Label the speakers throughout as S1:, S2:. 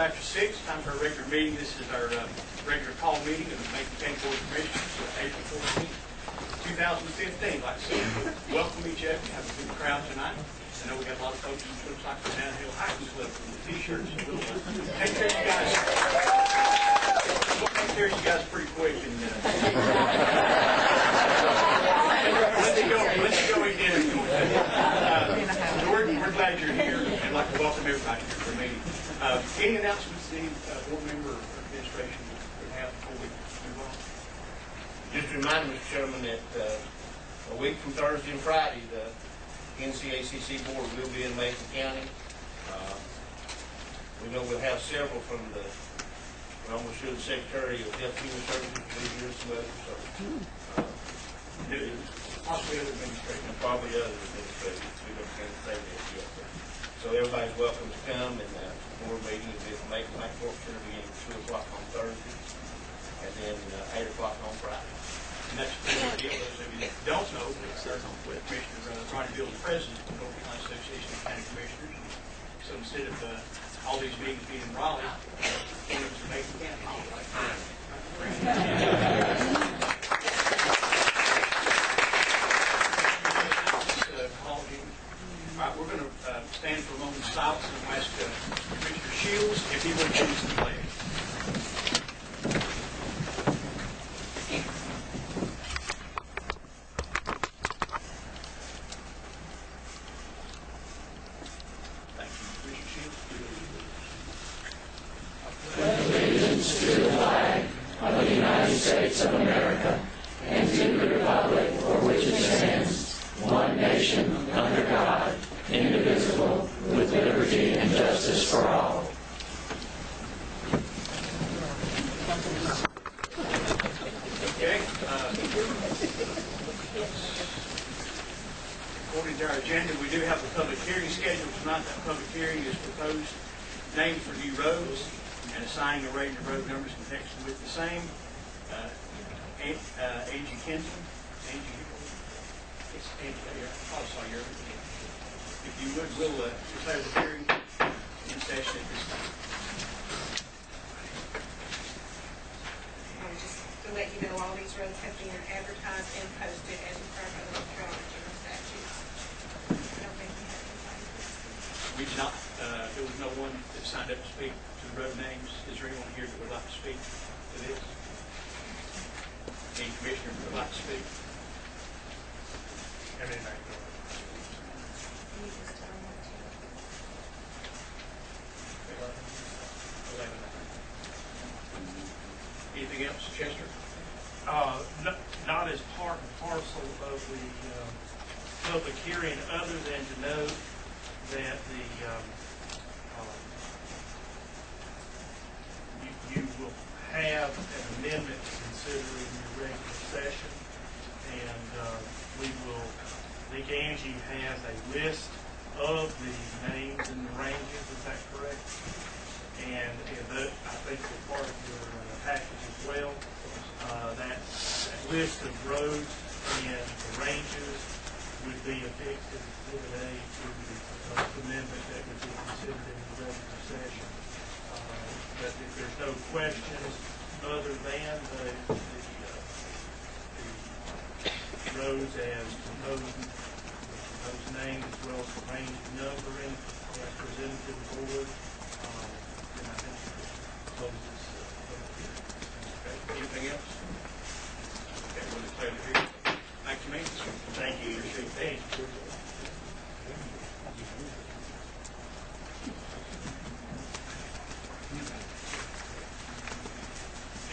S1: after 6, time for our regular meeting. This is our regular call meeting of the Macon County Commissioners for April 14, 2015. Like I said, welcome each of you. Have a good crowd tonight. I know we got a lot of folks who looks like the downhill hiking club from the t-shirts. So we'll take care of you guys. We'll take care of you guys pretty quick. And let's go again. We're glad you're here, and I'd like to welcome everybody here for a meeting. Any announcements any board member or administration would have before we move on?
S2: Just a reminder, Mr. Chairman, that a week from Thursday and Friday, the NCACC board will be in Macon County. We know we'll have several from the, I'm almost sure the Secretary of Health and Human Services will be here, some others. So,
S1: possibly other administrators.
S2: And probably other administrators. We don't kind of say that yet. So everybody's welcome to come, and the board meeting will be at Macon County beginning at 2 o'clock on Thursday, and then 8 o'clock on Friday.
S1: And that's the deal. Those of you that don't know, with Commissioner Ronnie Field, the president of the North Carolina Association of County Commissioners. So instead of all these meetings being in Raleigh, one of us to Macon County. All right, we're going to stand for a moment of silence and ask Commissioner Shields if he would please the pledge. Thank you, Commissioner Shields.
S3: Pledge allegiance to the flag of the United States of America and to the republic for which it stands, one nation, under God, indivisible, with liberty and justice for all.
S1: Okay. According to our agenda, we do have a public hearing scheduled tonight. That public hearing is proposed names for new roads and assigning a rating of road numbers in connection with the same. Angie Kenton. It's Angie. I saw your. If you would, we'll declare the hearing in session at this time.
S4: Just to let you know, all these roads have been advertised and posted as required by the North Carolina General Statutes. I don't think we have anybody.
S1: We did not. There was no one that signed up to speak to the road names. Is there anyone here that would like to speak to this? Any commissioner would like to speak? Anything else, Chester?
S5: Not as part and parcel of the public hearing, other than to note that you will have an amendment to consider in your regular session, and we will. I think Angie has a list of the names and the ranges. Is that correct? And that, I think, is part of your package as well. That list of roads and the ranges would be affixed as Exhibit A to the amendment that would be considered in the regular session. But if there's no questions other than the roads as proposed, those names as well as the range numbering as presented to the board, then I think we'll close this.
S1: Anything else? Okay, we'll declare the hearing. Thank you, ma'am.
S5: Thank you.
S1: Appreciate that.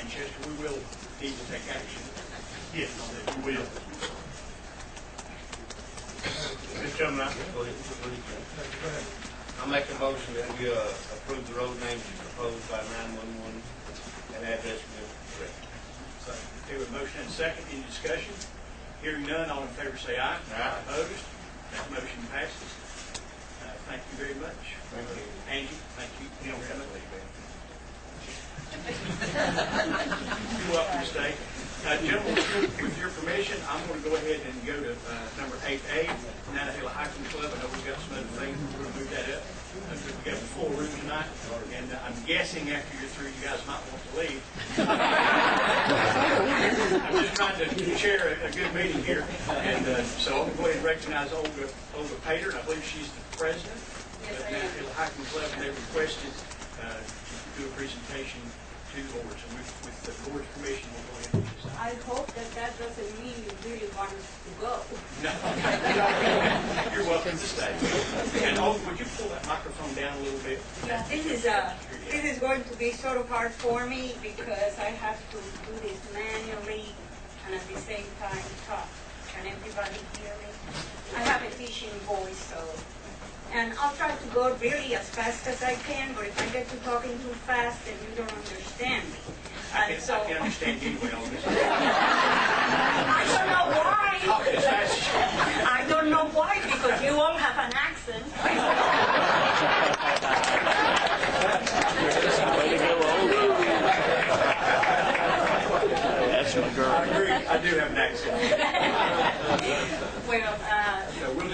S1: And Chester, we will need to take action.
S5: Yes, we will.
S2: Mr. Chairman, I'll make a motion that we approve the road names proposed by 911 and address will be correct.
S1: Okay, with motion and second, any discussion? Hearing none, all in favor say aye.
S2: Aye.
S1: Opposed? That motion passes. Thank you very much.
S2: Thank you.
S1: Angie, thank you. You don't have to leave, You're welcome to stay. Gentlemen, with your permission, I'm going to go ahead and go to number 8A, Nantahala Hiking Club. I know we've got some other things, we're going to move that up. We've got a full room tonight, and I'm guessing after you're through, you guys might want to leave. I'm just trying to chair a good meeting here, and so I'm going to go ahead and recognize Olga Pater, and I believe she's the president of Nantahala Hiking Club, and they requested to do a presentation to the board. So with the board's permission, we'll go ahead and do this.
S6: I hope that doesn't mean you really want us to go.
S1: No. You're welcome to stay. And Olga, would you pull that microphone down a little bit?
S6: Yeah, this is going to be sort of hard for me because I have to do this manually and at the same time talk. Can everybody hear me? I have a fishing voice, so. And I'll try to go really as fast as I can, but if I get to talking too fast, then you don't understand me.
S1: I can understand you well.
S6: I don't know why.
S1: Talk as fast as you can.
S6: I don't know why, because you all have an accent.
S3: That's my girl.
S1: I agree. I do have an accent.
S6: Well,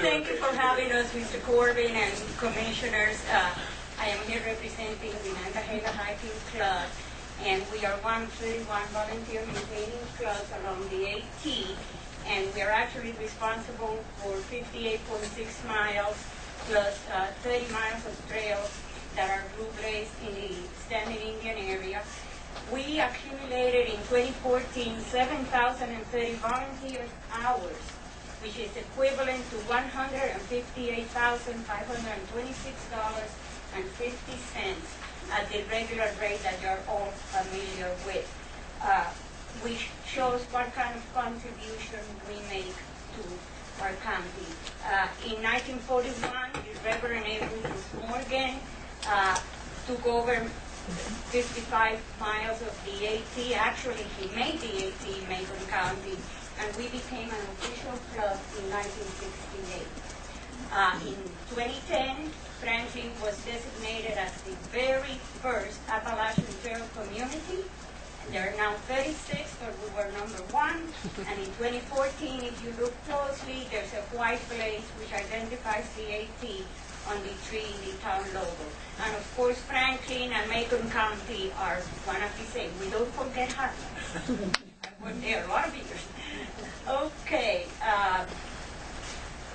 S6: thank you for having us, Mr. Corbin and commissioners. I am here representing the Nantahala Hiking Club, and we are one of 31 volunteer maintaining clubs along the AT, and we are actually responsible for 58.6 miles plus 30 miles of trails that are blue-blazed in the Standing Indian area. We accumulated in 2014 7,030 volunteer hours, which is equivalent to $158,526.50 at the regular rate that you're all familiar with, which shows what kind of contribution we make to our county. In 1941, the Reverend Edwin Morgan took over 55 miles of the AT. Actually, he made the AT in Macon County, and we became an official club in 1968. In 2010, Franklin was designated as the very first Appalachian Trail community. There are now 36, but we were number 1. And in 2014, if you look closely, there's a white blaze which identifies the AT on the tree in the town logo. And of course, Franklin and Macon County are one of the same. We don't forget Heartland. I worked there a lot of years. Okay.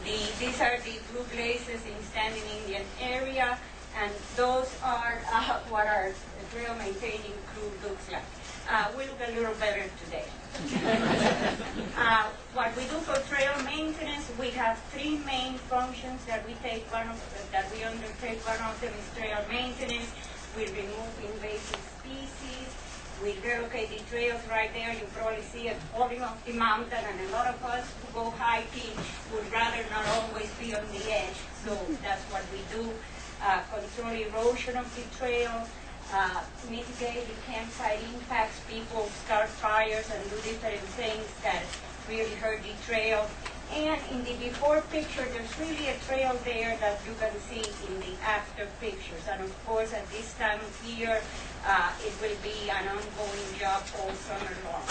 S6: These are the blue blazes in Standing Indian area, and those are what our trail maintaining crew looks like. We look a little better today. What we do for trail maintenance, we have 3 main functions that we undertake. One of them is trail maintenance. We remove invasive species. We relocate the trails right there. You probably see it falling off the mountain, and a lot of us who go hiking would rather not always be on the edge. So that's what we do. Control erosion of the trail, mitigate the campsite impacts. People start fires and do different things that really hurt the trail. And in the before picture, there's really a trail there that you can see in the after pictures. And of course, at this time of year, it will be an ongoing job all summer long.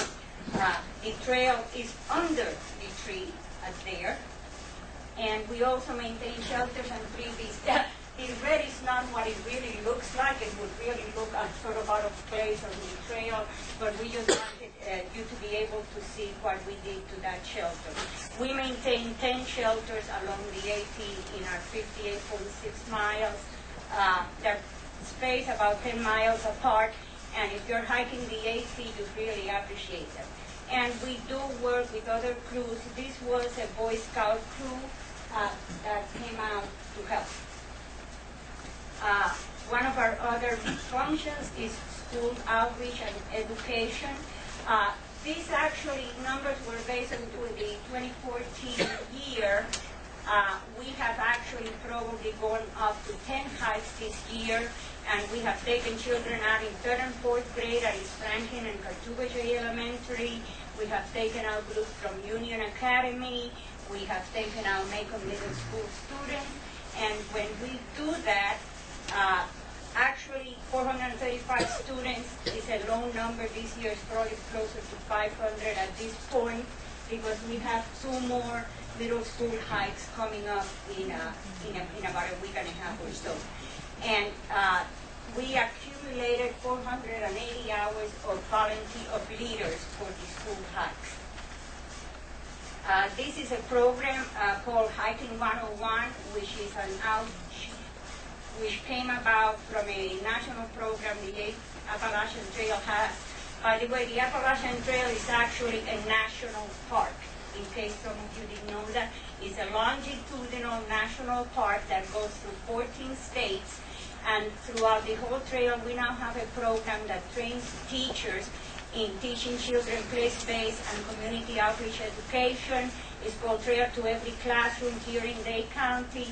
S6: The trail is under the tree there. And we also maintain shelters and freebies. The red is not what it really looks like. It would really look sort of out of place on the trail, but we just wanted you to be able to see what we did to that shelter. We maintain 10 shelters along the AT in our 58.6 miles. They're spaced about 10 miles apart, and if you're hiking the AT, you really appreciate them. And we do work with other crews. This was a Boy Scout crew that came out to help. One of our other functions is school outreach and education. These actually numbers were based on the 2014 year. We have actually probably gone up to 10 hikes this year, and we have taken children out in 3rd and 4th grade at East Franklin and Cartuba J Elementary. We have taken out groups from Union Academy. We have taken out Macon Middle School students. And when we do that, Actually, 435 students is a low number. This year is probably closer to 500 at this point because we have 2 more middle school hikes coming up in about a week and a half or so. And we accumulated 480 hours of volunteer of leaders for the school hikes. This is a program called Hiking 101, which is an outreach, which came about from a national program the Appalachian Trail has. By the way, the Appalachian Trail is actually a national park. In case some of you didn't know that, it's a longitudinal national park that goes through 14 states. And throughout the whole trail, we now have a program that trains teachers in teaching children place-based and community outreach education. It's called Trail to Every Classroom here in Dade County.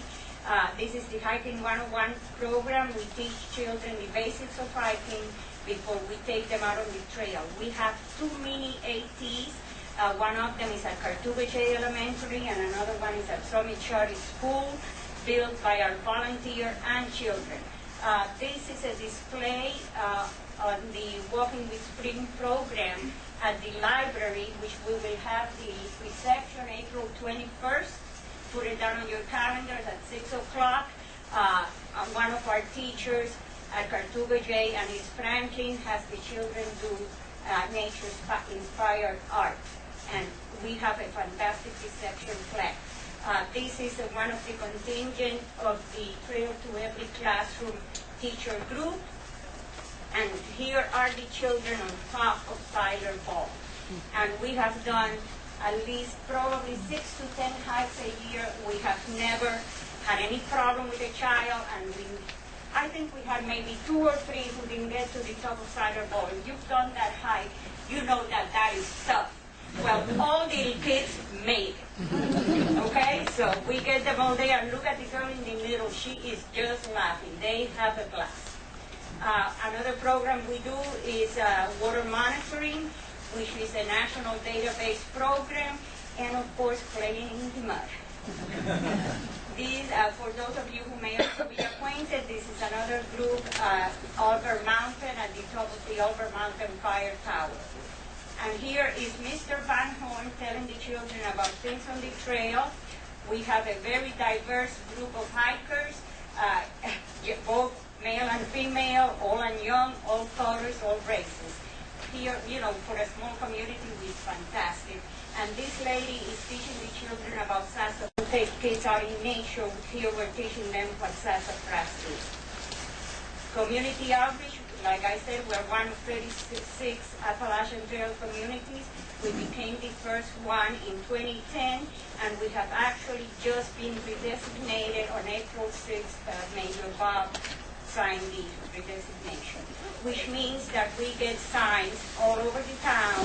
S6: This is the Hiking 101 program. We teach children the basics of hiking before we take them out on the trail. We have 2 mini ATs. One of them is at Cartugay Elementary, and another one is at Summit Charter School, built by our volunteer and children. This is a display on the Walking with Spring program at the library, which we will have the reception April 21st. Put it down on your calendars at 6 o'clock. One of our teachers at Cartugay and Miss Franklin has the children do nature-inspired art. And we have a fantastic reception plan. This is one of the contingent of the Trail to Every Classroom teacher group. And here are the children on top of Tyler Ball. And we have done at least probably 6 to 10 hikes a year. We have never had any problem with a child, and I think we had maybe 2 or 3 who didn't get to the top of Tyler Ball. If you've done that hike, you know that that is tough. Well, all the kids made it. Okay, so we get them all there, and look at the girl in the middle. She is just laughing. They have a blast. Another program we do is water monitoring, which is a national database program, and of course, playing in the mud. These, for those of you who may also be acquainted, this is another group, Albert Mountain, at the top of the Albert Mountain Fire Tower. And here is Mr. Van Horn telling the children about things on the trail. We have a very diverse group of hikers, both male and female, old and young, all colors, all races. Here, for a small community, it's fantastic. And this lady is teaching the children about sassafras. We take kids out in nature. Here we're teaching them what sassafras is. Community outreach, like I said, we're one of 36 Appalachian Trail communities. We became the first one in 2010, and we have actually just been redesignated on April 6th. Major Bob signed the redesignation, which means that we get signs all over the town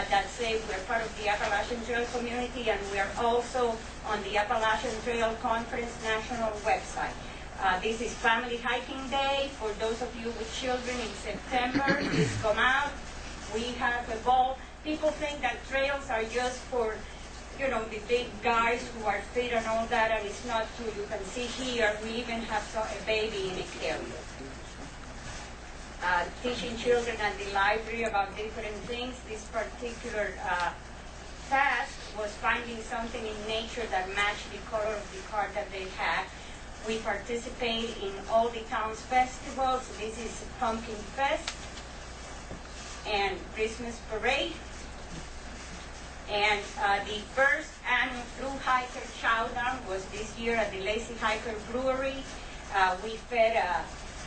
S6: that say we're part of the Appalachian Trail community, and we are also on the Appalachian Trail Conference national website. This is Family Hiking Day. For those of you with children in September, please come out. We have a ball. People think that trails are just for, the big guys who are fit and all that, and it's not true. You can see here, we even have a baby in a carrier. Teaching children at the library about different things. This particular task was finding something in nature that matched the color of the card that they had. We participate in all the town's festivals. This is Pumpkin Fest and Christmas Parade. And the first annual Thru Hiker Chowdown was this year at the Lazy Hiker Brewery. We fed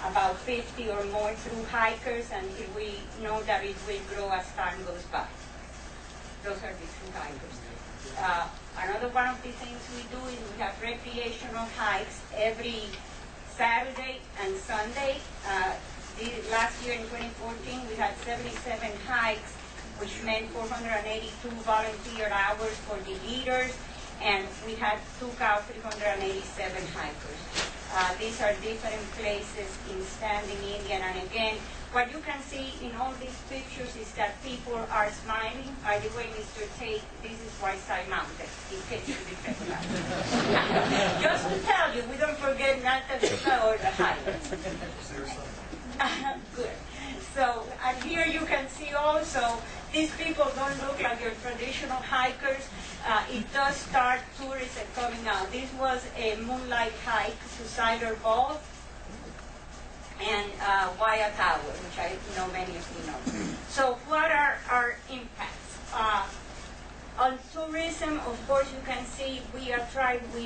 S6: about 50 or more through hikers, and we know that it will grow as time goes by. Those are the through hikers. Another one of the things we do is we have recreational hikes every Saturday and Sunday. Last year in 2014, we had 77 hikes, which meant 482 volunteer hours for the leaders, and we had took out 387 hikers. These are different places in Standing Indian, and again, What you can see in all these pictures is that people are smiling. By the way, Mr. Tate, this is why I mounted, in case you didn't recognize. Just to tell you, we don't forget Natasha or the highlights. Good. So, and here you can see also, these people don't look like your traditional hikers. It does start tourists are coming out. This was a moonlight hike to Cider Ball and Waya Tower, which I know many of you know. So what are our impacts? On tourism, of course, you can see we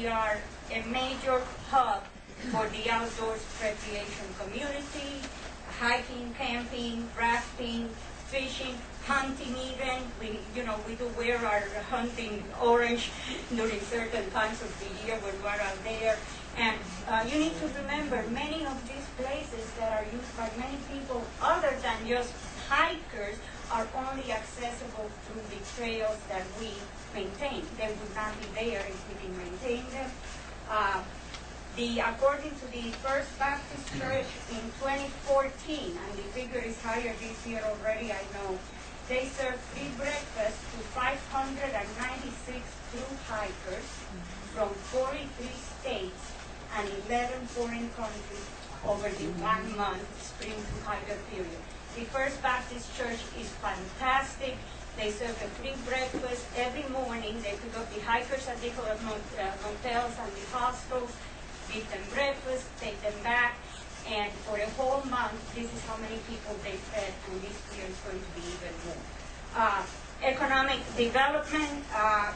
S6: are a major hub for the outdoors recreation community, hiking, camping, rafting, fishing, hunting even. We do wear our hunting orange during certain times of the year when we're out there. And you need to remember, many of these places that are used by many people other than just hikers are only accessible through the trails that we maintain. They would not be there if we didn't maintain them. According to the First Baptist Church in 2014, and the figure is higher this year already, I know, they serve free breakfast to 596 through hikers from 43 states and 11 foreign countries over the 1 month spring to hiker period. The First Baptist Church is fantastic. They serve a free breakfast every morning. They pick up the hikers at the motels and the hostels, give them breakfast, take them back, and for a whole month, this is how many people they fed, and this year is going to be even more. Economic development,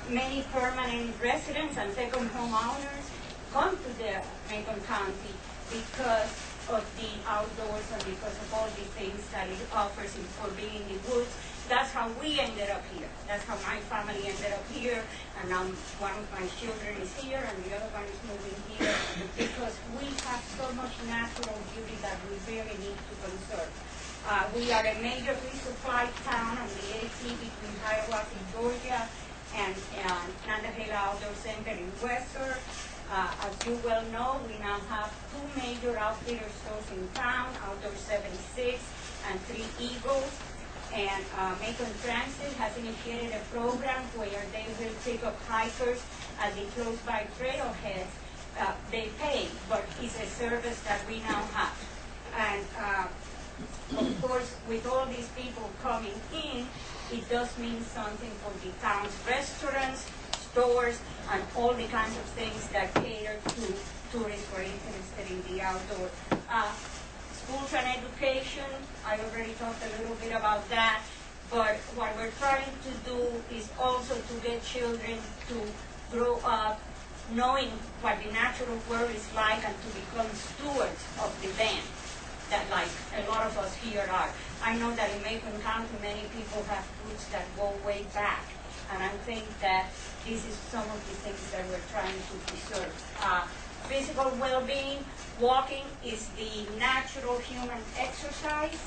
S6: many permanent residents and second home owners come to the Macon County because of the outdoors and because of all the things that it offers for being in the woods. That's how we ended up here. That's how my family ended up here, and now one of my children is here, and the other one is moving here, because we have so much natural beauty that we really need to conserve. We are a major resupply town on the AT between Hiawassee, Georgia, and Nantahala Outdoor Center in Western. As you well know, we now have 2 major outfitter stores in town, Outdoor 76 and 3 Eagles. And Macon Transit has initiated a program where they will pick up hikers at the close-by trailheads. They pay, but it's a service that we now have. And of course, with all these people coming in, it does mean something for the town's restaurants, stores, and all the kinds of things that cater to tourists who are interested in the outdoor. Schools and education, I already talked a little bit about that, but what we're trying to do is also to get children to grow up knowing what the natural world is like and to become stewards of the land, that like a lot of us here are. I know that in Macon County many people have roots that go way back, and I think that this is some of the things that we're trying to preserve. Physical well-being, walking is the natural human exercise.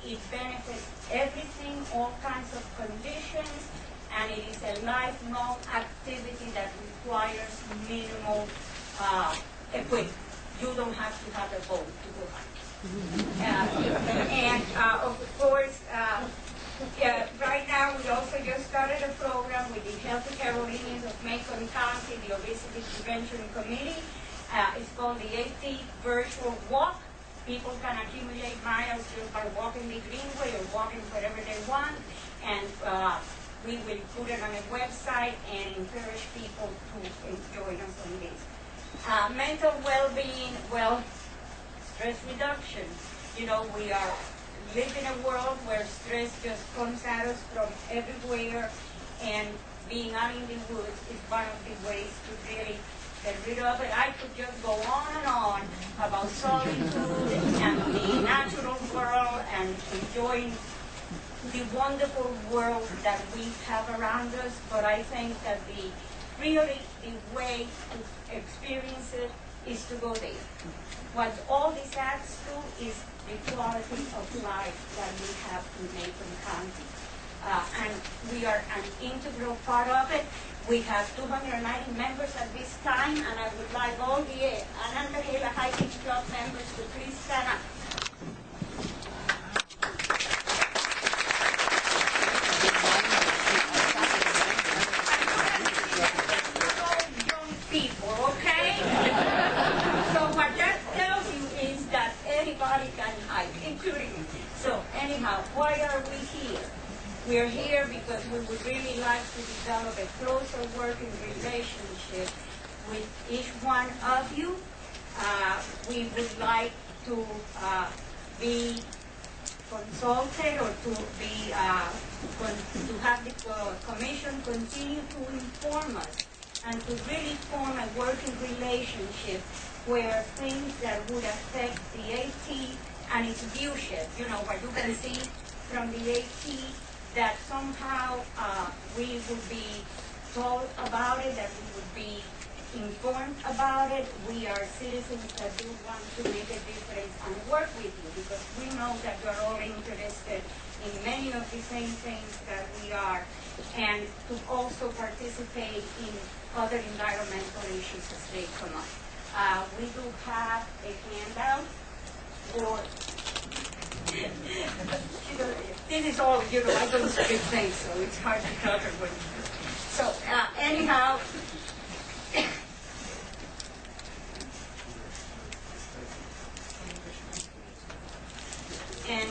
S6: It benefits everything, all kinds of conditions, and it is a lifelong activity that requires minimal equipment. You don't have to have a boat to go hiking. Of course, right now we also just started a program with the Healthy Carolinians of Macon County, the Obesity Prevention Committee. It's called the AT Virtual Walk. People can accumulate miles just by walking the greenway or walking wherever they want, and we will put it on a website and encourage people to join us on this. Mental well-being, well, stress reduction. You know, we live in a world where stress just comes at us from everywhere, and being out in the woods is one of the ways to really get rid of it. I could just go on and on about solitude and the natural world and enjoying the wonderful world that we have around us, but I think that the way to experience it is to go there. What all this adds to is the quality of life that we have in Macon County. And we are an integral part of it. We have 290 members at this time, and I would like all the Nantahala Hiking Club members to please stand up. because we would really like to develop a closer working relationship with each one of you. We would like to be consulted or to be to have the commission continue to inform us and to really form a working relationship where things that would affect the AT and its viewshed, you know, where you can see from the AT that somehow we would be told about it, that we would be informed about it. We are citizens that do want to make a difference and work with you because we know that you're all interested in many of the same things that we are, and to also participate in other environmental issues as they come up. We do have a handout for this is all, you know, I don't speak things, so it's hard to tell everybody. So anyhow, and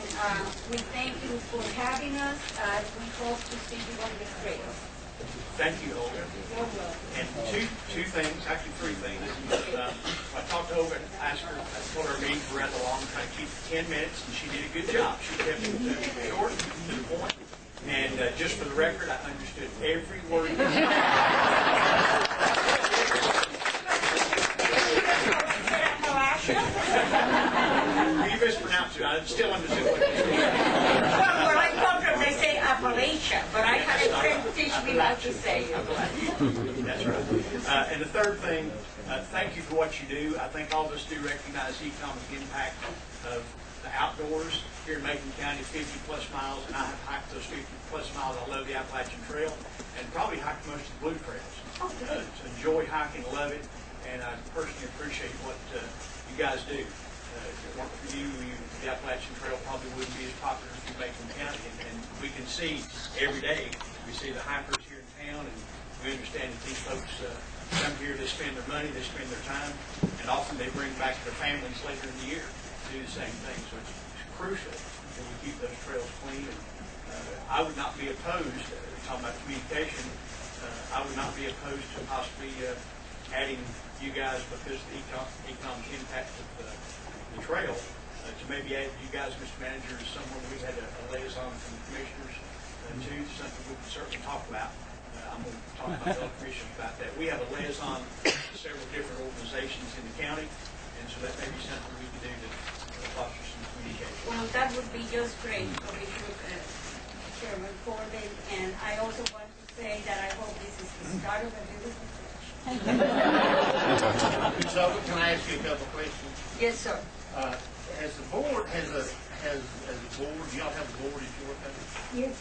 S6: we thank you for having us. We hope to see you on the trail.
S1: Thank you, Olga.
S6: You're welcome.
S1: And two things, actually three things. I talked to Olga and asked her, I told her our meetings were rather long, trying to keep it 10 minutes, and she did a good job. She kept it short, to the point. And just for the record, I understood every word. You mispronounced it. I still understood what you said.
S6: Well, when I come from, they say Appalachia, but I had a friend teach me not to say it.
S1: That's right. And the third thing, thank you for what you do. I think all of us do recognize the economic impact of the outdoors here in Macon County, 50-plus miles, and I have hiked those 50-plus miles. I love the Appalachian Trail, and probably hiked most of the Blue Trails. Enjoy hiking, love it, and I personally appreciate what you guys do. If it weren't for you, the Appalachian Trail probably wouldn't be as popular as in Macon County, and we can see every day, we see the hikers here in town, and we understand that these folks come here, they spend their money, they spend their time, and often they bring back their families later in the year to do the same thing. So it's crucial that we keep those trails clean. And I would not be opposed, talking about communication, I would not be opposed to possibly adding you guys, because the economic impact of the trail, to maybe add you guys, Mr. Manager, as someone we had a liaison from the commissioners to, something we can certainly talk about. I'm going to talk about the commissioners about that. We have a liaison to several different organizations in the county, and so that may be something we can do to foster some communication.
S6: Well, that would be just great, Commissioner Chairman Corbin, and I also want to say that I hope this is the start of a beautiful
S2: So, can I ask you a couple of questions?
S6: Yes, sir.
S2: Has the board, do y'all have a board at your company?
S6: Yes.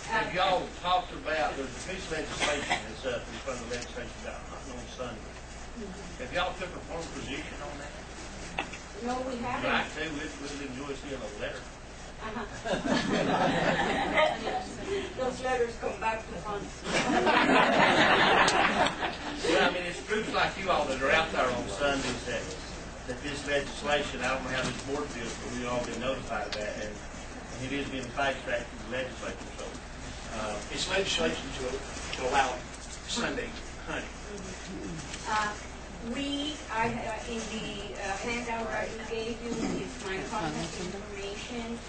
S2: Have y'all talked about, there's a piece of legislation that's up in front of the legislation about hunting on Sunday. Have y'all took a firm position on that?
S6: No, we haven't.
S2: Right, too, we'd enjoy seeing a letter.
S6: Those letters come back to us.
S2: Well, I mean, it's groups like you all that are out there on Sundays that this legislation, I don't know how this board feels, but we've all been notified of that, and it is being fast-tracked to the legislature, so.
S1: It's legislation to allow Sunday hunting.
S6: In the handout that we gave you is my contact information,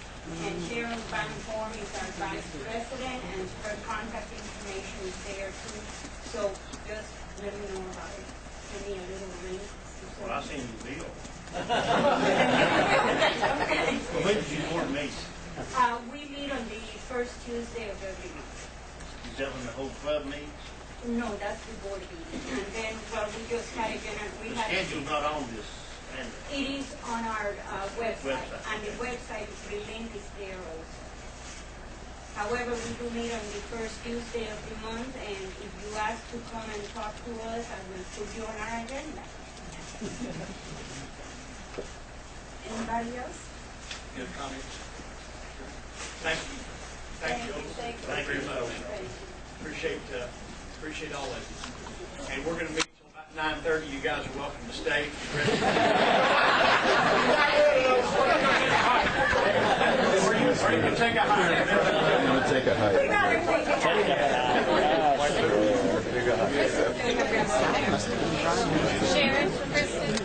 S6: and Sharon Van Horn is our vice president, and her contact information is there too. So just let me know about it. Give me a little link.
S2: Well, I seen the bill.
S6: Okay.
S2: Well, when did you board meet?
S6: We meet on the first Tuesday of every month.
S2: Is that when the whole club meets?
S6: No, that's the board meeting. And then, well, we just had a dinner.
S2: The schedule's not on this, and
S6: It is on our website, and the website is the link is there also. However, we do meet on the first Tuesday of the month, and if you ask to come and talk to us, I will put you on our agenda. Anybody else?
S1: Good comments? Thank you. Thank you.
S6: Thank you.
S1: Thank you very much.
S6: Thank you.
S1: Appreciate all of you. And we're going to meet until about 9:30. You guys are welcome to stay. Before you Or you can take a hike.
S7: I'm going to take a hike.
S4: Sharon, Kristen.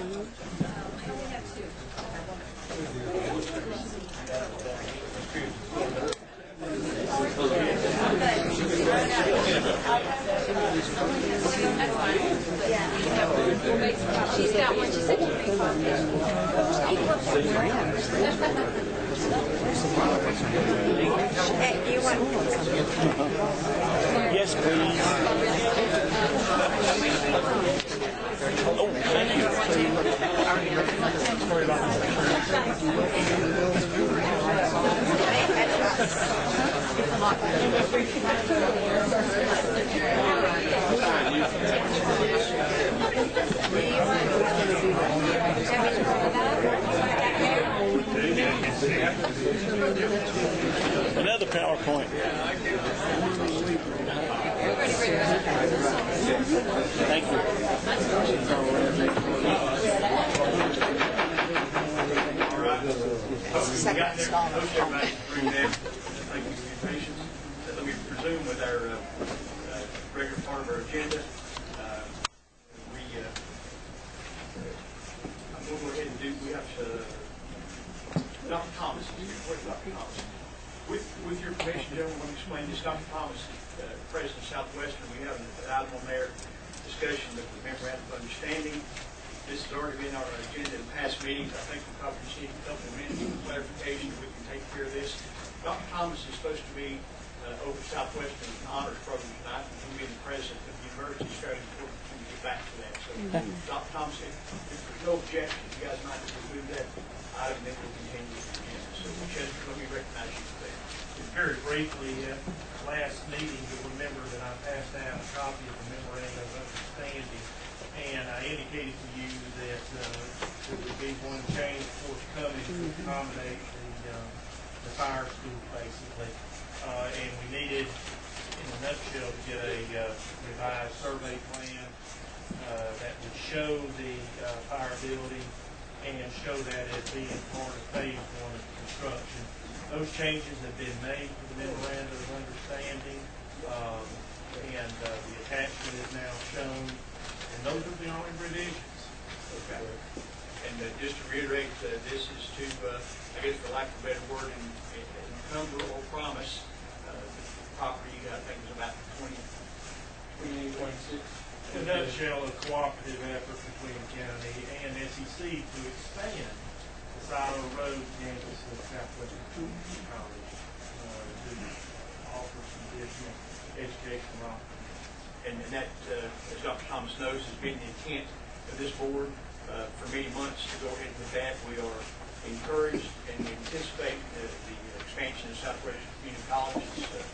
S4: She's got one. She said she'd bring Hey, you want?
S5: Yes, please. Oh, thank Another PowerPoint. Thank you.
S1: All right. We got there. Most everybody bring that. Thank you for your patience. Let me resume with our regular part of our agenda. I'm going to go ahead and we have Dr. Thomas is here. Where's Dr. Thomas? With your permission, gentlemen, let me explain this. Dr. Thomas, President of Southwestern, we have an item on there, discussion of the memorandum of understanding. This has already been on our agenda in past meetings. I think we probably just need a couple of minutes for clarification. We can take care of this. Dr. Thomas is supposed to be over Southwestern's honors program tonight, and he'll be the president of the Emergency Strategy Board when we get back to that. So, Dr. Thomas, if there's no objection, you guys might remove that item, then we'll continue with the agenda. So, Chester, let me recognize you for that.
S5: Very briefly, at last meeting, you'll remember that I passed out a copy of the memorandum of understanding, and I indicated to you that there would be one change forthcoming to accommodate the fire school, basically. And we needed, in a nutshell, to get a revised survey plan that would show the fire building and show that as being part of phase one of construction. Those changes have been made to the memorandum of understanding, and the attachment is now shown, and those are the only revisions.
S1: Okay. And just to reiterate, this is to, I guess for lack of a better word, encumber or promise the property, I think is about 26.
S5: In a nutshell, a cooperative effort between the county and SEC to expand the Silo Road campus of Southwestern Community College to offer some additional educational opportunities.
S1: And that, as Dr. Thomas knows, has been the intent of this board for many months to go ahead with that. We are encouraged and we anticipate the expansion of Southwestern Community College. It's an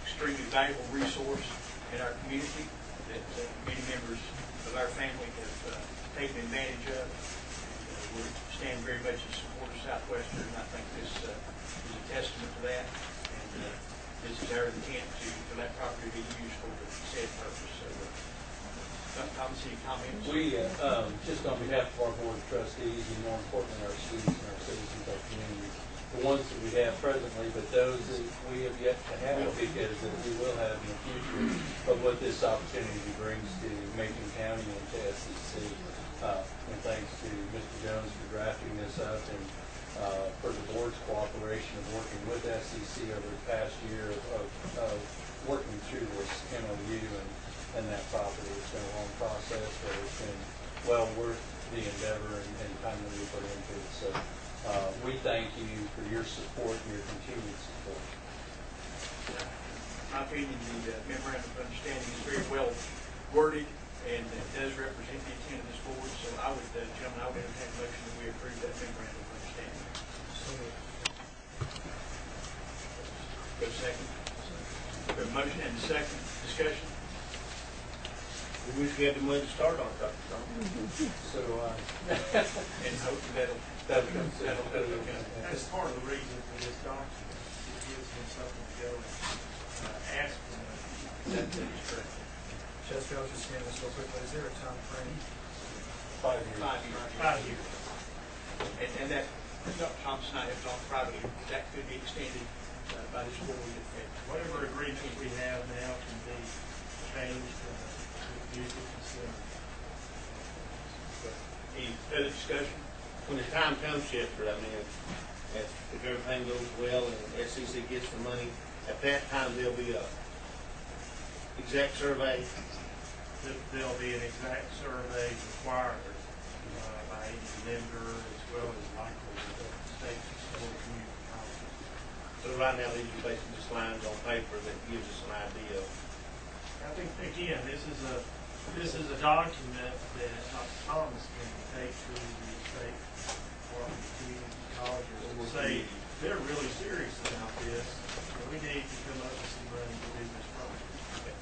S1: extremely valuable resource in our community that many members of our family have taken advantage of. We stand very much in support of Southwestern, and I think this is a testament to that. And this is our intent for that property to be used for the said purpose. So, Dr. Thomas, any comments?
S8: We, just on behalf of our board of trustees, and more importantly, our students and our citizens, our community, the ones that we have presently, but those that we have yet to have, because that we will have in the future, of what this opportunity brings to Macon County and to SEC. And thanks to Mr. Jones for drafting this up, and for the board's cooperation of working with SEC over the past year of working through this MOU and that property. It's been a long process, but it's been well worth the endeavor and time that we put into it. So we thank you for your support and your continued support.
S1: In my opinion, the memorandum of understanding is very well worded, and it does represent the intent of this board. So I would, gentlemen, I would entertain a motion that we approve that memorandum of understanding. Go second. We have a motion and a second. Discussion.
S2: We wish we had the money to start on, Dr. Thomas.
S8: So
S1: And hopefully that'll come.
S5: That's part of the reason for this document. It gives them something to go and ask for.
S1: That is correct.
S9: Chester, I was just saying this real quickly. Is there a time frame?
S8: 5 years.
S1: 5 years.
S5: 5 years.
S1: And that Dr. Thompson and I have talked privately, that could be extended by this board.
S5: Whatever agreement we have now can be changed to mutual consent.
S1: Any further discussion?
S2: When the time comes, Chester, I mean, if everything goes well and SEC gets the money, at that time, there'll be a exact survey.
S5: There'll be an exact survey required by any lender as well as likely the state and community colleges.
S2: So right now, these are basically just lines on paper that gives us an idea of.
S5: I think, again, this is a document that Dr. Thomas can take to the state department of community colleges and say, they're really serious about this, and we need to come up with some money to do this project.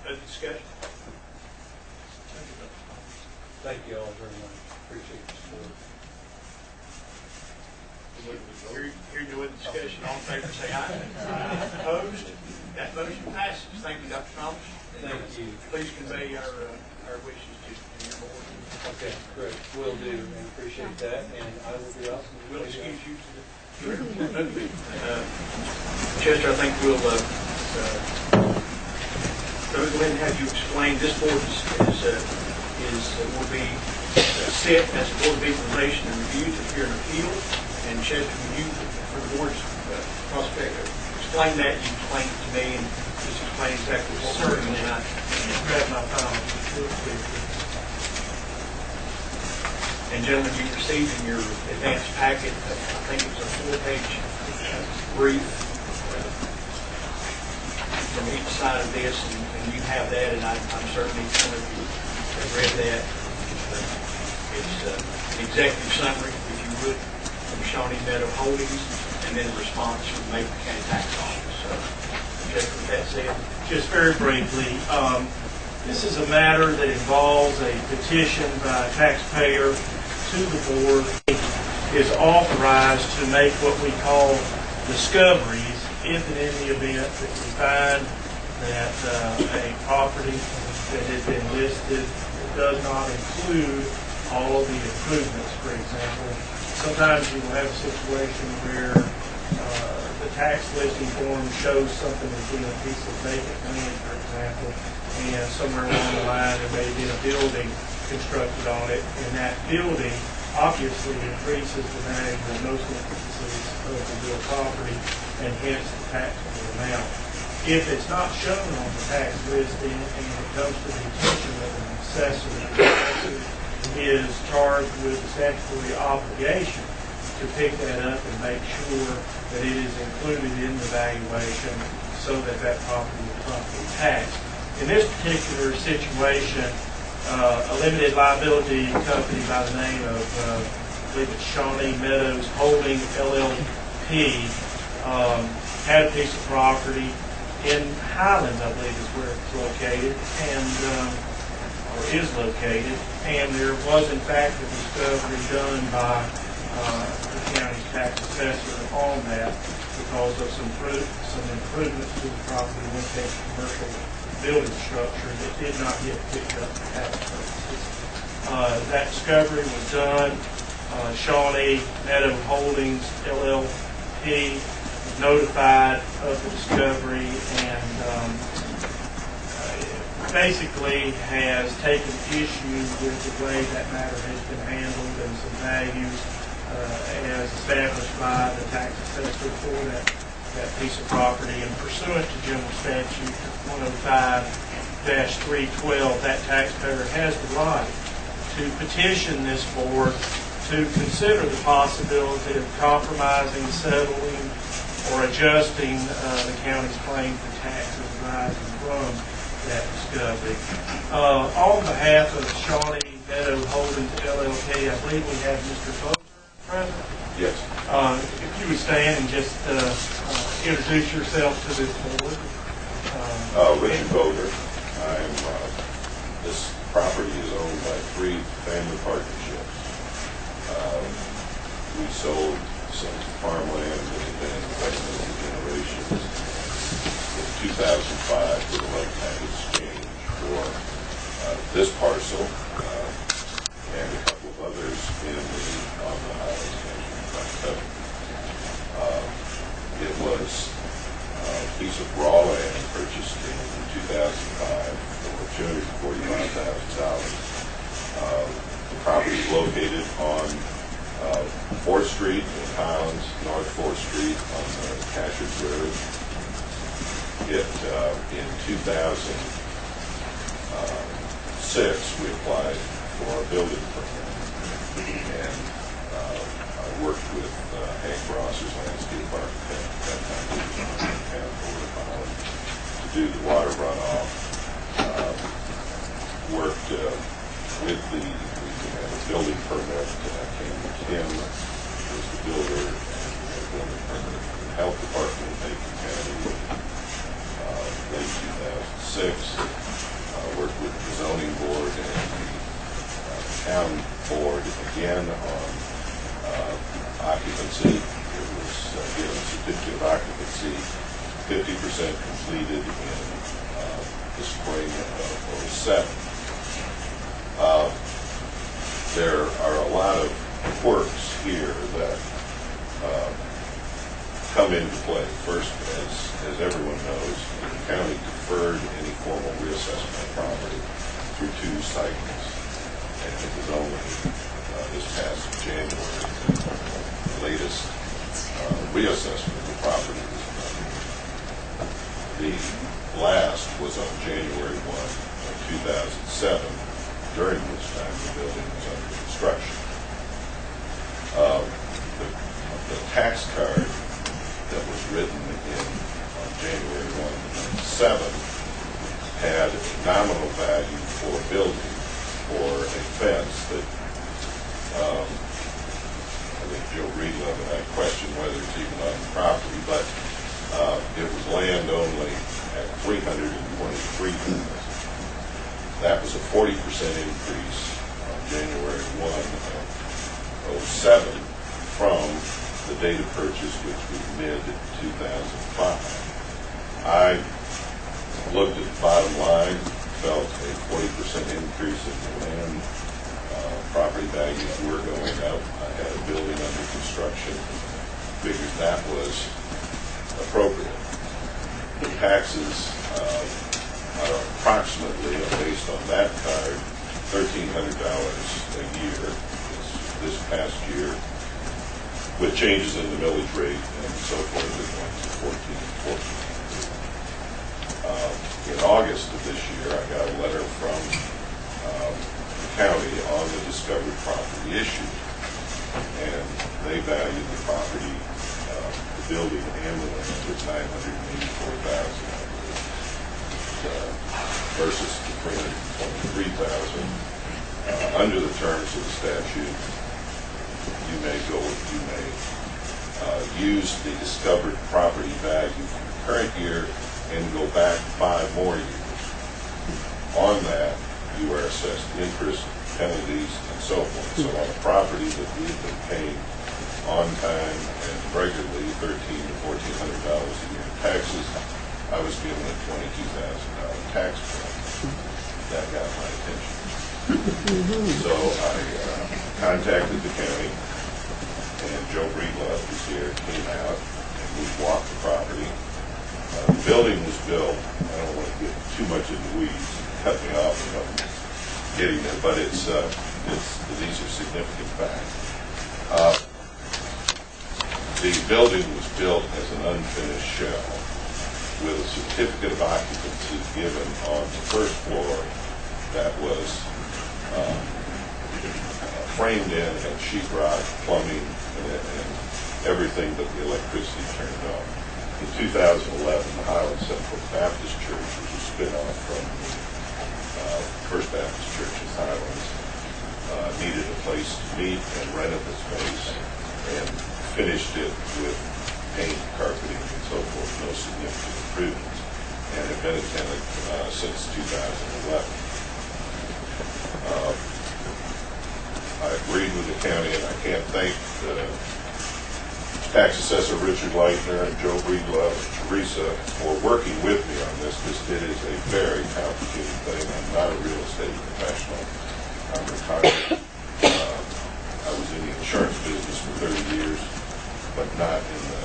S1: Further discussion?
S8: Thank you all very much. Appreciate your support.
S1: Hearing no other discussion, all in favor say aye. Opposed? That motion passes. Thank you, Dr. Thomas.
S8: Thank you.
S1: Please convey our wishes to your board.
S8: Okay, great. Will do, and appreciate that, and I will be awesome.
S1: We'll excuse you to the Chester, I think we'll go ahead and have you explain. This board will be set as a board of equalization and review to hear an appeal. And Chester, will you, for the board's prospect, explain that? You explain it to me and just explain exactly what we're doing tonight.
S5: Grab my phone real quick.
S1: And gentlemen, you received in your advance packet, I think it was a 4-page brief from each side of this, and you have that, and I'm certain some of you have read that. It's an executive summary, if you would, from Shawnee Meadow Holdings, and then a response from Macon County Tax Office. So, just with that said.
S5: Just very briefly, this is a matter that involves a petition by a taxpayer to the board. Is authorized to make what we call discoveries if and in the event that we find that a property that has been listed does not include all of the improvements, for example. Sometimes you will have a situation where the tax listing form shows something as being a piece of vacant land, for example, and somewhere along the line there may have been a building constructed on it, and that building obviously increases the value in most instances of the real property, and hence the taxable amount. If it's not shown on the tax listing and it comes to the attention of an assessor, the assessor is charged with the statutory obligation to pick that up and make sure that it is included in the valuation so that that property is properly taxed. In this particular situation, a limited liability company by the name of, I believe it's Shawnee Meadows Holding LLP, had a piece of property in Highlands, I believe is where it's located, and or is located, and there was in fact a discovery done by the county's tax assessor on that because of some improvements to the property when it came to commercial building structure that did not get picked up for tax purposes. That discovery was done. Shawnee Meadow Holdings LLP was notified of the discovery and basically has taken issue with the way that matter has been handled and some values as established by the tax assessor for that piece of property. And pursuant to General Statute 105-312, that taxpayer has the right to petition this board to consider the possibility of compromising, settling, or adjusting the county's claim for taxes arising from that discovery. On behalf of Shawnee Meadow Holdings LLP, I believe we have Mr. Bozer present.
S7: Yes.
S5: If you would stand and just introduce yourself to this board.
S7: Richard Boger. This property is owned by 3 family partnerships. We sold some farmland that had been in place for generations in 2005 with a lifetime exchange for this parcel and a couple of others on the Highlands The property is located on 4th Street in Highlands, North 4th Street on the Cashers Road. In 2006, we applied for a building permit, and I worked with Hank Ross's landscape architect at that time, he was on the town board of Highland, to do the water runoff. Worked with the building permit, came with him, was the builder, and the building permit from the health department in Macon County, late 2006. Worked with the zoning board and the town board again on occupancy. It was given a certificate of occupancy, 50% completed in the spring of 07. There are a lot of quirks here that come into play. First, as everyone knows, the county deferred any formal reassessment of property through 2 cycles, and it was only this past January that the latest reassessment of the property was done. The last was on January 1 of 2007, during which time the building was under construction. The tax card that was written on January 1 of 7 had a nominal value for a building or a fence that I think Joe Reedlove and I questioned whether it's even on the property, but it was land only at $323,000. That was a 40% increase on January 1 of 07 from the date of purchase, which was mid-2005. I looked at the bottom line, felt a 40% increase in the land. Property values were going up. I had a building under construction. Figured that was appropriate. The taxes are approximately, based on that card, $1,300 a year this past year, with changes in the millage rate and so forth, it went to 14. In August of this year, I got a letter from the county on the discovered property issue, and they valued the property, the building and the land at $984,000. Versus the $323,000. Under the terms of the statute, you may use the discovered property value for the current year and go back 5 more years. On that, you are assessed interest, penalties, and so forth. So on a property that we've been paying on time and regularly $1,300 to $1,400 a year in taxes, I was given a $22,000 tax bill. That got my attention. So I contacted the county, and Joe Reedlove, who's here, came out, and we walked the property. The building was built. I don't want to get too much in the weeds, cut me off if I'm getting there, but these are significant facts. The building was built as an unfinished shell, with a certificate of occupancy given on the first floor that was framed in, had sheetrock, plumbing, and everything but the electricity turned on. In 2011, the Highland Central Baptist Church, which was a spin-off from First Baptist Church in Highlands, needed a place to meet and rented the space and finished it with paint, carpeting, and so forth, no significant improvements, and have been a tenant since 2011. I agreed with the county, and I can't thank Tax Assessor Richard Leitner and Joe Reedlove and Teresa for working with me on this, because it is a very complicated thing. I'm not a real estate professional. I'm retired. I was in the insurance business for 30 years, but not in the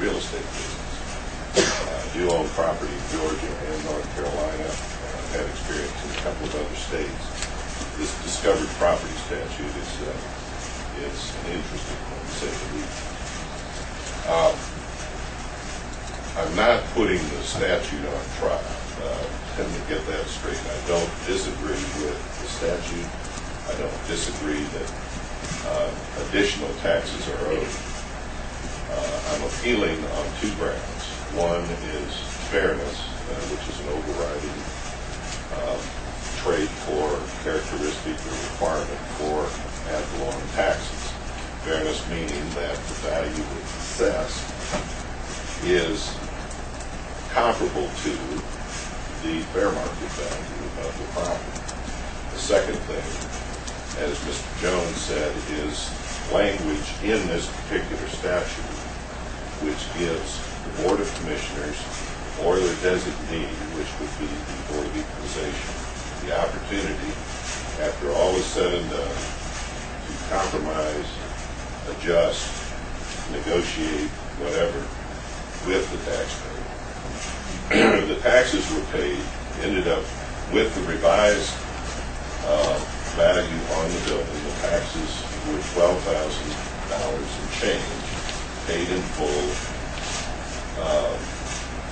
S7: real estate business. I do own property in Georgia and North Carolina, had experience in a couple of other states. This discovered property statute is an interesting one, to say the least. I'm not putting the statute on trial. Let me get that straight. I don't disagree with the statute. I don't disagree that additional taxes are owed. I'm appealing on two grounds. One is fairness, which is an overriding trait or characteristic or requirement for ad valorem taxes. Fairness meaning that the value that's assessed is comparable to the fair market value of the property. The second thing, as Mr. Jones said, is language in this particular statute which gives the Board of Commissioners or their designee, which would be the Board of Equalization, the opportunity, after all is said and done, to compromise, adjust, negotiate, whatever, with the taxpayer. The taxes were paid, ended up with the revised value on the building. The taxes were $12,000 and change, paid in full,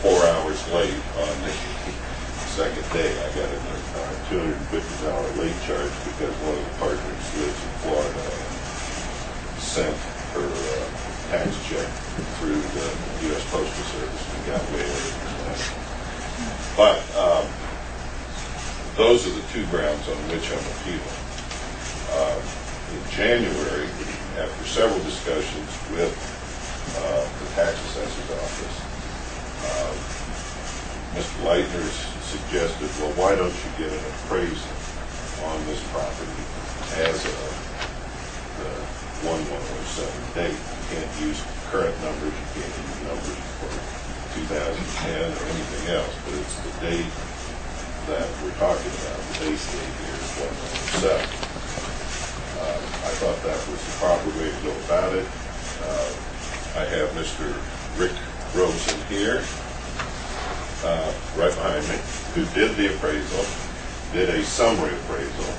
S7: 4 hours late on the second day. I got a $250 late charge because one of the partners lives in Florida and sent her tax check through the U.S. Postal Service and got way over that. But those are the two grounds on which I'm appealing. In January, after several discussions with the tax assessor's office, Mr. Leitner suggested, well, why don't you get an appraisal on this property as of the 1/107 date? You can't use current numbers, you can't use numbers for 2010 or anything else, but it's the date that we're talking about. The base date here is 1/107. I thought that was the proper way to go about it. I have Mr. Rick Robeson here, right behind me, who did the appraisal, did a summary appraisal.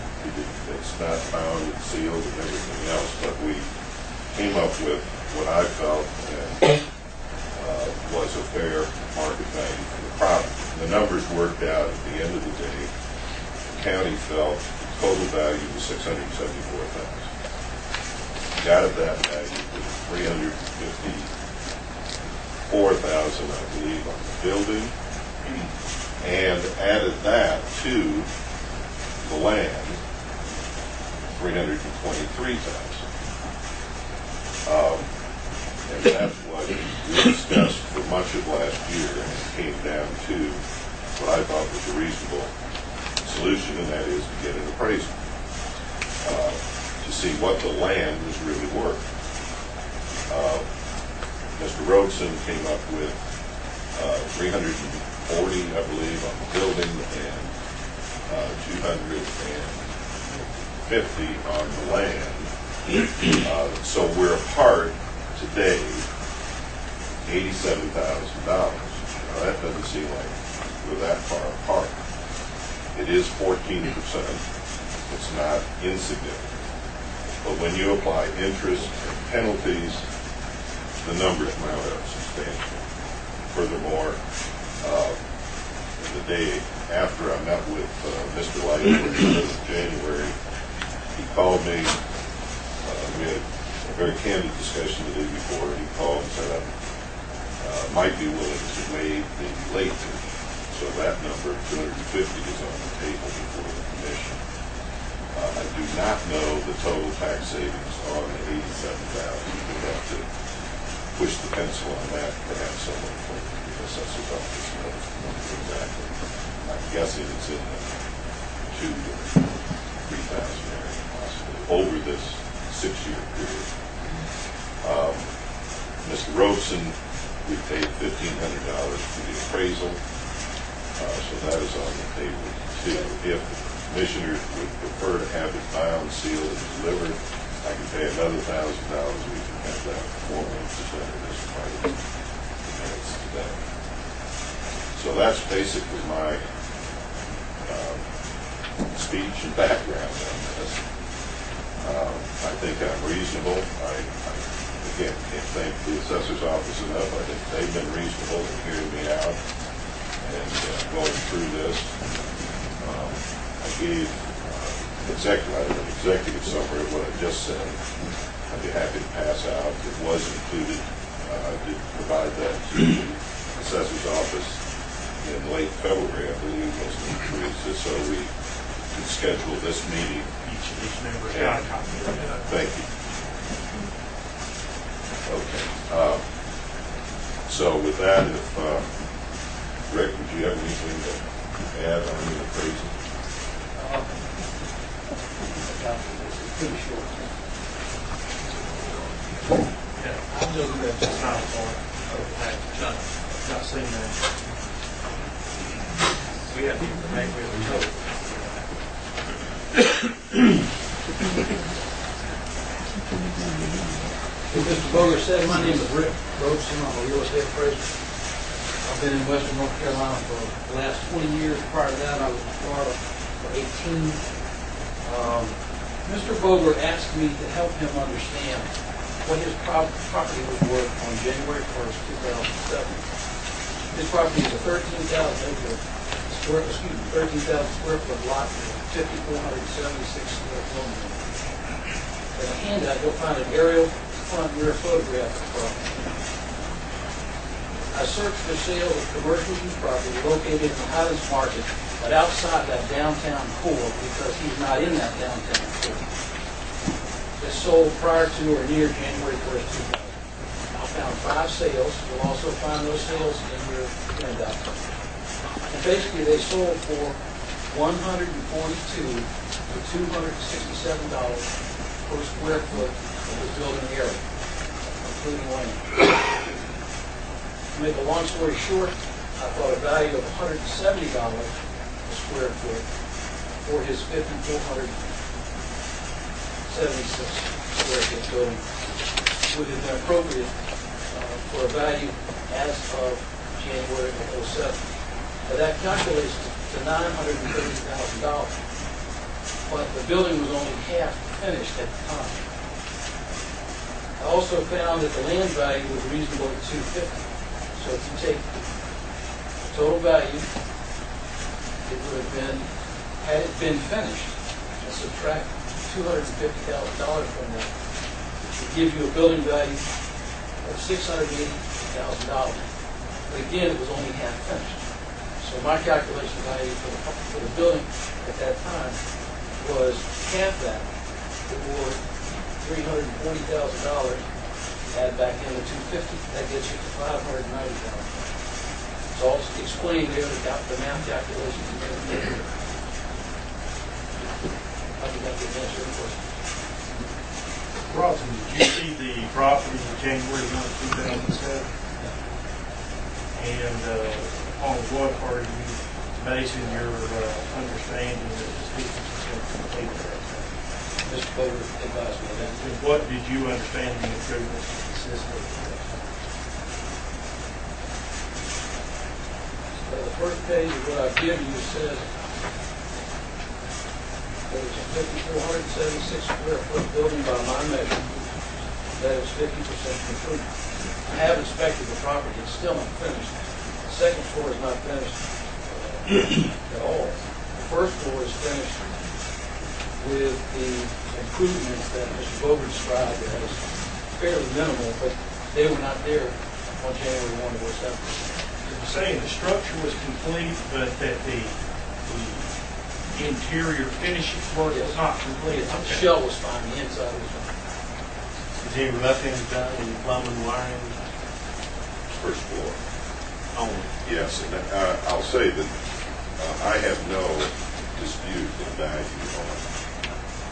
S7: It's not bound and sealed and everything else, but we came up with what I felt was a fair market value for the property. The numbers worked out at the end of the day. The county felt the total value was $674,000. Got at that value with $354,000, I believe, on the building, and added that to the land, $323,000. And that's what we discussed for much of last year, and it came down to what I thought was a reasonable solution, and that is to get an appraisal to see what the land was really worth. Mr. Robeson came up with $340,000, I believe, on the building, and $250,000 on the land. So we're apart today $87,000. Now that doesn't seem like we're that far apart. It is 14%. It's not insignificant. But when you apply interest and penalties, the numbers mount up substantially. Furthermore, the day after I met with Mr. Leitner in January, he called me. We had a very candid discussion the day before, and he called and said I might be willing to waive the late fee. So that number, 250, is on the table before the commission. I do not know the total tax savings on the $87,000. We have to push the pencil on that. Perhaps someone from the assessor's office knows exactly. I'm guessing it's in the $2,000 to $3,000 area, possibly, over this 6-year period. Mr. Robeson, we paid $1,500 for the appraisal, so that is on the table too. If the commissioners would prefer to have it bound, sealed, and delivered, I can pay another $1,000. We can have that formally presented as part of the minutes today. So that's basically my speech and background on this. I think I'm reasonable. I again, can't thank the assessor's office enough. I think they've been reasonable in hearing me out and going through this. I gave an executive summary of what I just said. I'd be happy to pass out. It was included. I did provide that to the assessor's office in late February, I believe, was the truth, just so we can schedule this meeting.
S1: Each member got a copy of it.
S7: Thank you. Okay. So with that, if Rick, would you have anything to add on the appraisal?
S8: It's pretty short.
S5: Yeah, I'm looking at the final part of that, not seen that.
S1: We have the information, we have the total.
S10: Mr. Boger said, my name is Rick Robeson. I'm a real estate appraiser. I've been in Western North Carolina for the last 20 years. Prior to that, I was in Florida for 18. Mr. Boger asked me to help him understand what his property was worth on January 1st, 2007. His property is a 13,000 square foot lot with 5,476 square kilometers. In a handout, you'll find an aerial front and rear photograph of the property. I searched for sale of commercial use property located in the Highlands Market, but outside that downtown core because he's not in that downtown core. It's sold prior to or near January 1st, 2000. I found 5 sales. You'll also find those sales in your handout. And basically, they sold for $142 to $267 per square foot of the building area, including land. To make a long story short, I thought a value of $170 a square foot for his 5,476 square foot building would have been appropriate for a value as of January of 2007. Now that calculates to $930,000, but the building was only half finished at the time. I also found that the land value was reasonable at $250. So if you take the total value, it would have been, had it been finished, and subtract $250,000 from that, it would give you a building value of $680,000. But again, it was only half finished. So my calculation value for the building at that time was half that, or $340,000. Add back in the $250,000, that gets you to $590,000. So I'll explain there the math calculations you made. I think that can answer your question.
S5: Broughton, did you see the property in January 2007? And on what are you basing your understanding that the 50% completed that time?
S10: Mr. Boger advised me of that.
S5: And what did you understand the improvements to the system?
S10: The first page of what I've given you says that it's a 5,476 square foot building by my measure. That is 50% complete. I have inspected the property. It's still not finished. The second floor is not finished at all. The first floor is finished with the improvements that Mr. Boger described as fairly minimal, but they were not there on January 1 of 2007.
S5: You're saying the structure was complete, but that the interior finishing work was not complete?
S10: The shell was fine, the inside was fine.
S2: Is any rough-in done, any plumbing, wiring?
S7: First floor.
S2: Only.
S7: Yes, and I'll say that I have no dispute in value on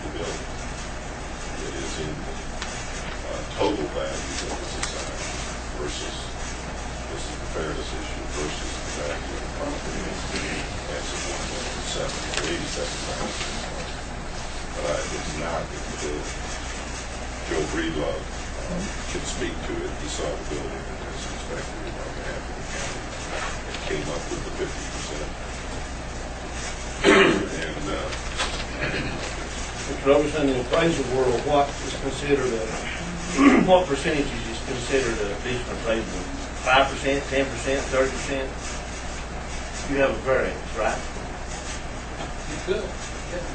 S7: the building. It is in total value that was assigned versus, this is the fairness issue, versus the value of the property. That's $170,000 or $87,000. But it's not in the building. Joe Breedlove can speak to it. He saw the building and has inspected it on behalf of the county and came up with the 50%. And
S2: Mr. Robertson, in the appraisal world, what is considered a, what percentage is considered a decent appraisal? 5%, 10%, 30%? You have a variance, right?
S10: You could, yeah.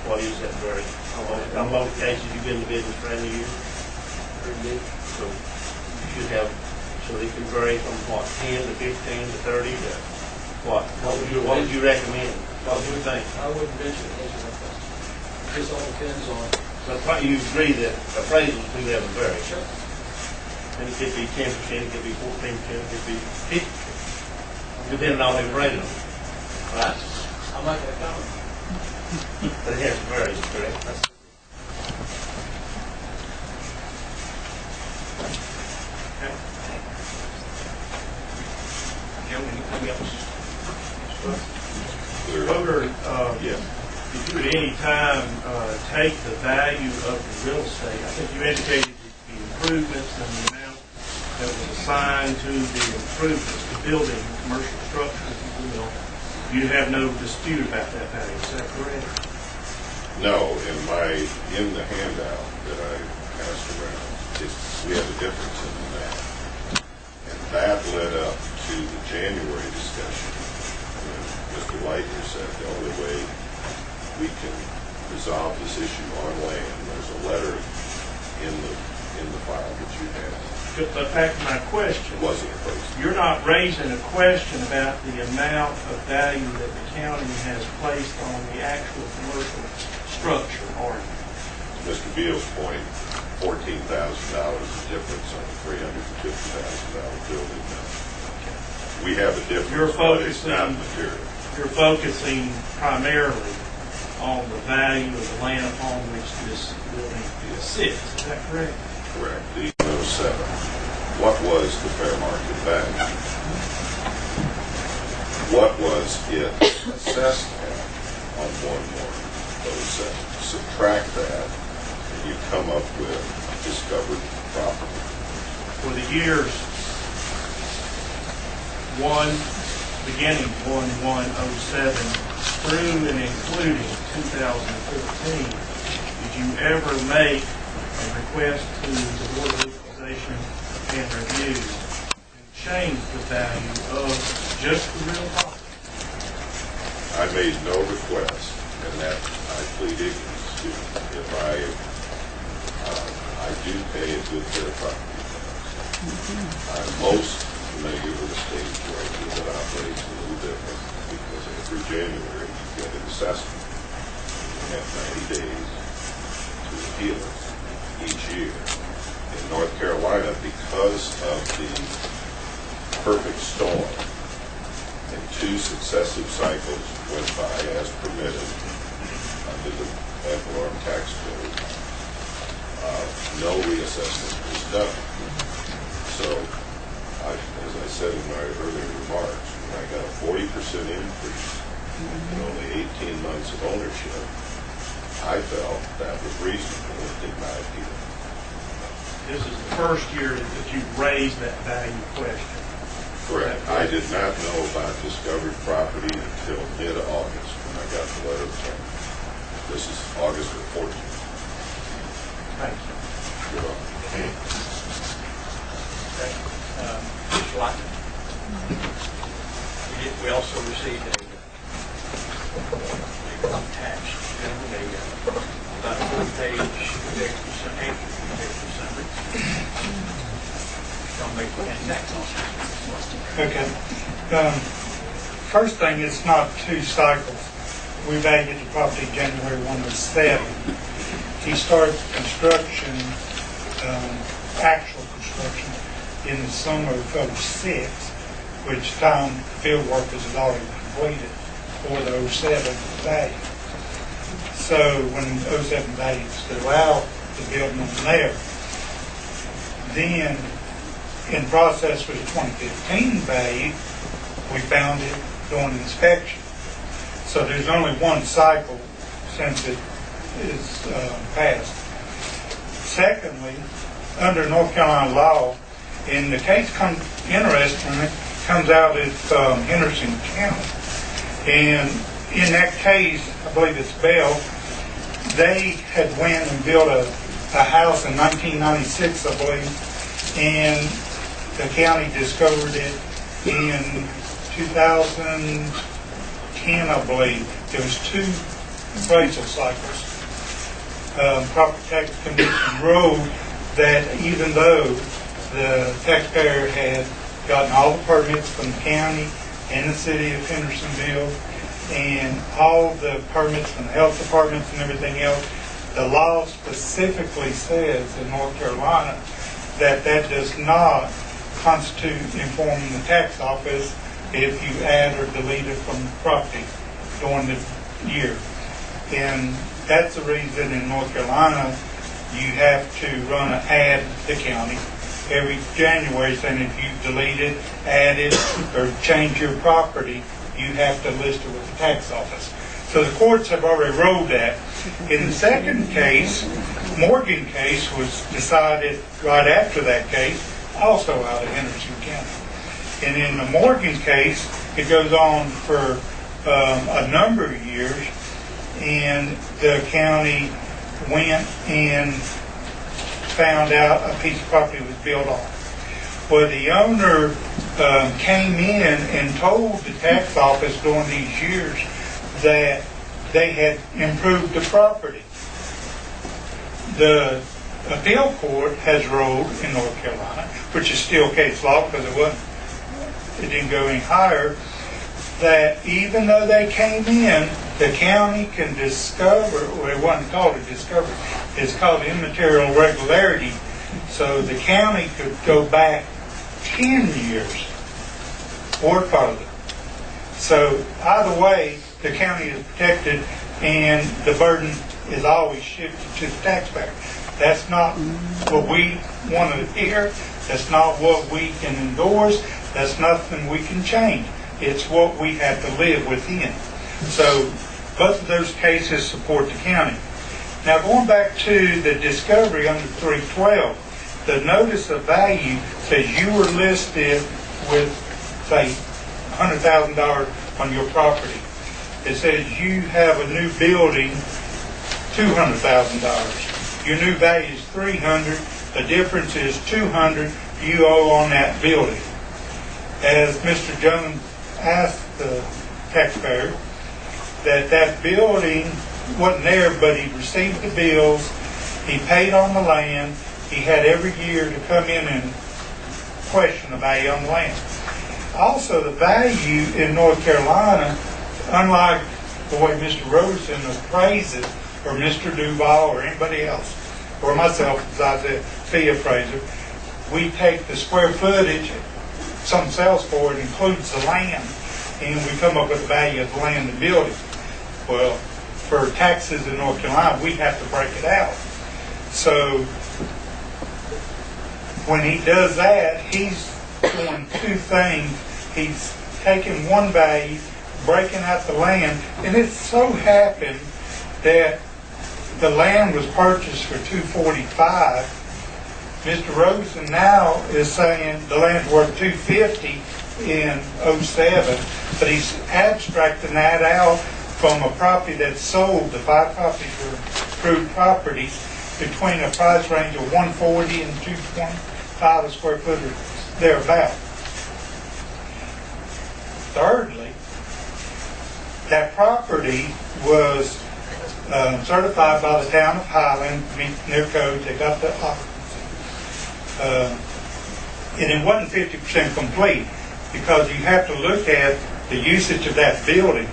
S2: What is that variance? On most cases, you've been in the business for how many years? So you should have, so it can vary from what, 10 to 15 to 30 to what? What would you recommend? What would you think?
S10: I wouldn't venture to answer that question. It just all depends on.
S2: But what you agree that appraisals do have a variance?
S10: Sure.
S2: And it could be 10%, it could be 14%, it could be 50%, depending on the appraisal. Right?
S10: I'm not gonna comment.
S2: But it has a variance, correct?
S1: Okay. Joe, anything else?
S5: Voter,
S7: Yes.
S5: if you at any time take the value of the real estate, I think you indicated the improvements and the amount that was assigned to the improvements, the building, commercial structure, if you will, you have no dispute about that value, is that correct?
S7: No, in the handout that I passed around, we have a difference in that. And that led up to the January discussion when Mr. Leitner said the only way we can resolve this issue on land, there's a letter in the file that you have.
S5: But back to my question.
S7: It wasn't opposed.
S5: You're not raising a question about the amount of value that the county has placed on the actual commercial structure, are you?
S7: Mr. Beal's point, $14,000 is difference on a $350,000 building. We have a difference, but it's not material.
S5: You're focusing primarily on the value of the land upon which this building sits, is that correct?
S7: Correct. The 07. What was the fair market value? What was it assessed at on 1/1/07? Subtract that, and you come up with discovered property.
S5: For the years beginning 1/1/07 through and including 2014, did you ever make a request to the Board of Equalization and Review to change the value of just the real property?
S7: I made no request, and that I plead ignorance to. If I do pay a good bit of property tax. I'm most familiar with the state rate that operates a little different because every January you get an assessment. You have 90 days to appeal it each year. In North Carolina, because of the perfect storm, and 2 successive cycles went by as permitted under the ad valorem tax code, no reassessment was done. So, as I said in my earlier remarks, when I got a 40% increase in only 18 months of ownership, I felt that was reasonable and did not appeal.
S5: This is the first year that you've raised that value question.
S7: Correct. I did not know about discovered property until mid-August when I got the letter from. This is August the 14th.
S5: Thank you.
S7: You're welcome.
S1: Okay. Mr. Lockton. We also received a attached, about a 4-page executive summary. Don't make any next.
S11: Okay. First thing, it's not 2 cycles. We valued the property January 1/07. He started construction, actual construction, in the summer of 06, which time field work is already completed for the 07 value. So when 07 value is still out, the building was there. Then, in process with the 2015 value, we found it during inspection. So there's only 1 cycle since it is passed. Secondly, under North Carolina law, and the case comes out at Henderson County. And in that case, I believe it's Bell, they had went and built a house in 1996, I believe, and the county discovered it in 2010, I believe. It was 2 appraisal cycles. Property Tax Commission ruled that even though the taxpayer had gotten all the permits from the county and the city of Hendersonville and all the permits from the health departments and everything else, the law specifically says in North Carolina that that does not constitute informing the tax office if you add or delete it from the property during the year. And that's the reason in North Carolina you have to run an ad to the county every January saying if you delete it, add it, or change your property, you have to list it with the tax office. So the courts have already ruled that. In the second case, Morgan case was decided right after that case, also out of Henderson County. And in the Morgan case, it goes on for a number of years, and the county went and found out a piece of property was built on. Well, the owner came in and told the tax office during these years that they had improved the property. The appeal court has ruled in North Carolina, which is still case law because it didn't go any higher, that even though they came in, the county can discover, or it wasn't called a discovery, it's called immaterial regularity. So the county could go back 10 years or further. So either way, the county is protected and the burden is always shifted to the taxpayer. That's not what we want to hear. That's not what we can endorse. That's nothing we can change. It's what we have to live within. So both of those cases support the county. Now going back to the discovery under 312, the notice of value says you were listed with, say, $100,000 on your property. It says you have a new building, $200,000. Your new value is $300,000. The difference is $200,000 you owe on that building. As Mr. Jones asked the taxpayer, that building wasn't there, but he received the bills, he paid on the land, he had every year to come in and question the value on the land. Also, the value in North Carolina, unlike the way Mr. Robertson appraises, or Mr. Duval, or anybody else, or myself, as I said, fee appraiser, we take the square footage some sells for, it includes the land, and we come up with the value of the land and building. Well, for taxes in North Carolina, we have to break it out. So when he does that, he's doing 2 things. He's taking one value, breaking out the land, and it so happened that the land was purchased for $245. Mr. Rosen now is saying the land's worth $250 in 07, but he's abstracting that out from a property that's sold. The 5 properties were approved properties between a price range of $140 and $225 a square foot or thereabout. Thirdly, that property was certified by the town of Highland, meeting their codes. They got the occupancy. And it wasn't 50% complete because you have to look at the usage of that building.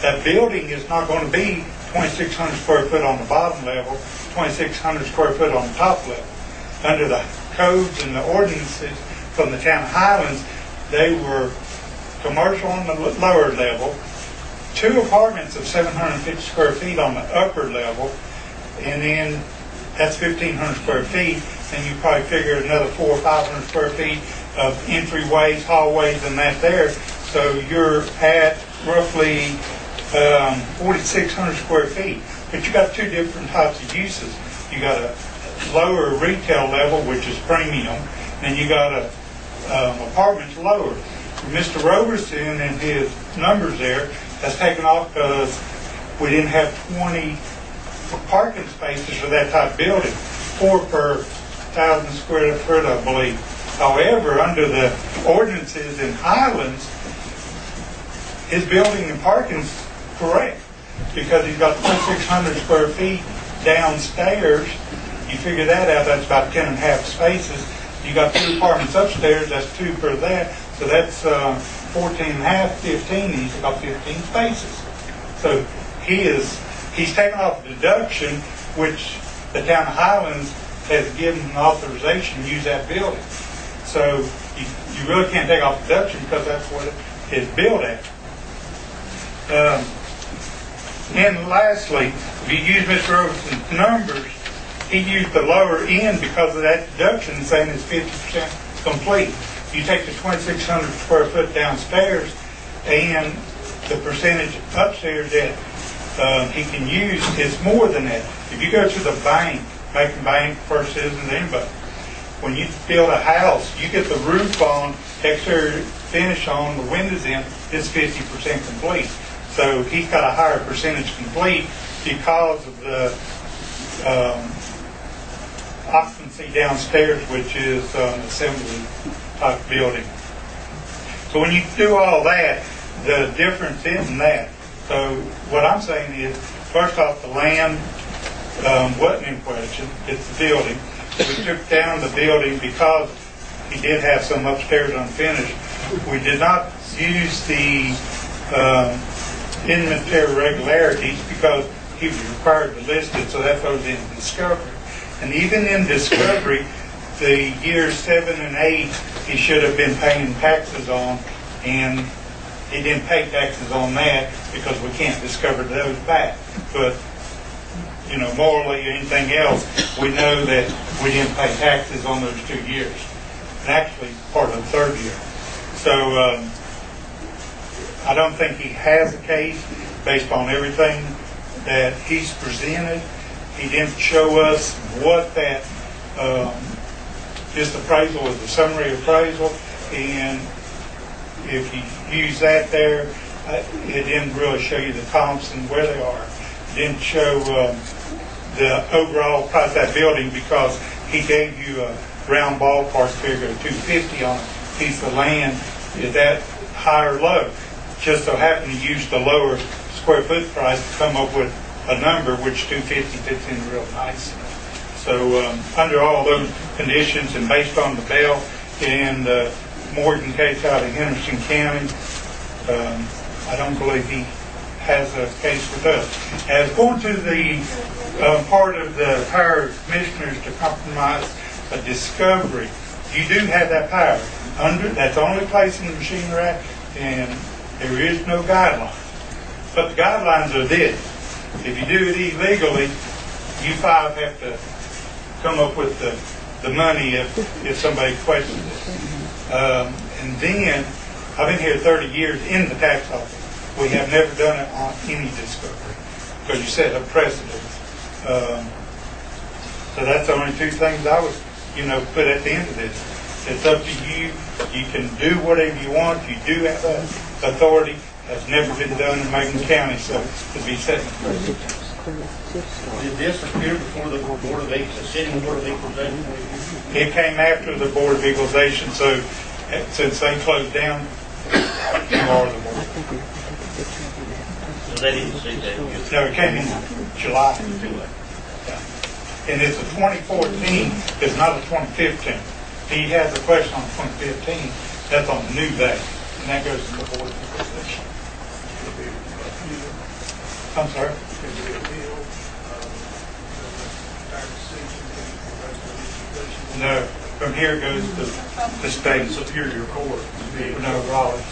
S11: That building is not going to be 2,600 square foot on the bottom level, 2,600 square foot on the top level. Under the codes and the ordinances from the town of Highlands, they were commercial on the lower level, 2 apartments of 750 square feet on the upper level, and then that's 1,500 square feet, and you probably figure another 400 or 500 square feet of entryways, hallways, and that there. So you're at roughly 4,600 square feet. But you got 2 different types of uses. You got a lower retail level, which is premium, and you got apartments lower. Mr. Roberson and his numbers there has taken off because we didn't have 20 parking spaces for that type of building, 4 per 1,000 square foot, I believe. However, under the ordinances in Highlands, his building and parking's correct, because he's got 2,600 square feet downstairs. You figure that out, that's about 10 and a half spaces. You got 2 apartments upstairs, that's 2 per that, so that's 14 and a half, 15, he's got 15 spaces. So he's taken off a deduction, which the town of Highlands has given an authorization to use that building. So you really can't take off deduction because that's what it is billed at. And lastly, if you use Mr. Roberson's numbers, he used the lower end because of that deduction, saying it's 50% complete. You take the 2,600 square foot downstairs and the percentage upstairs that he can use is more than that. If you go to the bank, Macon Bank, First Citizens, anybody, when you build a house, you get the roof on, exterior finish on, the windows in, it's 50% complete. So he's got a higher percentage complete because of the occupancy downstairs, which is an assembly type building. So when you do all that, the difference isn't that. So what I'm saying is, first off, the land wasn't in question, it's the building. We took down the building because he did have some upstairs unfinished. We did not use the inventory regularities because he was required to list it, so that goes in discovery. And even in discovery, the years 7 and 8, he should have been paying taxes on, and he didn't pay taxes on that because we can't discover those back. But you know, morally or anything else, we know that we didn't pay taxes on those 2 years. And actually, part of the 3rd year. So, I don't think he has a case based on everything that he's presented. He didn't show us what that, this appraisal is a summary appraisal, and if you use that there, it didn't really show you the comps and where they are. It didn't show the overall price of that building because he gave you a round ballpark figure of $250 on a piece of land. Is that high or low? Just so happened to use the lower square foot price to come up with a number which $250 fits in real nice. So under all those conditions and based on the bail and Morgan case out of Henderson County, I don't believe he has a case with us. As going to the part of the power of commissioners to compromise a discovery, you do have that power. That's the only place in the Machinery Act, and there is no guideline. But the guidelines are this. If you do it illegally, you 5 have to come up with the money if somebody questions it. And then, I've been here 30 years in the tax office. We have never done it on any discovery because you set a precedent. So that's the only 2 things I would, put at the end of this. It's up to you. You can do whatever you want. You do have that authority. That's never been done in Macon County, so to be set.
S2: Did this appear before the Board of Equalization, the sitting Board of Equalization?
S11: It came after the Board of Equalization, so since they closed down, you are the board.
S2: So they didn't see that?
S11: No, it came in July. Yeah. And it's a 2014, it's not a 2015. He has a question on 2015, that's on the new day, and that goes to the Board of Equalization. I'm sorry? No, from here it goes to the state superior court. No, Raleigh.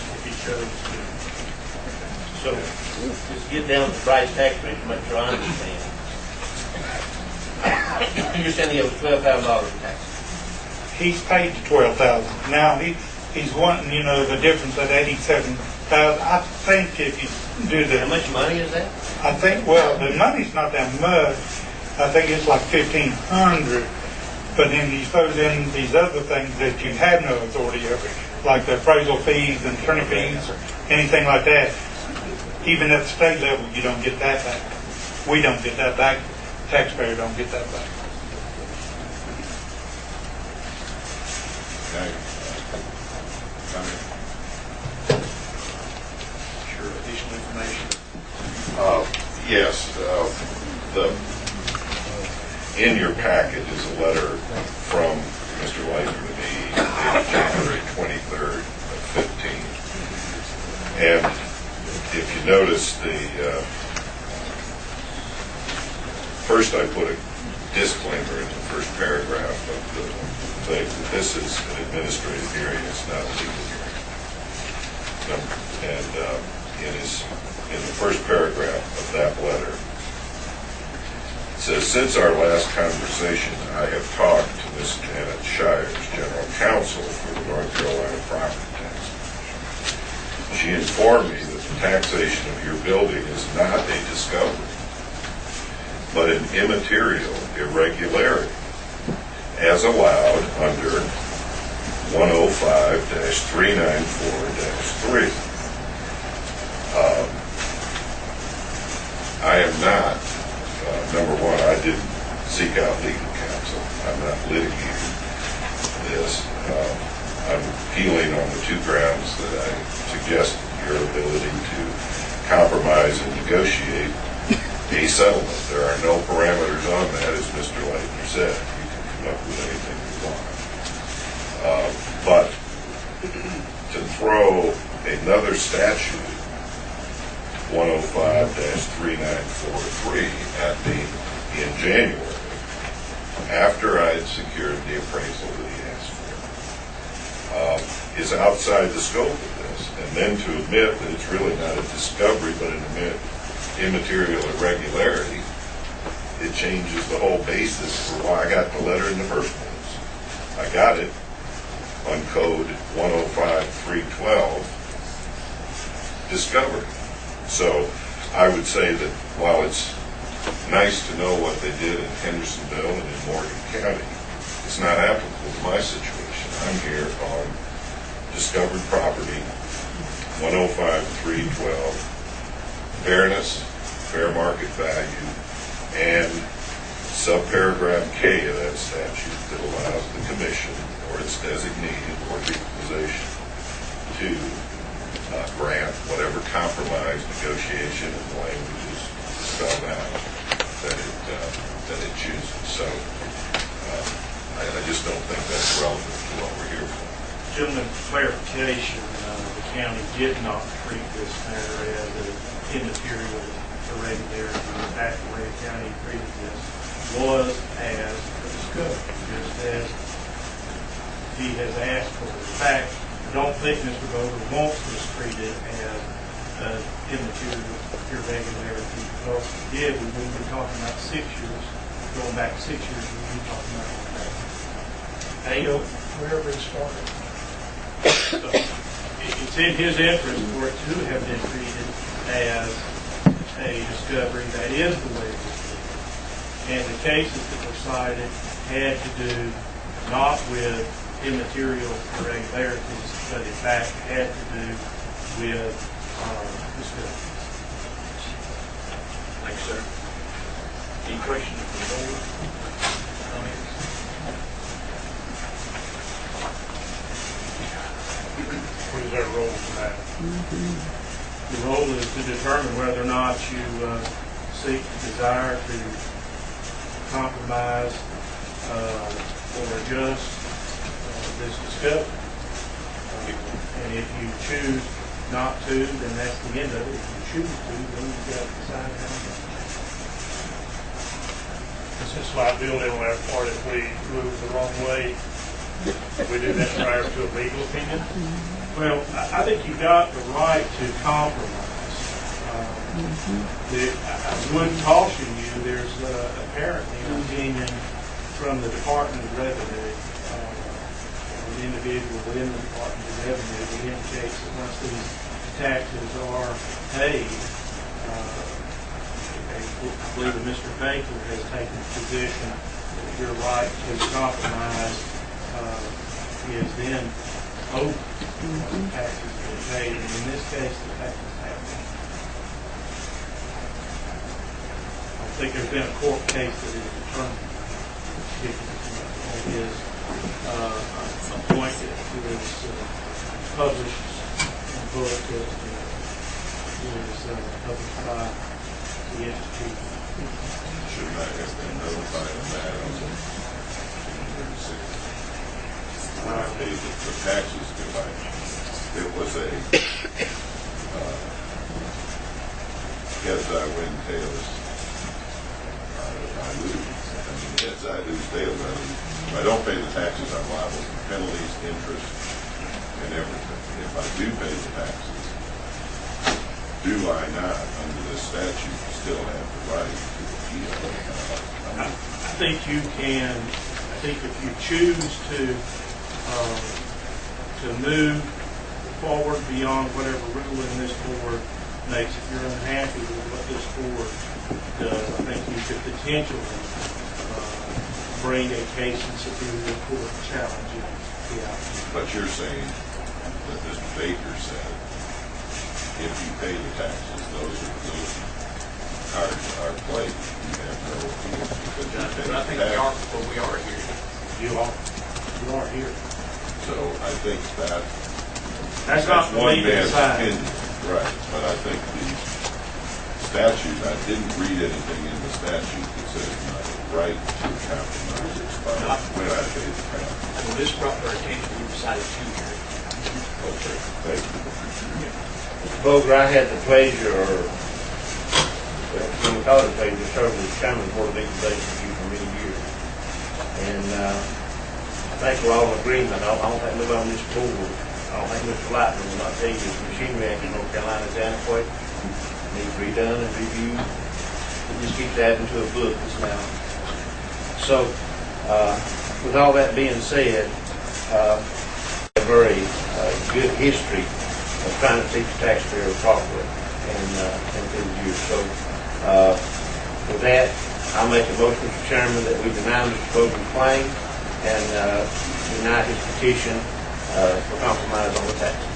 S2: So, just get down to Bryce tax rate to make sure I understand. You're saying he owes $12,000 in taxes?
S11: He's paid the $12,000. Now he's wanting, the difference at $87,000. I think if you do the...
S2: How much money is that?
S11: I think, well, the money's not that much. I think it's like $1,500. But then you throws in these other things that you have no authority over, like the appraisal fees and attorney fees or anything like that. Even at the state level, you don't get that back. We don't get that back. taxpayer don't get that back.
S7: Okay.
S1: Sure, additional information.
S7: Yes, in your packet is a letter from Mr. Latham to me dated January 23rd of 15. And if you notice, first I put a disclaimer in the first paragraph of the thing that this is an administrative hearing, it's not a legal hearing. And in the first paragraph of that letter, it says, since our last conversation, I have talked to Ms. Janet Shires, General Counsel for the North Carolina Property Tax Commission. She informed me that the taxation of your building is not a discovery, but an immaterial irregularity, as allowed under 105-394-3. I am not, number one, I didn't seek out legal counsel. I'm not litigating this. I'm appealing on the two grounds that I suggested: your ability to compromise and negotiate a settlement. There are no parameters on that, as Mr. Latham said. You can come up with anything you want. But to throw another statute, 105-3943, at me in January, after I had secured the appraisal that he asked for, is outside the scope of this. And then to admit that it's really not a discovery, but an immaterial irregularity, it changes the whole basis for why I got the letter in the first place. I got it on code 105-312, discovery. So I would say that while it's nice to know what they did in Hendersonville and in Morgan County, it's not applicable to my situation. I'm here on discovered property, 105-312, fairness, fair market value, and subparagraph K of that statute that allows the commission or its designee or equalization to grant whatever compromise, negotiation, and language is spelled out that it chooses. So I just don't think that's relevant to what we're here for.
S5: Gentlemen, clarification, the county did not treat this matter as an immaterial irregularity. In fact, the way the county treated this was as a discovery, just as he has asked for. In fact, I don't think Mr. Vogel wants this treated as an immaterial irregularity, because if he did, we would be talking about 6 years. Going back 6 years, we would be talking about that.
S11: Wherever it started.
S5: So it's in his interest for it to have been treated as a discovery. That is the way it was treated. And the cases that were cited had to do not with immaterial irregularities, but in fact had to do with discovery.
S1: Thanks, sir. Any questions from the board? Comments?
S5: What is our role for that? The role is to determine whether or not you seek the desire to compromise or adjust this discovery. And if you choose not to, then that's the end of it. If you choose to, then you've got to decide how to do it.
S12: Since liability on our part, if we move the wrong way, we do that prior to a legal opinion.
S5: Well, I think you've got the right to compromise. I would caution you, there's apparently an opinion from the Department of Revenue, an individual within the Department of Revenue that indicates that once these taxes are paid, I believe that Mr. Baker has taken the position that your right to compromise is then over. Taxes being paid, and in this case, the taxes have been. think there's been a court case that has determined if his appointed to his published book that is published by the Institute.
S7: Should not have been notified of that on the 6th. When I paid the taxes, it was a heads I win, tails I lose. I mean, heads I lose, tails I lose. If I don't pay the taxes, I'm liable for penalties, interest, and everything. If I do pay the taxes, do I not, under this statute, still have the right to appeal?
S5: I think you can. I think if you choose to move forward beyond whatever ruling this board makes, if you're unhappy with what this board does, I think you could potentially bring a case in Superior Court challenging the outcome.
S7: But you're saying that Mr. Baker said, if you pay the taxes, those cards are played. You have no appeal because you pay
S1: But I
S7: the
S1: think
S7: taxes.
S1: we are here.
S5: You are here.
S7: So I think
S5: That's not for
S7: one
S5: me to
S7: man's
S5: decide.
S7: opinion. Right, but I think the statute, I didn't read anything in the statute that says my right to compromise expires when I pay the tax.
S1: When this brought to our attention, we decided to hear it.
S7: Okay, thank you.
S2: Mr. Boger, I had the pleasure, or when we call it a pleasure, to serve as chairman of the Board of Equalization Review for many years. And I think we're all in agreement. I don't think nobody on this board, I don't think Mr. Lightman will not tell you this machinery act in North Carolina is adequate, needs redone and reviewed. It just keeps adding to a book that's now. So, with all that being said, a very good history of trying to teach the taxpayer properly and through the years. So, with that, I'll make a motion, Mr. Chairman, that we deny Mr. Boger's claim and deny his petition for compromise on the taxes.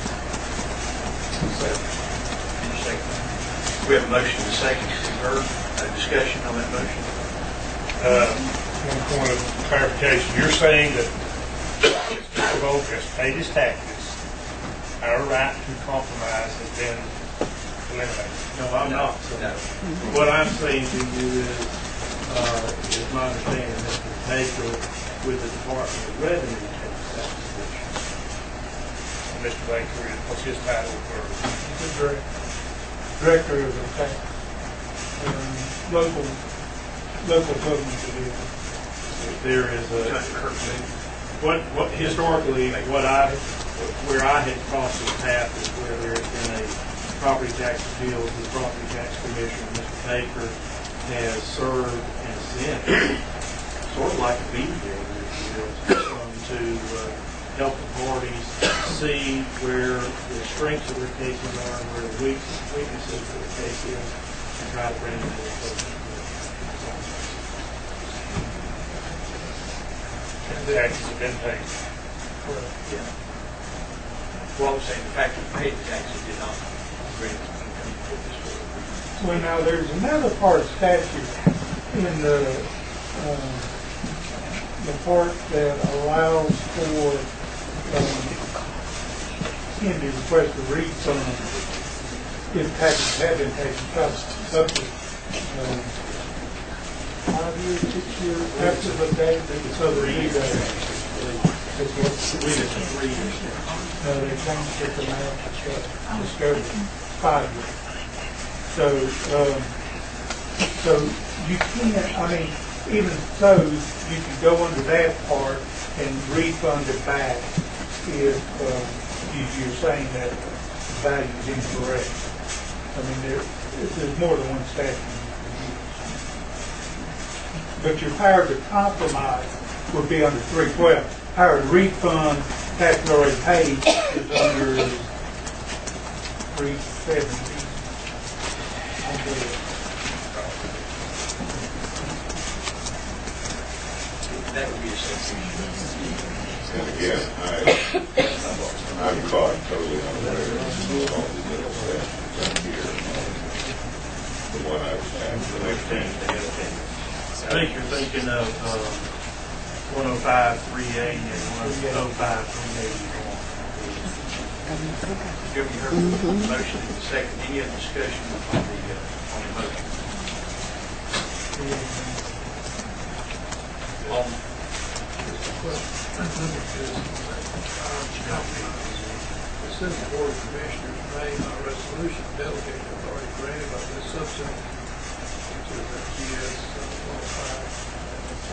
S1: We have a motion and a second. You've heard a discussion on that motion.
S12: One point of clarification, you're saying that Mr. Boger has paid his taxes, our right to compromise has been eliminated.
S5: No, I'm not.
S1: No.
S5: What I'm saying to you is my understanding that Mr. Baker with the Department of Revenue takes that position.
S12: Mr. Baker, what's his title for?
S11: Director of the tax, local government division.
S5: There is what historically where I had crossed the path is where there has been a property tax appeal to the property tax commissioner. Mr. Baker has served and sent sort of like a mediator, to help the parties see where the strengths of their cases are and where the weaknesses of their case is, and try to bring them to a closure.
S12: The taxes have been paid.
S1: Yeah. Well, I'm saying the fact that we paid the taxes did not bring it to this board.
S11: Well, now, there's another part of statute in the part that allows for any request to refund if taxes have been taken up to 5 years, 6 years after the date, so the read no, they changed it to now discovered 5 years. So you can't, I mean, even so, you can go under that part and refund it back if you're saying that the value is incorrect. I mean, there's more than one statute. But your power to compromise would be under 312. Power to refund tax already paid is under 370.
S1: That would be a separate issue.
S7: And again, I'm caught totally unaware of all the little statutes up here. The one I was taxed, the next thing,
S5: think you're thinking of 105-380 and 105-381.
S1: You heard the motion in the second. Any other discussion on the motion?
S9: It says the Board of Commissioners may, by resolution, delegate authority granted by this subsection, which is GS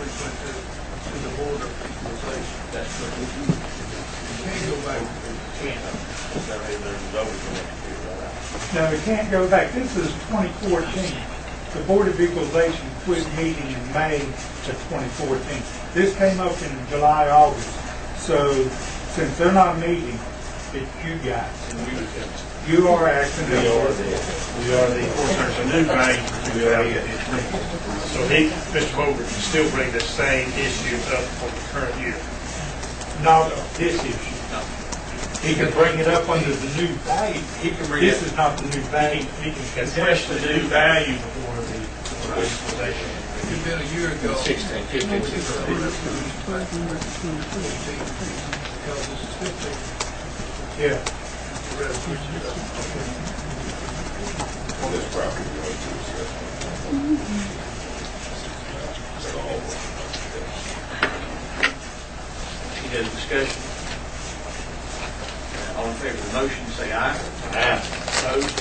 S9: 105-322, to the Board of Equalization.
S2: That's what we do.
S9: You can't go back.
S11: No, we can't go back. This is 2014. The Board of Equalization quit meeting in May of 2014. This came up in July, August. So since they're not meeting, it's you guys. You are acting as
S12: We are the, of course, there's a new bank. So he, Mr. Bogert, can still bring the same issues up for the current year.
S11: not this issue. He can bring it up under the new value.
S1: He can bring
S11: This
S1: it,
S11: is not the new value. He can
S12: Express
S11: contest
S12: the new value before the equalization.
S9: It could have been a year ago.
S2: 16, 15, 16.
S9: Because this is 15.
S11: Yeah.
S9: The resolution doesn't.
S7: On this property going to assessment. So,
S1: any other discussion? All in favor of the motion, say aye.
S12: Aye.
S1: Opposed?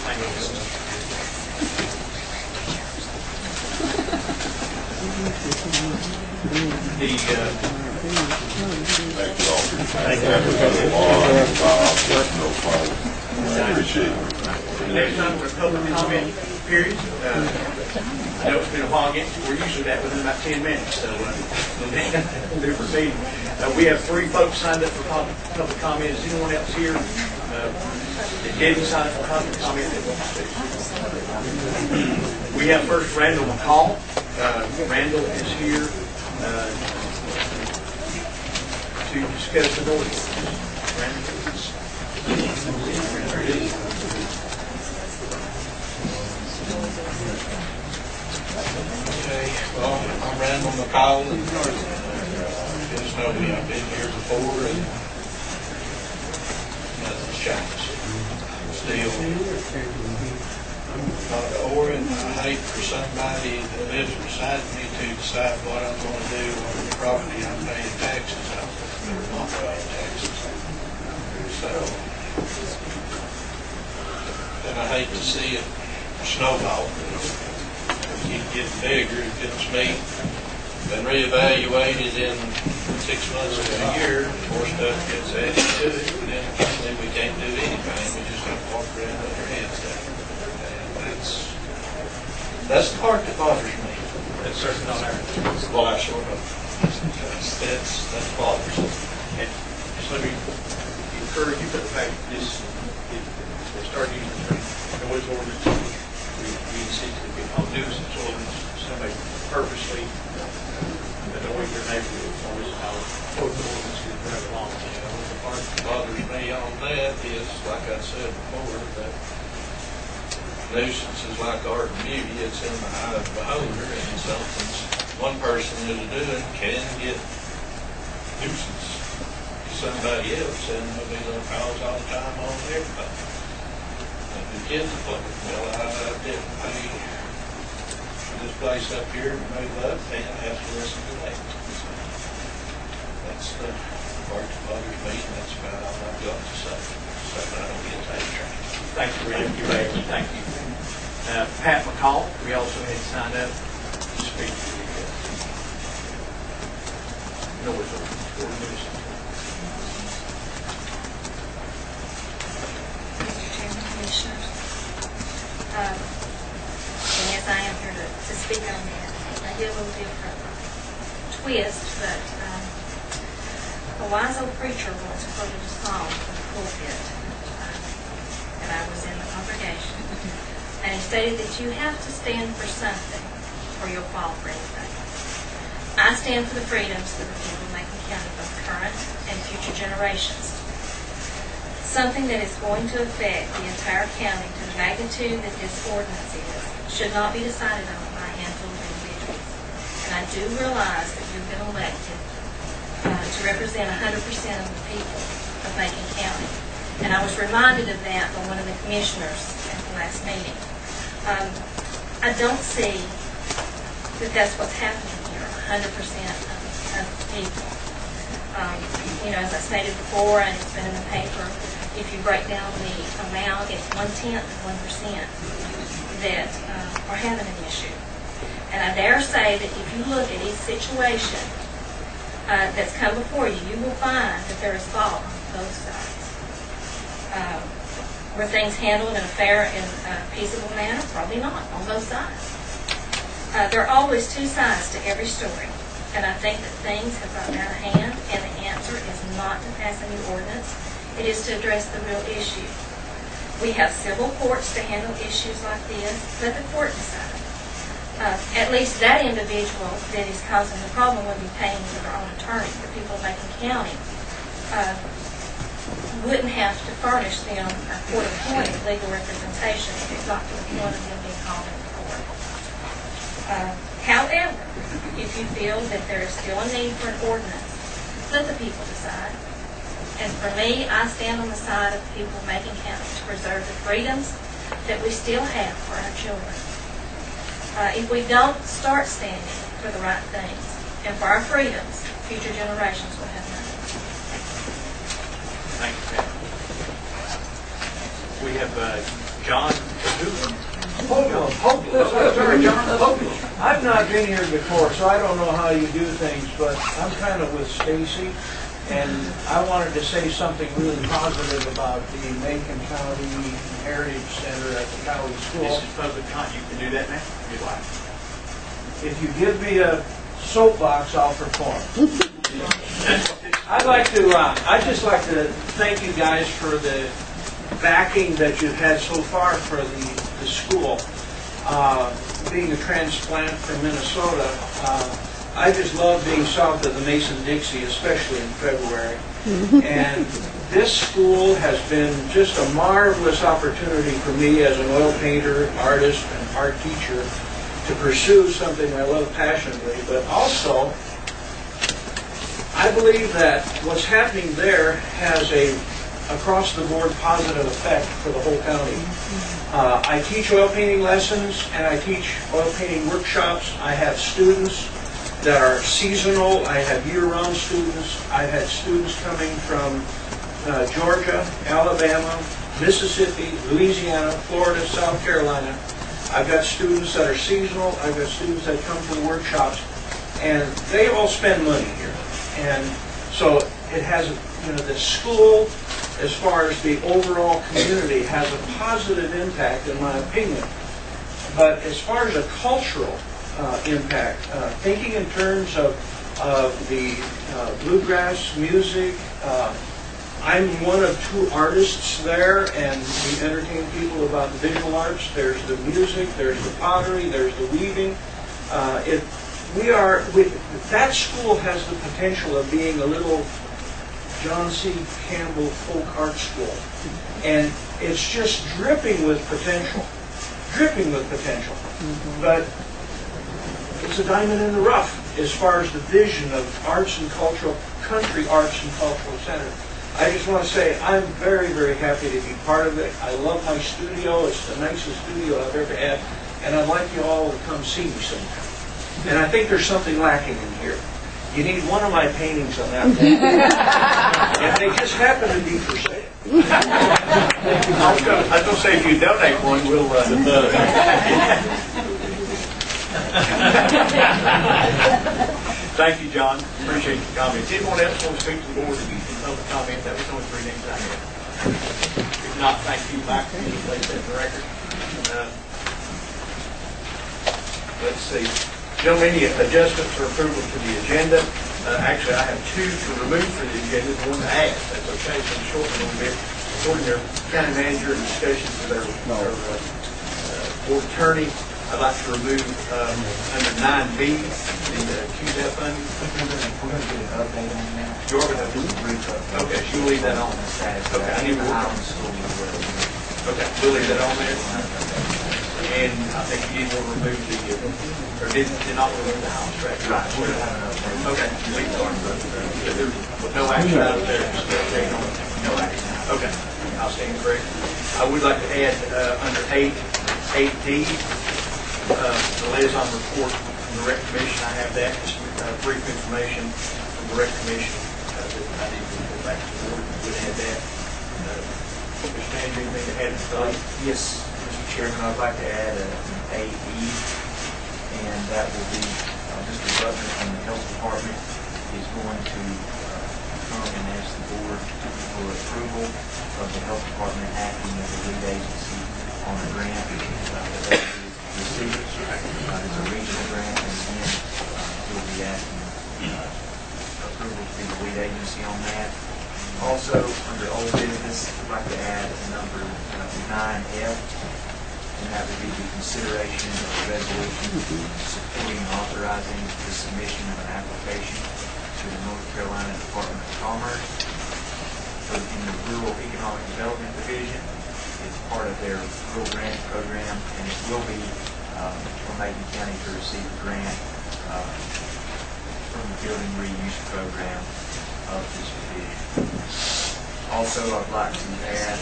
S1: Motion passes. Thank you.
S7: thank you all for your time. That was a long, no fun. I appreciate it.
S1: Next time, we're public comment period. I know it's been a while again. We're usually that within about 10 minutes, so they're proceeding. We have 3 folks signed up for public comment. Is anyone else here that didn't sign up for public comment that wants to? We have first Randall McCall. Randall is here to discuss an ordinance. Randall. There it is.
S13: Okay, well, I'm Randall McCall, and you just know me, I've been here before, and nothing's changed. Still, Orrin, I hate for somebody that lives beside me to decide what I'm going to do on the property I'm paying taxes on, or not paying taxes. So, and I hate to see it snowball. Keep getting bigger, it gets me, been reevaluated in 6 months to a year, more stuff gets added to it, and then we can't do anything, we just have to walk around with our heads down. And that's the part that bothers me.
S1: That's certainly not our.
S13: Well, I sort of, that's bothersome.
S1: And just let me encourage you for the fact that this, we're starting using the noise ordinance. We see to be on nuisance ordinance, somebody purposely annoying their neighborhood, always our code ordinance is right along.
S13: The part that bothers me on that is, like I said before, that nuisance is like art and beauty, it's in the eye of the beholder, and something one person is doing can get nuisance to somebody else, and there'll be little calls all the time on everybody. And the kids are like, well, I didn't pay for this place up here to move up, and I have to listen to that. That's the part that bothers me, and that's about all I've got to say. So I don't get that trained.
S1: Thank you, Randy. You're right. Thank you. Pat McCall, we also had signed up to speak to the noise ordinance.
S14: Mr. Chairman, Commissioners, and yes, I am here to speak on that. I get a little different twist, but a wise old preacher once quoted a song from the pulpit, and I was in the congregation, and he stated that you have to stand for something or you'll fall for anything. I stand for the freedoms of the people of Macon County, both current and future generations. something that is going to affect the entire county to the magnitude that this ordinance is should not be decided on by a handful of individuals. And I do realize that you've been elected to represent 100% of the people of Macon County. And I was reminded of that by one of the commissioners at the last meeting. I don't see that that's what's happening here, 100% of the people. As I stated before, and it's been in the paper, if you break down the amount, it's 1/10 of 1% that are having an issue. And I dare say that if you look at each situation that's come before you, you will find that there is fault on both sides. Were things handled in a fair and peaceable manner? Probably not, on both sides. There are always two sides to every story. And I think that things have gotten out of hand, and the answer is not to pass a new ordinance. It is to address the real issue. We have civil courts to handle issues like this, let the court decide. At least that individual that is causing the problem would be paying for their own attorney. The people of Macon County wouldn't have to furnish them a court-appointed legal representation if it got to the point of them being called into court. However, if you feel that there is still a need for an ordinance, let the people decide. And for me, I stand on the side of the people of Macon County to preserve the freedoms that we still have for our children. If we don't start standing for the right things and for our freedoms, future generations will have nothing.
S1: Thank you, Pat. We have John Cahoon.
S15: Sorry, John. I've not been here before, so I don't know how you do things, but I'm kind of with Stacy, and I wanted to say something really positive about the Macon County Heritage Center at the County School.
S1: This is public comment. You can do that now if you'd like.
S15: If you give me a soapbox, I'll perform. I'd just like to thank you guys for the backing that you've had so far for the school. Being a transplant from Minnesota, I just love being south of the Mason-Dixie, especially in February. And this school has been just a marvelous opportunity for me as an oil painter, artist, and art teacher to pursue something I love passionately. But also, I believe that what's happening there has a across-the-board positive effect for the whole county. I teach oil painting lessons and I teach oil painting workshops. I have students that are seasonal. I have year-round students. I've had students coming from Georgia, Alabama, Mississippi, Louisiana, Florida, South Carolina. I've got students that are seasonal. I've got students that come to the workshops, and they all spend money here. And so it has, the school, as far as the overall community, has a positive impact, in my opinion. But as far as a cultural impact, thinking in terms of the bluegrass music, I'm one of two artists there, and we entertain people about the visual arts. There's the music, there's the pottery, there's the weaving. That school has the potential of being a little John C. Campbell folk art school. And it's just dripping with potential. Dripping with potential. But it's a diamond in the rough as far as the vision of arts and cultural, country arts and cultural center. I just want to say I'm very, very happy to be part of it. I love my studio. It's the nicest studio I've ever had. And I'd like you all to come see me sometime. And I think there's something lacking in here. You need one of my paintings on that wall. And they just happen to be for sale.
S1: I was going to say, if you donate one, we'll... Thank you, John. Appreciate your comments. Anyone else want to speak to the board in public comment? That was only 3 names I had. If not, thank you. Back to you. Place that in the record. Let's see. Gentlemen, any adjustments or approval to the agenda? Actually, I have 2 to remove from the agenda, 1 to add. That's okay. So I'm short a little bit. According to their county manager and discussions with their board attorney, I'd like to remove under 9B, the QZEP funding.
S16: We're going to get an update on that.
S1: You are going to have
S16: Just a brief update.
S1: Okay, so you'll leave that on. Okay, I need to work on Okay, we'll leave that on there. And I think you did want to remove the, or did not remove the house, right?
S16: Right, we're going to have an update.
S1: Okay, leave it on. There's no action out there, just an update on it.
S16: No action.
S1: Okay, I'll stand corrected. I would like to add under 8D, the liaison report from the rec commission. I have that, just brief information from the rec commission that I need to go back to the board. Would add that. Mr. Manager, anything to add to the
S16: Yes, Mr. Chairman, I'd like to add an 8E, and that will be Mr. Butler from the Health Department is going to come and ask the board for approval of the Health Department acting as a lead agency on a grant that they received. It's a regional grant, and again, we'll be asking approval to be the lead agency on that. Also, under old business, I'd like to add number 9F, and that would be the consideration of a resolution supporting and authorizing the submission of an application to the North Carolina Department of Commerce in the Rural Economic Development Division. It's part of their rural grant program, and it will be for Macon County to receive a grant from the Building Reuse Program of this division. Also, I'd like to add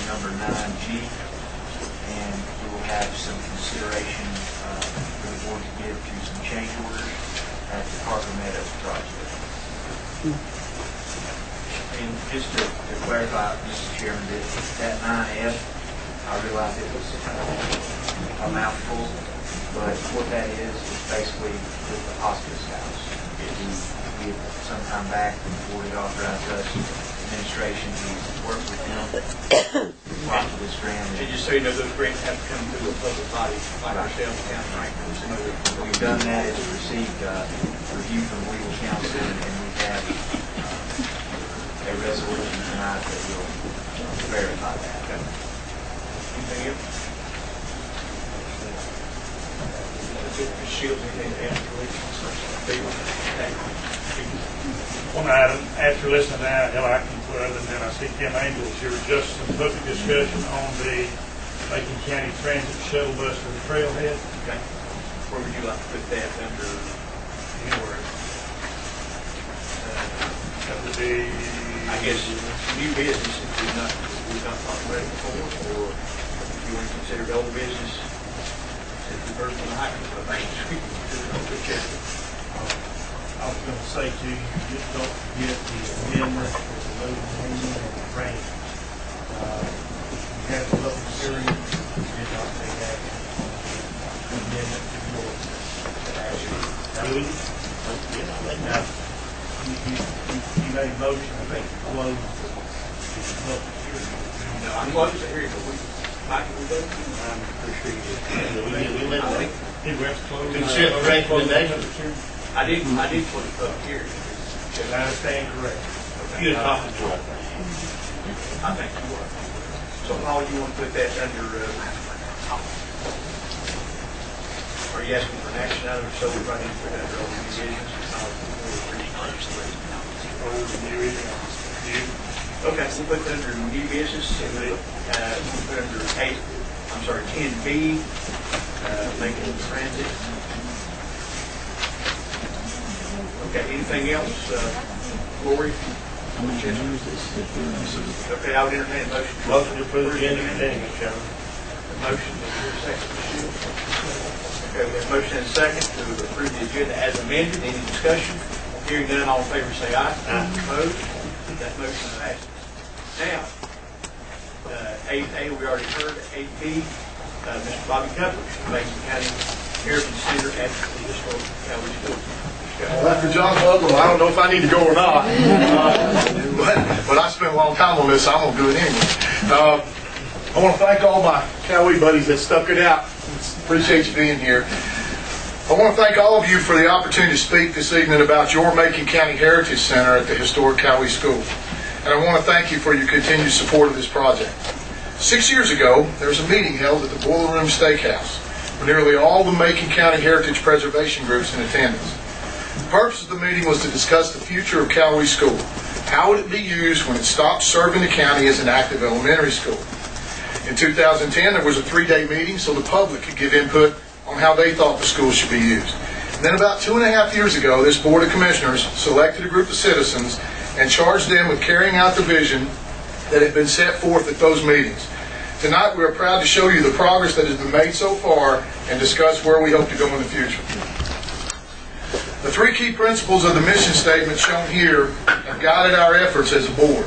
S16: number 9G, and we will have some consideration for the board to give to some change orders at the Parker Meadows project. And just to clarify, Mr. Chairman, that 9F, I realize it was a mouthful, but what that is basically with the hospice house. We some time back, the board had authorized us, administration, to work with them to apply for this grant.
S1: And just so you know, those grants have to come through a public body, like ourselves, county, right?
S16: We've done that. It's received review from legal counsel, and we have a resolution tonight that will verify that.
S1: Okay. Anything else? Ms. Shields, anything to add?
S12: One item, after listening to that, I can put other than I see Kim Angels here, just some public discussion on the Macon County Transit Shuttle Bus to the Trailhead.
S1: Okay. Where would you like to put that under?
S12: Anywhere. That would be,
S1: I guess, new business, if we've not talked about it before, or if you want to consider it old business, since the first one I can put back to the
S5: I was going to say to you, just don't forget the amendment for the loading union and the train. We had a public hearing, we did not take action on the amendment to the ordinance. Really? Now, you made a motion, I think, to close the public hearing.
S1: No, I'm glad to hear it, but Mike, we done?
S2: I'm pretty sure you did.
S1: We let it
S12: he went to close.
S2: Consider recommendation.
S1: I did put it up here.
S5: I stand correct.
S1: You didn't talk to it. I think you were. So Paul, you want to put that under, are you asking for an action item, so we probably need to put it under old decisions? Okay, so we'll put it under new business, and we'll put under 10B, Macon Transit. Okay, anything else, Lori? Okay, I would entertain a motion.
S2: Motion to approve the agenda, Mr. Chairman.
S1: Motion, is there a second? Okay, we have a motion and a second to approve the agenda as amended. Any discussion? Hearing none, all in favor say aye. Aye. Opposed? That motion passes. Now, 8A, we already heard. 8B, Mr. Bobby Cutler, Macon County Heritage Center at the Historic Calvary School.
S17: Well, after John Butler, I don't know if I need to go or not, but I spent a long time on this, so I'm going to do it anyway. I want to thank all my Cowee buddies that stuck it out. Appreciate you being here. I want to thank all of you for the opportunity to speak this evening about your Macon County Heritage Center at the historic Cowee School. And I want to thank you for your continued support of this project. 6 years ago, there was a meeting held at the Boiler Room Steakhouse with nearly all the Macon County Heritage Preservation groups in attendance. The purpose of the meeting was to discuss the future of Cowee School. How would it be used when it stops serving the county as an active elementary school? In 2010, there was a 3-day meeting so the public could give input on how they thought the school should be used. And then about 2.5 years ago, this Board of Commissioners selected a group of citizens and charged them with carrying out the vision that had been set forth at those meetings. Tonight, we are proud to show you the progress that has been made so far and discuss where we hope to go in the future. The 3 key principles of the mission statement shown here have guided our efforts as a board.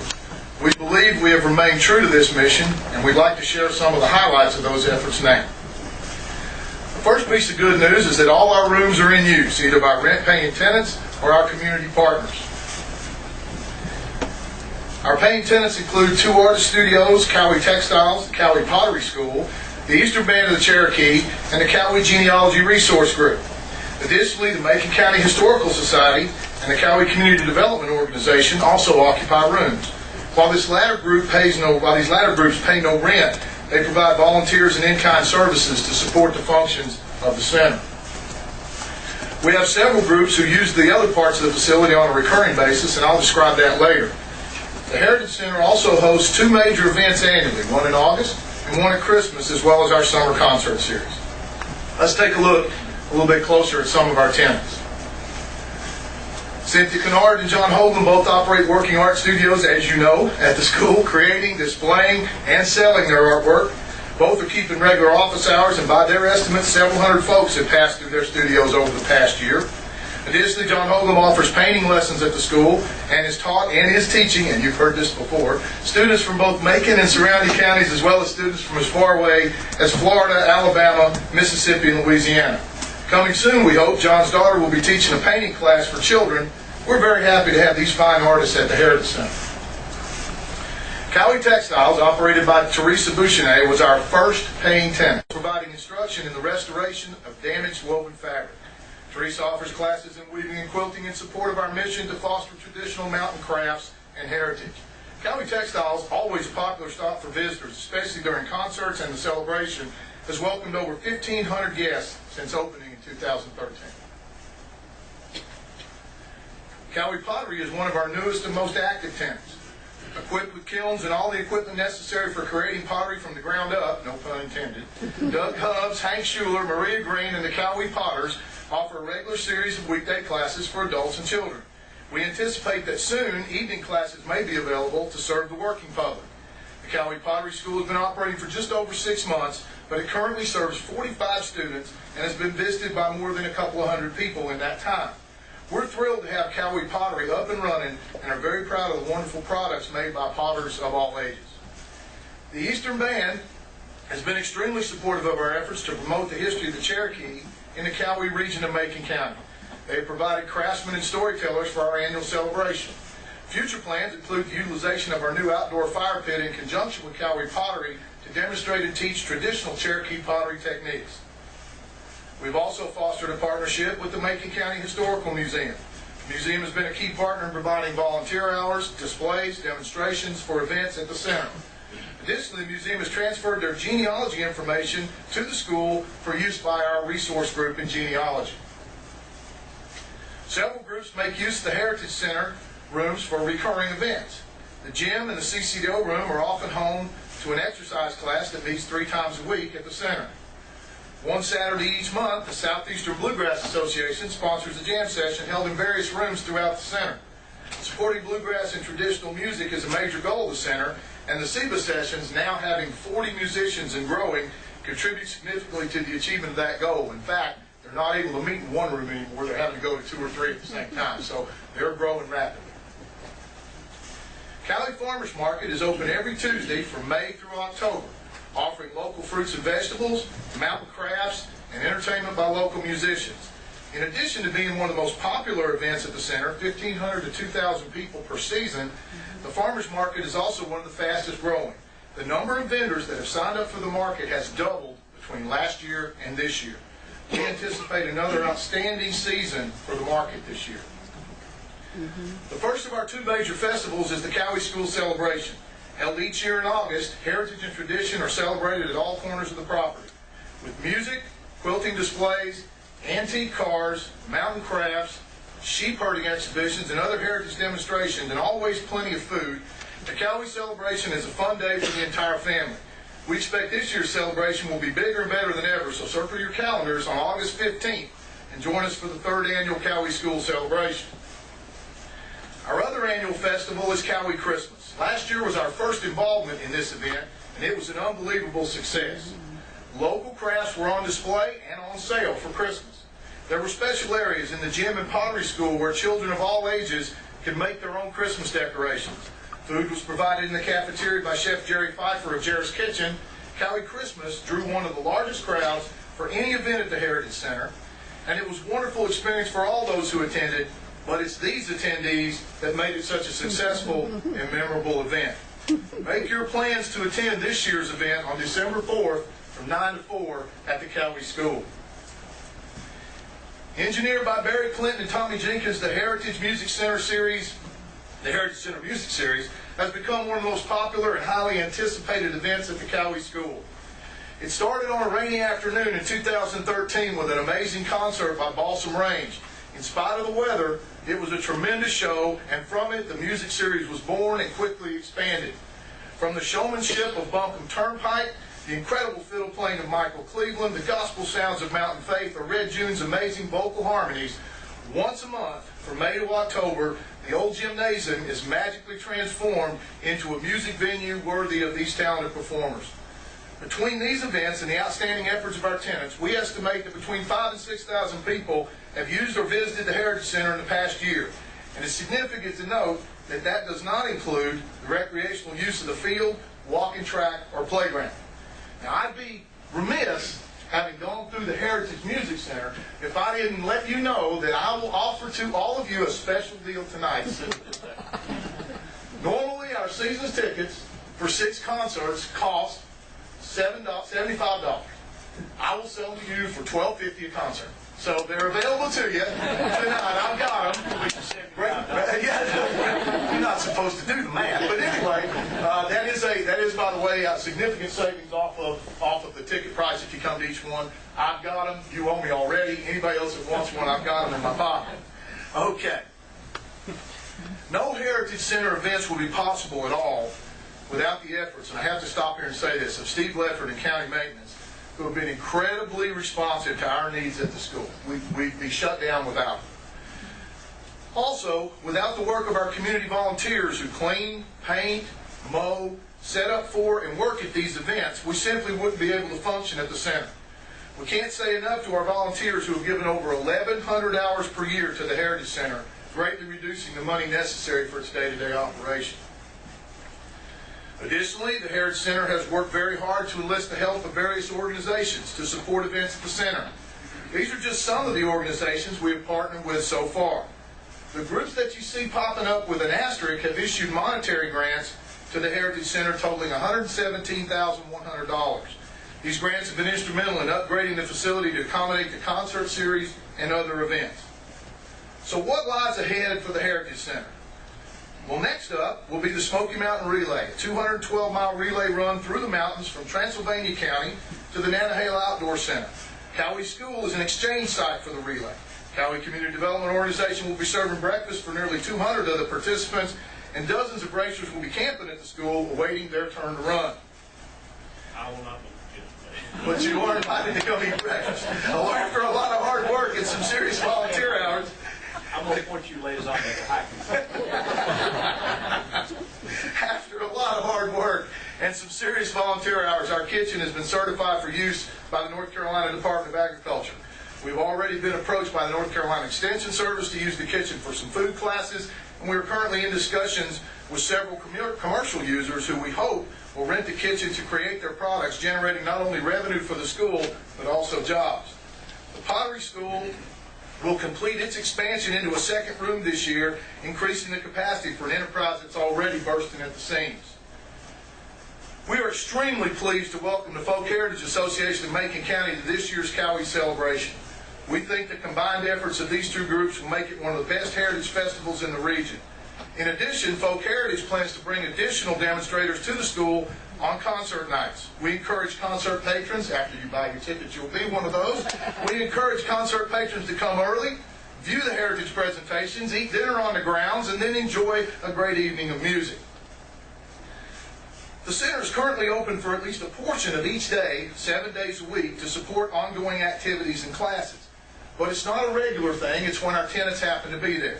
S17: We believe we have remained true to this mission, and we'd like to share some of the highlights of those efforts now. The first piece of good news is that all our rooms are in use, either by rent-paying tenants or our community partners. Our paying tenants include 2 artist studios, Cowee Textiles, the Cowee Pottery School, the Eastern Band of the Cherokee, and the Cowee Genealogy Resource Group. Additionally, the Macon County Historical Society and the Cowee Community Development Organization also occupy rooms. While these latter groups pay no rent, they provide volunteers and in-kind services to support the functions of the center. We have several groups who use the other parts of the facility on a recurring basis, and I'll describe that later. The Heritage Center also hosts 2 major events annually, one in August and one at Christmas, as well as our summer concert series. Let's take a look a little bit closer at some of our tenants. Cynthia Kennard and John Hogan both operate working art studios, as you know, at the school, creating, displaying, and selling their artwork. Both are keeping regular office hours, and by their estimates, several hundred folks have passed through their studios over the past year. Additionally, John Hogan offers painting lessons at the school and is taught and is teaching, and you've heard this before, students from both Macon and surrounding counties, as well as students from as far away as Florida, Alabama, Mississippi, and Louisiana. Coming soon, we hope, John's daughter will be teaching a painting class for children. We're very happy to have these fine artists at the Heritage Center. Cowee Textiles, operated by Teresa Bouchenet, was our first paying tenant, providing instruction in the restoration of damaged woven fabric. Teresa offers classes in weaving and quilting in support of our mission to foster traditional mountain crafts and heritage. Cowee Textiles, always a popular stop for visitors, especially during concerts and the celebration, has welcomed over 1,500 guests since opening in 2013. Cowee Pottery is one of our newest and most active tenants. Equipped with kilns and all the equipment necessary for creating pottery from the ground up, no pun intended, Doug Hubbs, Hank Schuler, Maria Green, and the Cowee Potters offer a regular series of weekday classes for adults and children. We anticipate that soon evening classes may be available to serve the working public. The Cowee Pottery School has been operating for just over 6 months, but it currently serves 45 students and has been visited by more than a couple of hundred people in that time. We're thrilled to have Cowee Pottery up and running and are very proud of the wonderful products made by potters of all ages. The Eastern Band has been extremely supportive of our efforts to promote the history of the Cherokee in the Cowee region of Macon County. They have provided craftsmen and storytellers for our annual celebration. Future plans include the utilization of our new outdoor fire pit in conjunction with Cowee Pottery to demonstrate and teach traditional Cherokee pottery techniques. We've also fostered a partnership with the Macon County Historical Museum. The museum has been a key partner in providing volunteer hours, displays, demonstrations for events at the center. Additionally, the museum has transferred their genealogy information to the school for use by our resource group in genealogy. Several groups make use of the Heritage Center rooms for recurring events. The gym and the CCDO room are often home to an exercise class that meets 3 times a week at the center. One Saturday each month, the Southeastern Bluegrass Association sponsors a jam session held in various rooms throughout the center. Supporting bluegrass and traditional music is a major goal of the center, and the SEBA sessions, now having 40 musicians and growing, contribute significantly to the achievement of that goal. In fact, they're not able to meet in one room anymore. They're having to go to 2 or 3 at the same time, so they're growing rapidly. Cowee Farmers Market is open every Tuesday from May through October, offering local fruits and vegetables, mountain crafts, and entertainment by local musicians. In addition to being one of the most popular events at the center, 1,500 to 2,000 people per season, the farmers market is also one of the fastest growing. The number of vendors that have signed up for the market has doubled between last year and this year. We anticipate another outstanding season for the market this year. The first of our 2 major festivals is the Cowee School Celebration. Held each year in August, heritage and tradition are celebrated at all corners of the property. With music, quilting displays, antique cars, mountain crafts, sheep herding exhibitions, and other heritage demonstrations, and always plenty of food, the Cowee celebration is a fun day for the entire family. We expect this year's celebration will be bigger and better than ever, so circle your calendars on August 15th and join us for the 3rd annual Cowee School Celebration. Our other annual festival is Cowee Christmas. Last year was our first involvement in this event, and it was an unbelievable success. Local crafts were on display and on sale for Christmas. There were special areas in the gym and pottery school where children of all ages could make their own Christmas decorations. Food was provided in the cafeteria by Chef Jerry Pfeiffer of Jerry's Kitchen. Cowee Christmas drew one of the largest crowds for any event at the Heritage Center, and it was a wonderful experience for all those who attended, but it's these attendees that made it such a successful and memorable event. Make your plans to attend this year's event on December 4th from 9 to 4 at the Cowee School. Engineered by Barry Clinton and Tommy Jenkins, the Heritage Music Center series, the Heritage Center Music Series, has become one of the most popular and highly anticipated events at the Cowee School. It started on a rainy afternoon in 2013 with an amazing concert by Balsam Range. In spite of the weather, it was a tremendous show, and from it, the music series was born and quickly expanded. From the showmanship of Buncombe Turnpike, the incredible fiddle playing of Michael Cleveland, the gospel sounds of Mountain Faith, or Red June's amazing vocal harmonies, once a month, from May to October, the old gymnasium is magically transformed into a music venue worthy of these talented performers. Between these events and the outstanding efforts of our tenants, we estimate that between 5,000 and 6,000 people have used or visited the Heritage Center in the past year. And it's significant to note that that does not include the recreational use of the field, walking track, or playground. Now, I'd be remiss, having gone through the Heritage Music Center, if I didn't let you know that I will offer to all of you a special deal tonight. Normally, our season's tickets for 6 concerts cost $75. I will sell them to you for $12.50 a concert. So they're available to you tonight. I've got them. You're not supposed to do the math, but anyway, that is, by the way, a significant savings off of the ticket price if you come to each one. I've got them. You owe me already. Anybody else that wants one, I've got them in my pocket. Okay. No Heritage Center events will be possible at all without the efforts, and I have to stop here and say this, of Steve Ledford and County Maintenance, who have been incredibly responsive to our needs at the school. We'd be shut down without them. Also, without the work of our community volunteers who clean, paint, mow, set up for, and work at these events, we simply wouldn't be able to function at the center. We can't say enough to our volunteers who have given over 1,100 hours per year to the Heritage Center, greatly reducing the money necessary for its day-to-day operation. Additionally, the Heritage Center has worked very hard to enlist the help of various organizations to support events at the center. These are just some of the organizations we have partnered with so far. The groups that you see popping up with an asterisk have issued monetary grants to the Heritage Center totaling $117,100. These grants have been instrumental in upgrading the facility to accommodate the concert series and other events. So what lies ahead for the Heritage Center? Well, next up will be the Smoky Mountain Relay, a 212-mile relay run through the mountains from Transylvania County to the Nantahala Outdoor Center. Cowee School is an exchange site for the relay. Cowee Community Development Organization will be serving breakfast for nearly 200 of the participants, and dozens of racers will be camping at the school awaiting their turn to run.
S5: I will not be participating.
S17: But you are invited to come eat breakfast. After a lot of hard work and some serious volunteer hours,
S1: I'm going to point you ladies on as a hiking.
S17: After a lot of hard work and some serious volunteer hours, our kitchen has been certified for use by the North Carolina Department of Agriculture. We've already been approached by the North Carolina Extension Service to use the kitchen for some food classes, and we are currently in discussions with several commercial users who we hope will rent the kitchen to create their products, generating not only revenue for the school, but also jobs. The Pottery School will complete its expansion into a second room this year, increasing the capacity for an enterprise that's already bursting at the seams. We are extremely pleased to welcome the Folk Heritage Association of Macon County to this year's Cowee celebration. We think the combined efforts of these two groups will make it one of the best heritage festivals in the region. In addition, Folk Heritage plans to bring additional demonstrators to the school on concert nights. We encourage concert patrons, after you buy your tickets, you'll be one of those. We encourage concert patrons to come early, view the heritage presentations, eat dinner on the grounds, and then enjoy a great evening of music. The center is currently open for at least a portion of each day, 7 days a week, to support ongoing activities and classes. But it's not a regular thing, it's when our tenants happen to be there.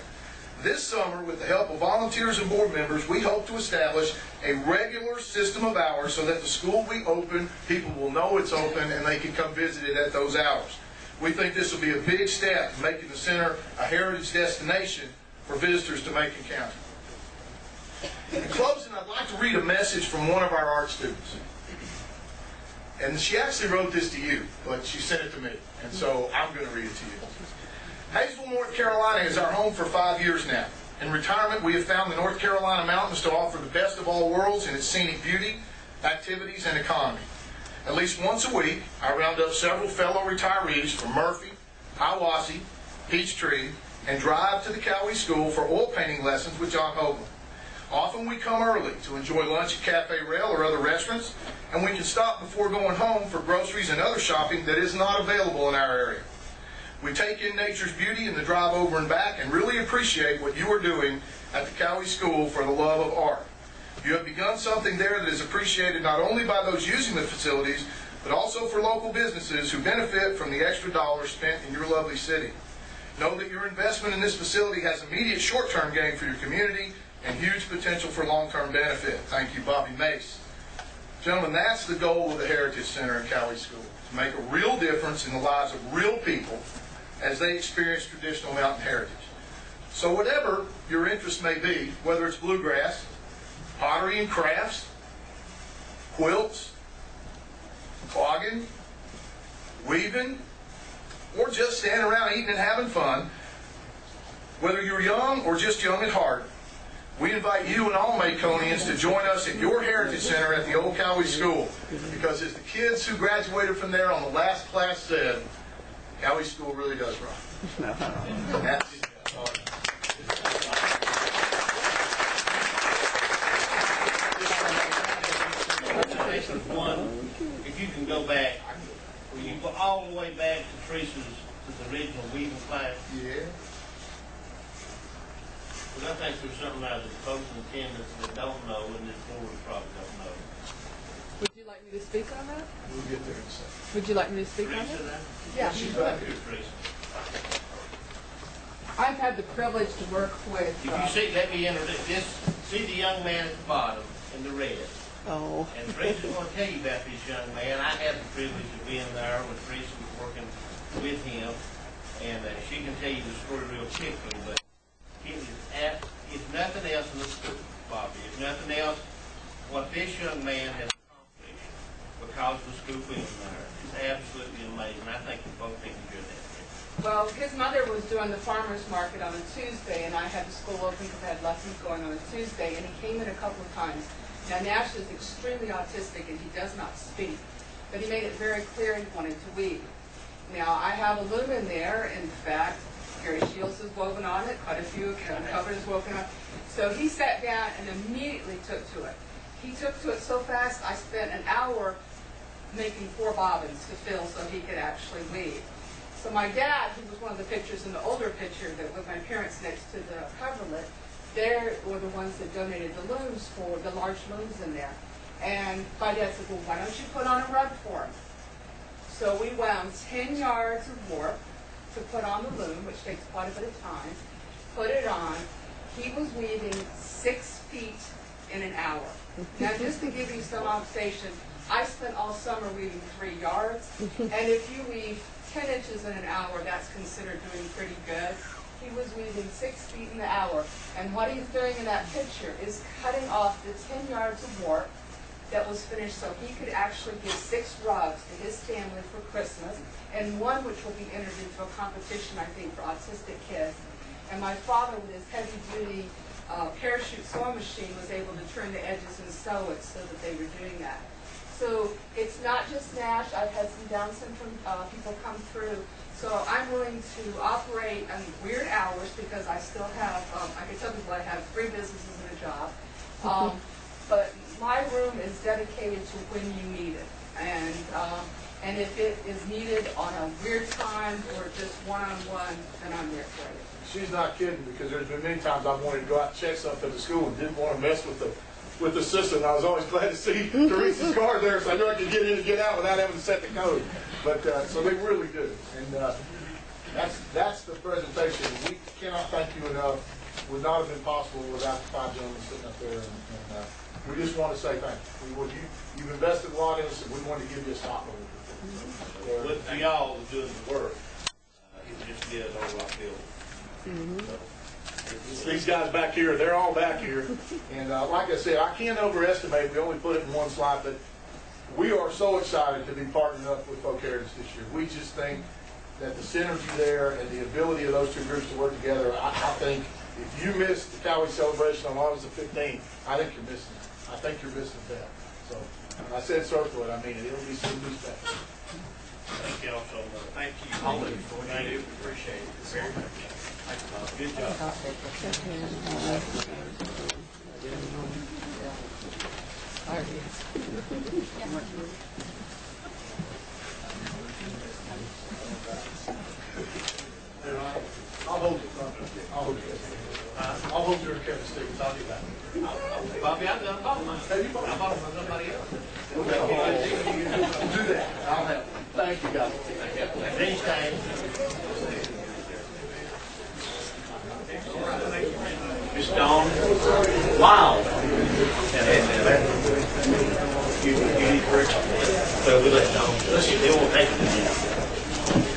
S17: This summer, with the help of volunteers and board members, we hope to establish a regular system of hours so that the school we open, people will know it's open and they can come visit it at those hours. We think this will be a big step in making the center a heritage destination for visitors to Macon County. In closing, I'd like to read a message from one of our art students. And she actually wrote this to you, but she sent it to me. And so I'm going to read it to you. Hayesville, North Carolina is our home for 5 years now. In retirement, we have found the North Carolina mountains to offer the best of all worlds in its scenic beauty, activities, and economy. At least once a week, I round up several fellow retirees from Murphy, Hiawassee, Peachtree, and drive to the Cowie School for oil painting lessons with John Hoagland. Often we come early to enjoy lunch at Cafe Rail or other restaurants, and we can stop before going home for groceries and other shopping that is not available in our area. We take in nature's beauty in the drive over and back and really appreciate what you are doing at the Cowie School for the love of art. You have begun something there that is appreciated not only by those using the facilities, but also for local businesses who benefit from the extra dollars spent in your lovely city. Know that your investment in this facility has immediate short-term gain for your community and huge potential for long-term benefit. Thank you, Bobby Mace. Gentlemen, that's the goal of the Heritage Center at Cowie School, to make a real difference in the lives of real people as they experience traditional mountain heritage. So whatever your interest may be, whether it's bluegrass, pottery and crafts, quilts, clogging, weaving, or just standing around eating and having fun, whether you're young or just young at heart, we invite you and all Maconians to join us at your Heritage Center at the Old Cowie School, because as the kids who graduated from there on the last class said, Cowie School really does rock. And that's it.
S2: One, if you can go back, will you go all the way back to Teresa's, to the original weaving class?
S17: Yeah.
S2: Because I think there's something out of the folks in attendance that don't know, and this board probably don't know.
S18: Would you like me to speak on that?
S17: We'll get there in a second.
S18: Would you like me to speak on
S2: Teresa,
S18: it?
S2: that?
S18: Yeah.
S17: She's back here.
S2: Teresa.
S18: I've had the privilege to work with.
S2: If you see, let me introduce this. See the young man at the bottom in the red.
S18: Oh.
S2: And Teresa's going to tell you about this young man. I had the privilege of being there when Teresa was working with him, and she can tell you the story real quickly. But it is if nothing else in the school, Bobby, if nothing else, what this young man has accomplished because of the school being there is absolutely amazing. I think we both need to hear that.
S18: Well, his mother was doing the farmer's market on a Tuesday, and I had the school open because I had lessons going on a Tuesday, and he came in a couple of times. Now, Nash is extremely autistic, and he does not speak, but he made it very clear he wanted to weave. Now, I have a loom in there. In fact, Gary Shields is woven on it, quite a few, Kevin Covered is woven on it. So he sat down and immediately took to it. He took to it so fast, I spent an hour making 4 bobbins to fill so he could actually weave. So my dad, who was one of the pictures in the older picture that with my parents next to the coverlet, they were the ones that donated the looms for the large looms in there. And my dad said, well, why don't you put on a rug for him? So we wound 10 yards of warp to put on the loom, which takes quite a bit of time, put it on. He was weaving 6 feet in an hour. Now, just to give you some observation, I spent all summer weaving 3 yards, and if you weave 10 inches in an hour, that's considered doing pretty good. He was weaving 6 feet in the hour, and what he's doing in that picture is cutting off the 10 yards of warp that was finished so he could actually give 6 rugs to his family for Christmas, and one which will be entered into a competition, I think, for autistic kids. And my father, with his heavy-duty parachute sewing machine, was able to turn the edges and sew it so that they were doing that. So it's not just NASH. I've had some Down syndrome people come through. So I'm willing to operate on weird hours because I still have, I can tell people I have 3 businesses and a job. But my room is dedicated to when you need it. And if it is needed on a weird time or just one-on-one, then I'm there for you.
S17: She's not kidding, because there's been many times I've wanted to go out and check something at the school and didn't want to mess with the system. I was always glad to see Teresa's card there, so I knew I could get in and get out without having to set the code. But so they really do, and that's the presentation. We cannot thank you enough. Would not have been possible without the 5 gentlemen sitting up there, and we just want to say thank you. You've invested a lot in us, and we want to give you a stop over it.
S2: Look for y'all doing the work. It just gives over our building.
S17: These guys back here, they're all back here. And like I said, I can't overestimate, we only put it in one slide, but we are so excited to be partnering up with Folk Heritage this year. We just think that the synergy there and the ability of those 2 groups to work together, I think if you missed the Cowboy celebration on August the 15th, I think you're missing it. I think you're missing that. So when I said circle it, I mean it. It'll be some new stuff.
S2: Thank y'all so much.
S1: Thank you, Holly, for what you do. We appreciate it very much. Thank you, Bob. Good job.
S17: I'll hold it. I'll hold your Kevin Stevens. I'll do that.
S1: Bobby, I've done both mine.
S17: Have you both?
S1: I bought them from somebody else.
S17: Do that. I'll help. Thank you, guys.
S2: Anytime.
S1: Miss Dawn Wild. You need correction.
S2: So we let Dawn, listen, they won't take it.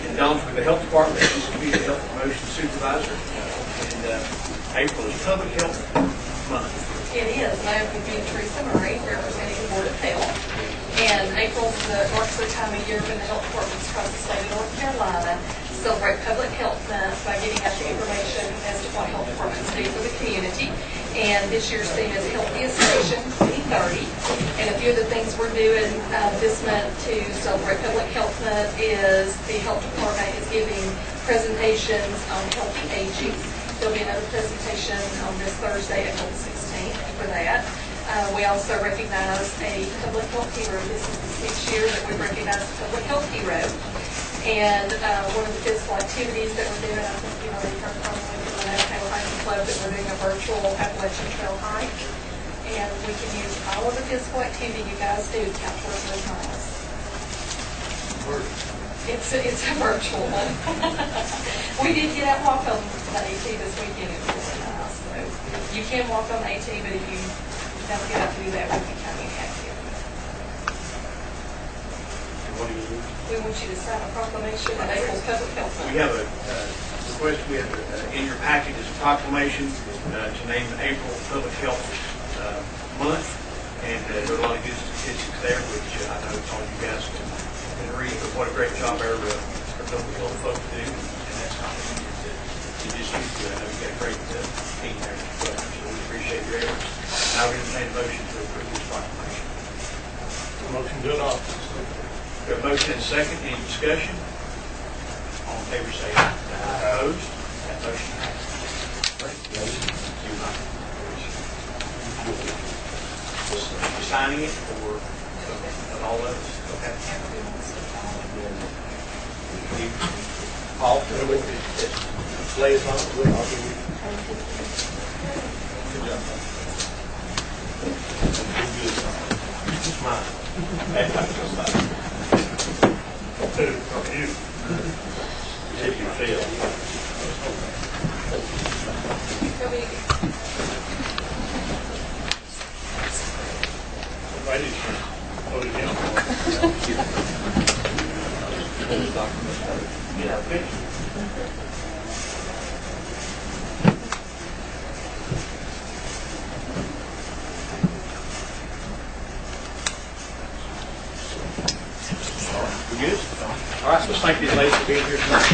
S1: And Dawn's with the Health Department. She's Community Health Promotion Supervisor. And April is Public Health Month.
S19: It is. I'm with Teresa Murray, representing the Board of Health. And April's the north time of year when the health departments across the state of North Carolina celebrate Public Health Month by getting out the information as to what health departments do for the community. And this year's theme is Healthiest Nation 2030. And a few of the things we're doing this month to celebrate Public Health Month is the health department is giving presentations on healthy aging. There'll be another presentation on this Thursday, April 16th for that. We also recognize a public health hero. This is the 6th year that we've recognized a public health hero. And one of the physical activities that we're doing, I think you already heard probably from the National Hiking Club, that we're doing a virtual Appalachian Trail hike. And we can use all of the physical activity you guys do to count towards those miles. It's a virtual one. We did get out and walk on the AT this weekend. It was really nice. So you can walk on the AT, but if you never get out to do that, we can come in active.
S2: What do you do?
S19: We want you to sign a proclamation that April's Public Health Month.
S1: We have a request, we have in your packet is a proclamation to name April Public Health Month. And there are a lot of good statistics there, which I know all you guys can read, but what a great job our public health folks do. And that's not you just used to. I know you've got a great team there, so we appreciate your efforts. And I would entertain a motion to approve this proclamation.
S17: Motion to adopt.
S1: We have a motion and a second. Any discussion? All in favor say aye. Opposed? That motion passes. Signing it for all of us. Okay. Paul, lay it on. I'll give you. Good job. It's mine.
S12: You.
S2: If you feel.
S12: Ready to vote again.
S2: Get our picture.
S1: We good? All right, so thank you, ladies, for being here tonight.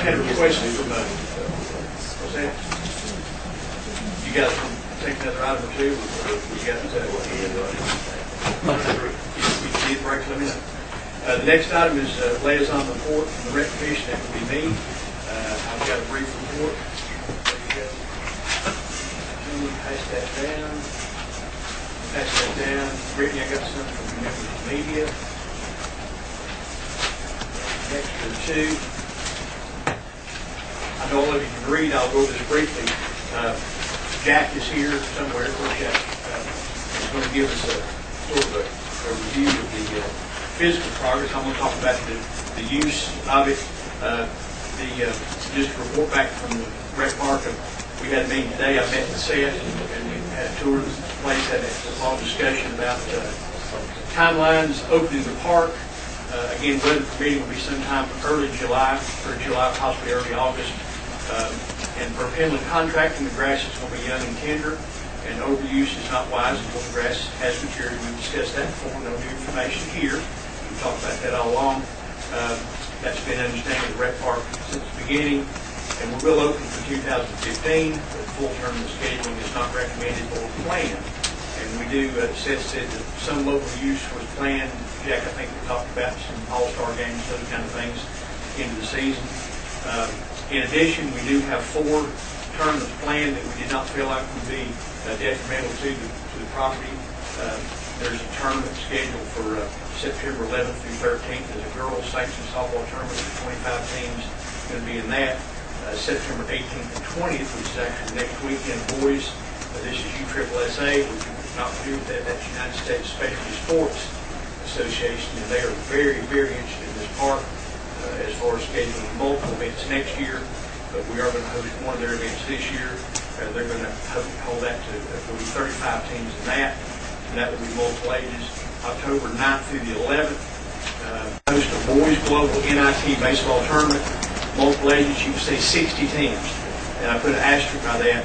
S1: had a request from, what's that? You guys want to take another item or two, or you got that? You need breaks, let me know. The next item is liaison report from the Rec Commission. That would be me. I've got a brief report. There you go. Pass that down. Pass that down. Brittany, I got something from the members of the media. Next are two. I know all of you can read. I'll go over this briefly. Jack is here somewhere. Where's Jack? He's going to give us a sort of a review of the physical progress. I'm going to talk about the use of it. Just to report back from the rec park. We had a meeting today. I met with Seth and we had a tour of the place. Had a long discussion about timelines opening the park. Again, weather permitting will be sometime early July, or July, possibly early August. And for inland contracting, the grass is going to be young and tender, and overuse is not wise until the grass has matured. We've discussed that before. No new information here. We've talked about that all along. That's been understanding of the rec park since the beginning, and we will open for 2015, but full tournament scheduling is not recommended or planned. And we do, Seth said that some local use was planned. Jack, I think we talked about some all-star games, those kind of things, into the season. In addition, we do have 4 tournaments planned that we did not feel like would be detrimental to the property. There's a tournament scheduled for September 11th through 13th. There's a girls sanctioned softball tournament with 25 teams going to be in that. September 18th and 20th, which is actually next weekend, boys. This is USSSA, which is not familiar with that. That's United States Specialty Sports Association, and they are very, very interested in this park as far as scheduling multiple events next year. But we are going to host one of their events this year. They're going to hold that to, there'll be 35 teams in that. And that will be multiple ages. October 9th through the 11th, host a boys global NIT baseball tournament. Multiple ages, you can say 60 teams. And I put an asterisk by that.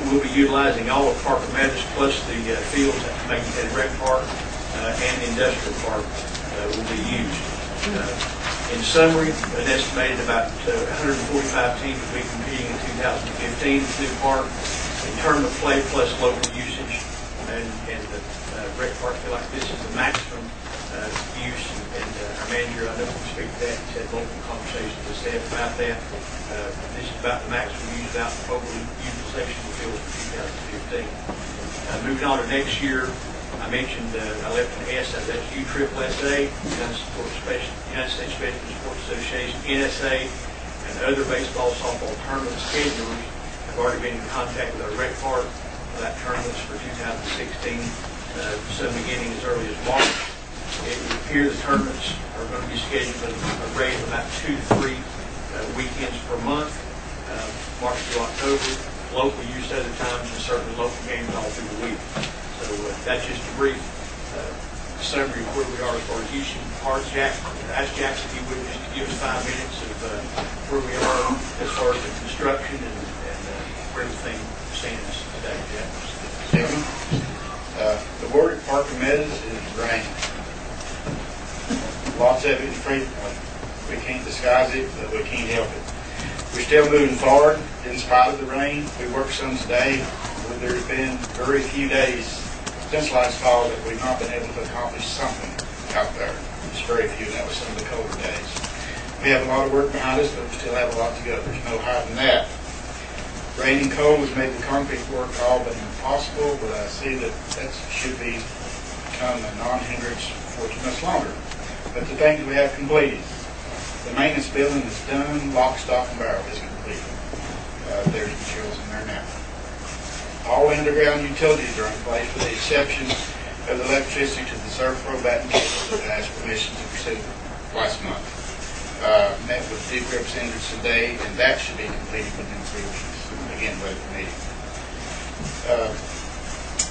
S1: We'll be utilizing all of Parker Meadows plus the fields at Macon County Rec Park and the Industrial Park will be used. In summary, an estimated about 145 teams will be competing in 2015 in the park. In tournament play plus local usage, and the rec park feel like this is the maximum use. And our manager, I know, can speak to that. He's had multiple conversations with staff about that. This is about the maximum use without overly utilization of the field for 2015. Moving on to next year, I mentioned I left an S out. That's USSSA, United States Specialty Sports Association, NSA, and other baseball, softball tournament schedulers have already been in contact with our rec park about tournaments for 2016, some beginning as early as March. It would appear the tournaments are going to be scheduled at a rate of about 2 to 3 weekends per month, March through October. Local use other times, and certainly local games all through the week. So that's just a brief summary of where we are as far as using parts. Jack, ask Jack if he would just give us 5 minutes of where we are as far as the construction and where everything stands today. Jack.
S20: The word at Parker Meadows is rain. Lots of it is pretty. We can't disguise it, but we can't help it. We're still moving forward in spite of the rain. We worked some today. There's been very few days since last fall that we've not been able to accomplish something out there. It's very few, and that was some of the colder days. We have a lot of work behind us, but we still have a lot to go. There's no hiding that. Rain and cold has made the concrete work all but impossible, but I see that should become a non-hindrance for too much longer. But the things we have completed. The maintenance building is done, lock, stock, and barrel is complete. There's materials in there now. All underground utilities are in place with the exception of the electricity to the Servpro batting cable that I asked permission to pursue last month. Met with Duke representatives today, and that should be completed within 3 weeks. Again, weather permitting.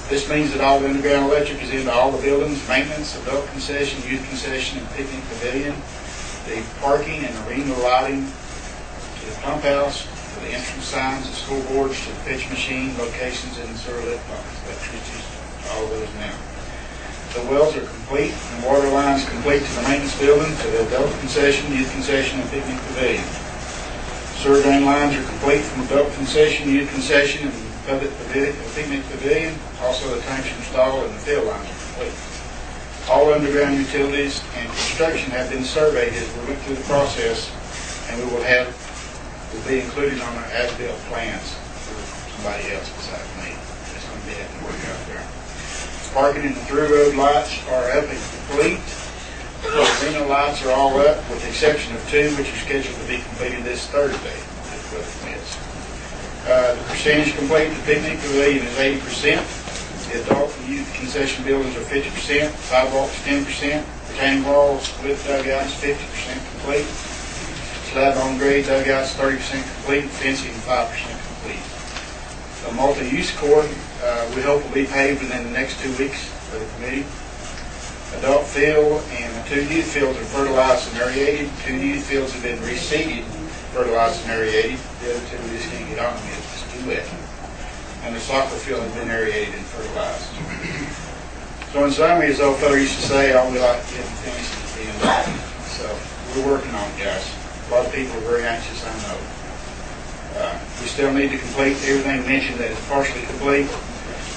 S20: This means that all the underground electric is into all the buildings, maintenance, adult concession, youth concession, and picnic pavilion. The parking and arena lighting to the pump house, to the entrance signs, the school boards, to the pitch machine, locations in the sewer lit pumps, electricity, all of those now. The wells are complete, and the water lines complete to the maintenance building, to the adult concession, youth concession, and picnic pavilion. Sewer drain lines are complete from adult concession, youth concession, and public pavilion, picnic pavilion. Also, the tanks are installed and the field lines are complete. All underground utilities and construction have been surveyed as we went through the process, and will be included on our as-built plans for somebody else besides me. It's going to be having to work out there. Parking and the through road lights are up and complete. The arena lights are all up, with the exception of 2, which are scheduled to be completed this Thursday, if weather permits. The percentage complete, the picnic pavilion is 80%. The adult and youth concession buildings are 50%, sidewalks 10%, retaining walls with dugouts 50% complete, slab on grade dugouts 30% complete, fencing 5% complete. A multi-use court we hope will be paved within the next 2 weeks for the committee. Adult field and 2 youth fields are fertilized and aerated. 2 youth fields have been reseeded, fertilized and aerated. The other 2 we just can't get on yet, it's too wet. And the soccer field has been aerated and fertilized. So in summary, as old fellow used to say, all we like to get finished is being done. So we're working on it, guys. A lot of people are very anxious, I know. We still need to complete everything mentioned that is partially complete.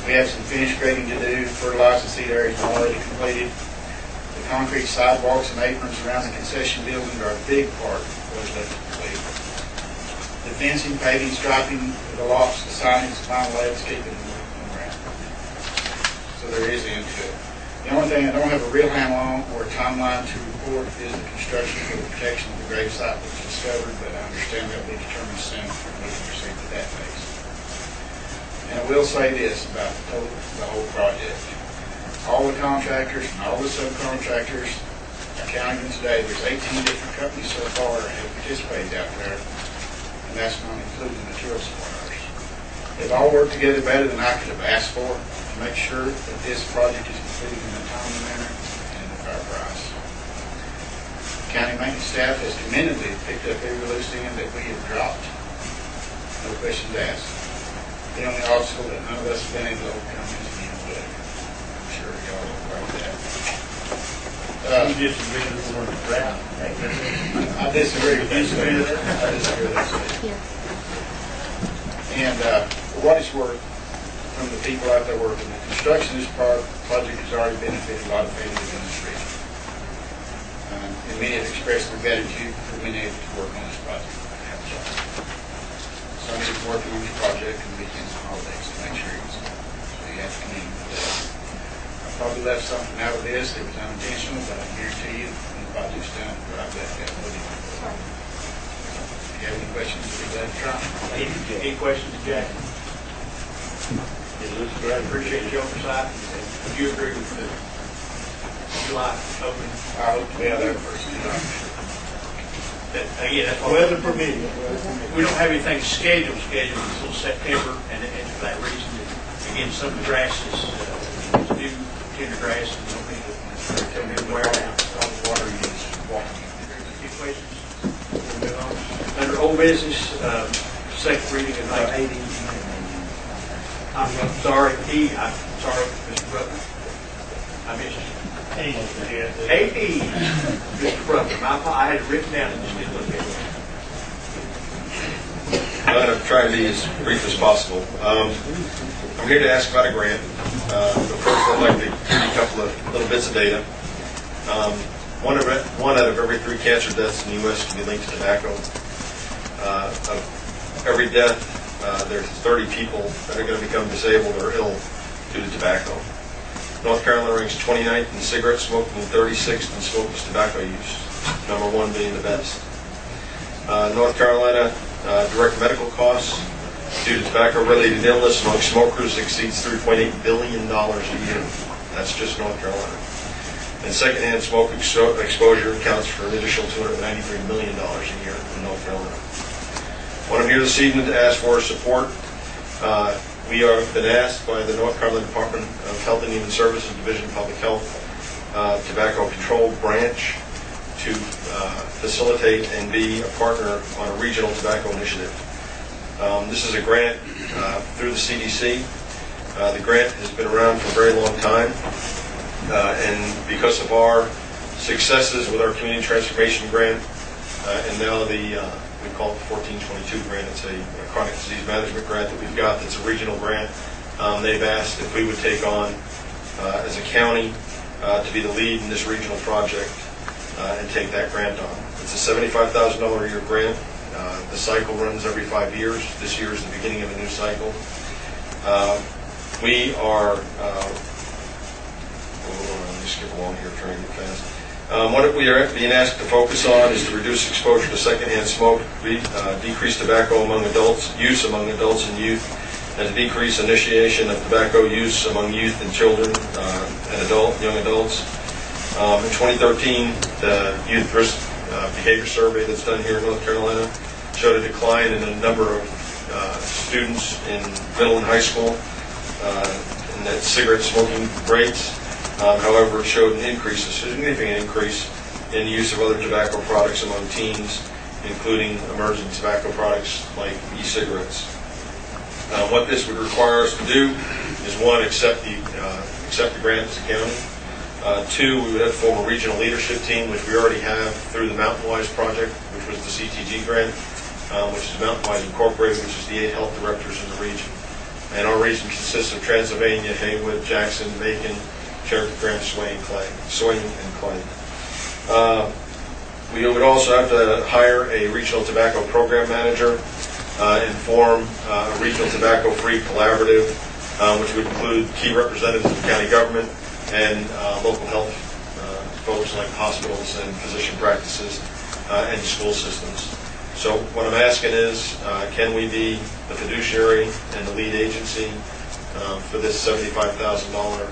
S20: We have some finish grading to do. Fertilized and seed areas are already completed. The concrete sidewalks and aprons around the concession building are a big part of what is left to complete. The fencing, paving, striping, the lofts, the signage, the final landscaping, and around. So there is an end to it. The only thing I don't have a real handle on or a timeline to report is the construction for the protection of the grave site that was discovered, but I understand that will be determined soon when we can proceed with that phase. And I will say this about the whole project. All the contractors and all the subcontractors are counting them today. There's 18 different companies so far that have participated out there, and that's not including the material suppliers. They've all worked together better than I could have asked for to make sure that this project is completed in a timely manner and at a fair price. County maintenance staff has commendably picked up every loose end that we have dropped. No questions asked. The only obstacle that none of us have been able to overcome is being wood. I'm sure y'all will agree with that.
S12: You disagree with the word drought.
S20: I disagree with that. I disagree with that. And for what it's worth, from the people out there working, the construction of this project has already benefited a lot of families in this region. And many have expressed their gratitude for being able to work on this project. Some of us working on this project on weekends and holidays to make sure it's so you have to come in with that. I probably left something out of this that was unintentional, but I guarantee you when the project's done, I've left that put in. If you have any questions, we'll be glad to try.
S1: Any questions, Jack? I appreciate your oversight. Would you agree with the July opening?
S20: I hope to be out there first.
S1: Again, that's why weather permitting. We don't have anything scheduled until September, and for that reason, again, some of the grasses, new tender grass, and don't need to wear out all the water you use walking. Any questions? We'll move on. Under old business, second reading of 19. I'm sorry, Mr. Brother. I missed you. 80, Mr. Brother. I had it written down and just didn't look at it.
S21: I'm going to try to be as brief as possible. I'm here to ask about a grant. But first, I'd like to give you a couple of little bits of data. One out of every 3 cancer deaths in the U.S. can be linked to tobacco. Of every death, there's 30 people that are going to become disabled or ill due to tobacco. North Carolina ranks 29th in cigarette smoking and 36th in smokeless tobacco use, number 1 being the best. North Carolina direct medical costs due to tobacco-related illness among smokers exceeds $3.8 billion a year. That's just North Carolina. And secondhand smoke exposure accounts for an additional $293 million a year in North Carolina. What I'm here this evening to ask for support. We have been asked by the North Carolina Department of Health and Human Services Division of Public Health Tobacco Control Branch to facilitate and be a partner on a regional tobacco initiative. This is a grant through the CDC. The grant has been around for a very long time, and because of our successes with our community transformation grant and now the we call it the 1422 grant. It's a chronic disease management grant that we've got that's a regional grant. They've asked if we would take on, as a county, to be the lead in this regional project and take that grant on. It's a $75,000 a year grant. The cycle runs every 5 years. This year is the beginning of a new cycle. We are, let me skip along here, trying to get fast. What we are being asked to focus on is to reduce exposure to secondhand smoke, decrease tobacco among adults, use among adults and youth, and to decrease initiation of tobacco use among youth and children and young adults. In 2013, the Youth Risk Behavior Survey that's done here in North Carolina showed a decline in the number of students in middle and high school in the cigarette smoking rates. However, it showed an increase, a significant increase in the use of other tobacco products among teens, including emerging tobacco products like e-cigarettes. What this would require us to do is, one, accept the grant as a county. Two, we would have to form a regional leadership team, which we already have through the Mountain Wise project, which was the CTG grant, which is Mountain Wise Incorporated, which is the 8 health directors in the region. And our region consists of Transylvania, Haywood, Jackson, Macon, Cherokee, Grant, Swain, and Clay. We would also have to hire a regional tobacco program manager and form a regional tobacco-free collaborative, which would include key representatives of the county government and local health folks like hospitals and physician practices and school systems. So what I'm asking is, can we be the fiduciary and the lead agency for this $75,000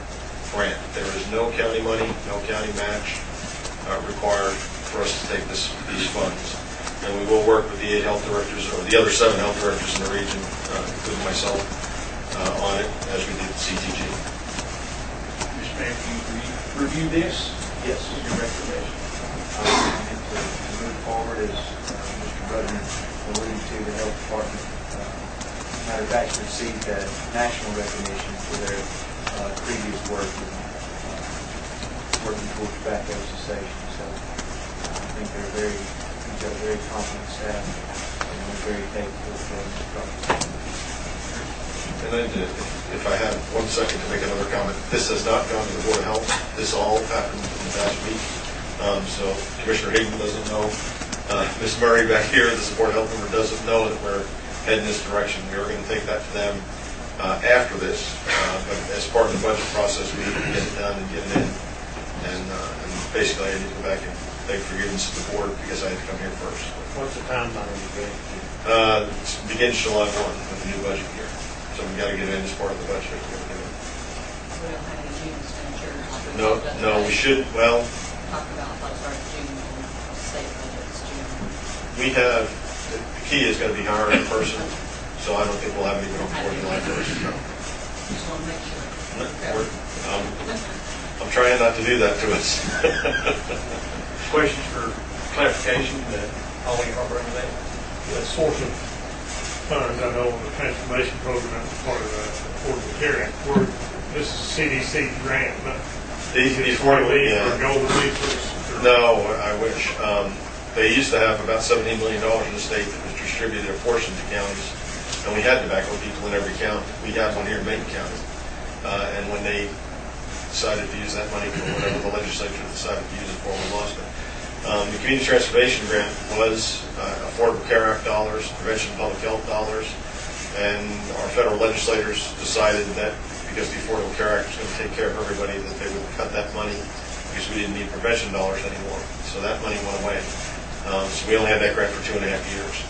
S21: grant? There is no county money, no county match required for us to take these funds. And we will work with the 8 health directors, or the other 7 health directors in the region, including myself, on it, as we did the CTG.
S15: Mr. Mayor, can you review this?
S16: Yes.
S15: Your recommendation.
S16: To move forward, as Mr. Rudman alluded to, the health department matter of fact received national recognition for their previous work in working toward tobacco cessation. So I think we've got a very competent staff and we're very capable of doing this project.
S21: And then, if I have 1 second to make another comment, this has not gone to the Board of Health. This all happened in the past week. So Commissioner Higgin doesn't know. Ms. Murray back here, the Board of Health member, doesn't know that we're heading this direction. We are going to take that to them after this. But as part of the budget process, we need to get it done and get it in. And basically, I need to go back and beg forgiveness to the board because I had to come here first.
S12: What's the timeline on the grant?
S21: It begins July 1 with the new budget year. So we've got to get it in as part of the budget. No, we should, well, we have, the key is going to be hiring a person, so I don't think we'll have anyone on board July 1st. I'm trying not to do that to us.
S15: Questions for clarification that Holly Harper made?
S12: The source of funds, I know on the transformation program is part of the Affordable Care Act. This is CDC grant, but
S21: These affordable,
S12: or Golden Leaf.
S21: No, I wish. They used to have about $17 million in the state that was distributed a portion to counties, and we had tobacco people in every county. We have one here in Macon County. And when they decided to use that money for whatever the legislature decided to use it for, we lost it. The Community Transformation Grant was Affordable Care Act dollars, Prevention of Public Health dollars, and our federal legislators decided that because the Affordable Care Act was going to take care of everybody, that they would cut that money because we didn't need prevention dollars anymore. So that money went away. So we only had that grant for 2.5 years.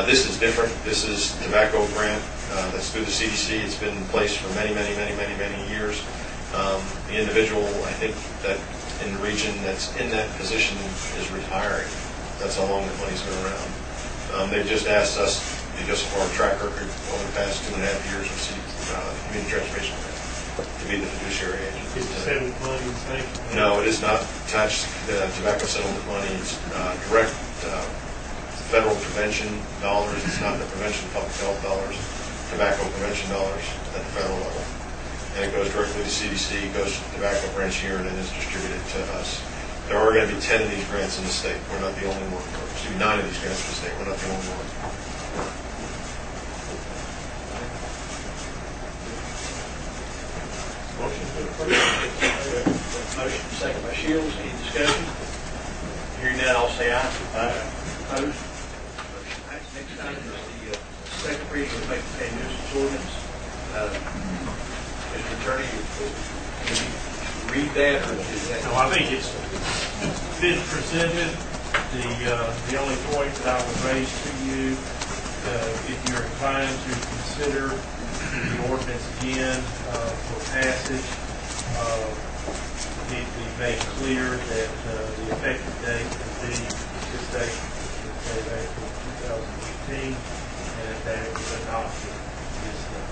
S21: This is different. This is tobacco grant that's through the CDC. It's been in place for many years. The individual, I think, that in the region that's in that position is retiring. That's how long that money's been around. They've just asked us, because of our track record over the past 2.5 years of Community Transformation Grant, to be the fiduciary agent.
S12: Is the settlement money the same?
S21: No, it is not attached to the tobacco settlement money. It's direct federal prevention dollars. It's not the prevention of public health dollars, tobacco prevention dollars at the federal level. And it goes directly to CDC, goes to the tobacco branch here, and then is distributed to us. there are going to be 10 of these grants in the state. We're not the only one. Or, excuse me, 9 of these grants in the state. We're not the only one.
S1: Motion to approve. Motion second by Shields. Any discussion? Hearing none, all say aye. Aye. Opposed? Motion passed. Next item is the second reading of Macon County nuisance ordinance. Mr. Attorney, can you read that, or is that?
S5: No, I think it's been presented. The only point that I would raise to you, if you're inclined to consider the ordinance again for passage, need to be made clear that the effective date would be this date, the day of April 2018, and that it was adopted this day.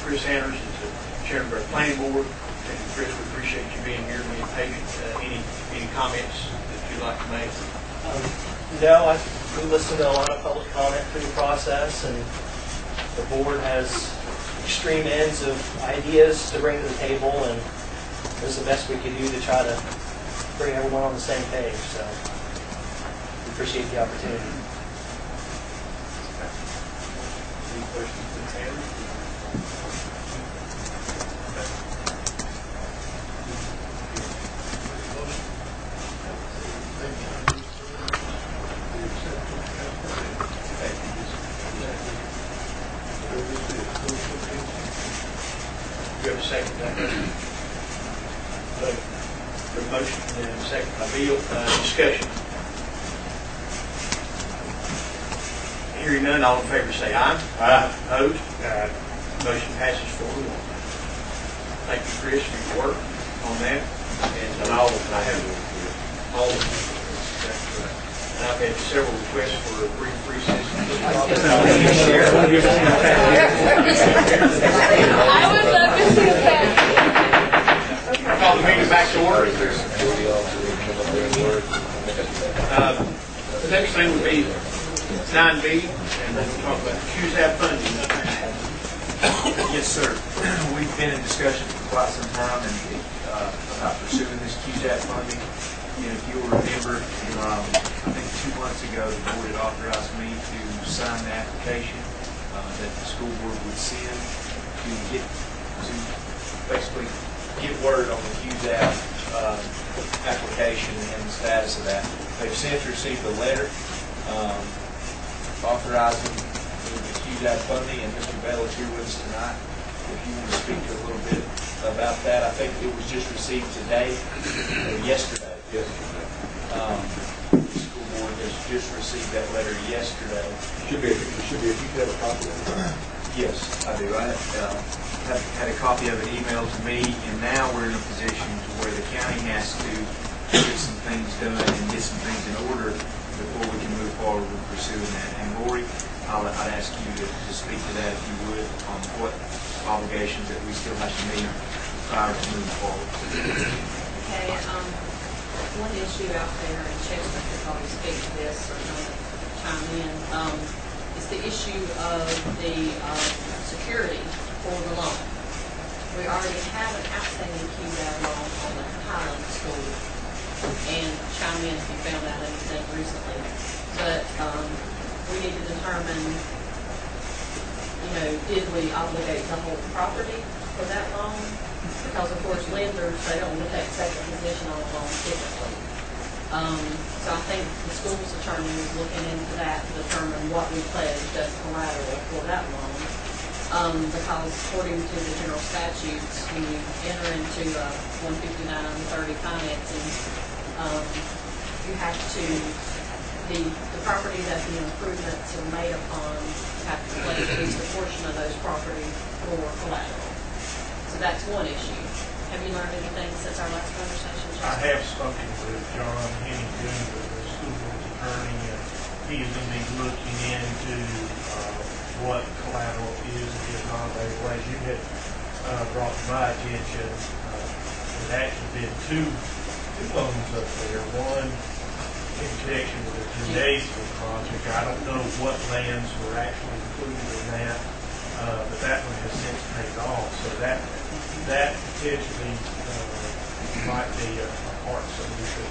S1: Chris Sanders is the chairman of our planning board, and Chris, we appreciate you being here and being patient. Any comments that you'd like to make?
S3: No, we listened to a lot of public comment through the process, and the board has extreme ends of ideas to bring to the table, and it was the best we could do to try to bring everyone on the same page. So we appreciate the opportunity.
S1: Any questions for Sanders? You have a second to that? The motion and a second by Bill. Discussion. Hearing none, all in favor say aye. Aye. Opposed? Aye. Motion passes 4-1. Thank you, Chris, for your work on that. And all I have all of them. And I've had several requests for a brief recess.
S18: I would love to see that.
S1: Call the meeting back to order. The next thing would be 9B, and then we'll talk about the QZAP funding.
S16: Yes, sir. We've been in discussion for quite some time and about pursuing this QZAP funding. And if you'll remember, I think 2 months ago, the board had authorized me to sign the application that the school board would send to basically get word on the QZAP application and the status of that. They've since received a letter authorizing the QZAP funding, and Mr. Bell is here with us tonight. If you want to speak a little bit about that, I think it was just received today or yesterday. Yes. The school board has just received that letter yesterday.
S21: If you have a copy of it.
S16: Yes, I do. I had a copy of it emailed to me, and now we're in a position to where the county has to get some things done and get some things in order before we can move forward with pursuing that. And Lori, I'd ask you to speak to that if you would, on what obligations that we still have to meet prior to moving forward.
S22: Okay, one issue out there, and Chester could probably speak to this or chime in, is the issue of the security for the loan. We already have an outstanding QZAP loan on the Highland School, and chime in if you found out anything recently. But we need to determine, did we obligate the whole property for that loan? Because of course lenders, they don't want to take second position on a loan typically. So I think the school's attorney is looking into that to determine what we pledged as collateral for that loan. Because according to the general statutes, when you enter into a 159-30 financing, you have to, the property that the improvements are made upon, have to pledge at least a portion of those property for collateral. So that's one issue. Have you learned anything since our last conversation, Chester?
S5: I have spoken with John Hennington, the school board's attorney, and he is going to be looking into what collateral is and is not available. As you had brought to my attention, there's actually been two loans up there. One in connection with the gymnasium project. I don't know what lands were actually included in that, but that one has since paid off. So that potentially might be a heart solution.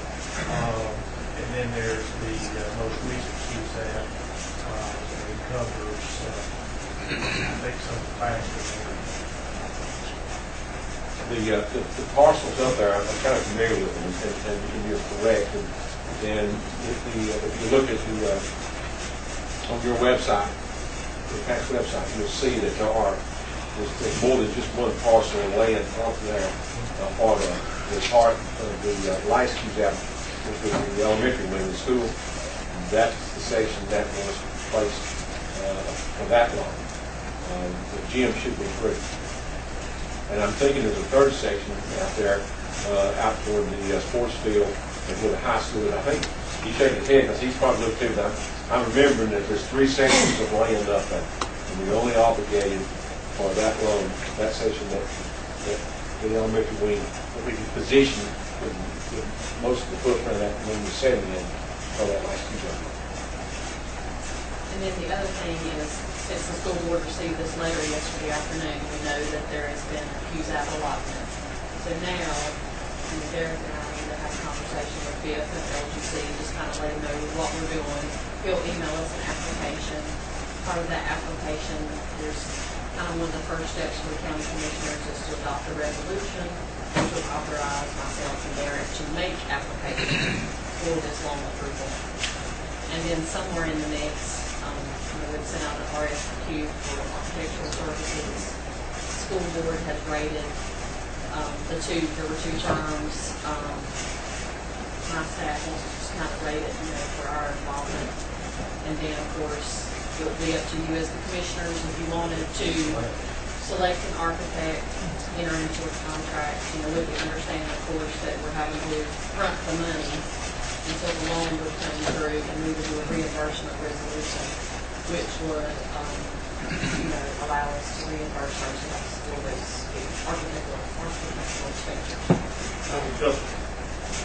S5: And then there's the most recent QSAP that covers, I think, some factors.
S4: The parcels up there, I'm kind of familiar with them, and you're correct. And if you look at the on your website, the tax website, you'll see that there's more than just one parcel of land up there, part of the part of the lights QSAP, which was the elementary wing of the school. That's the section that was placed for that long. The gym should be free. And I'm thinking there's a third section out there, out toward the sports field and where the high school is. I think he's shaking his head because he's probably looked too, but I'm remembering that there's 3 sections of land up there. And we only obligated for that loan, that section, that the elementary wing, that we could position with most of the footprint of that wing was setting in for that last 2 years.
S22: And then the other thing is, since the school board received this letter yesterday afternoon, we know that there has been a QSAP allotment. So now, Derek and I are going to have a conversation with BF and LGC, just kind of let them know what we're doing. He'll email us an application. Part of that application, there's kind of one of the first steps for the county commissioners is to adopt a resolution, which will authorize myself and Derek to make application for this loan approval. And then somewhere in the mix, we would send out an RFQ for architectural services. The school board has rated there were 2 terms. My staff wants to just kind of rate it, for our involvement. And then, of course, it would be up to you as the commissioners if you wanted to select an architect, enter into a contract. With the understanding, of course, that we're having to front the money until the loan would come through, and we would do a reimbursement resolution, which would, allow us to reimburse ourselves for this architectural expenditure.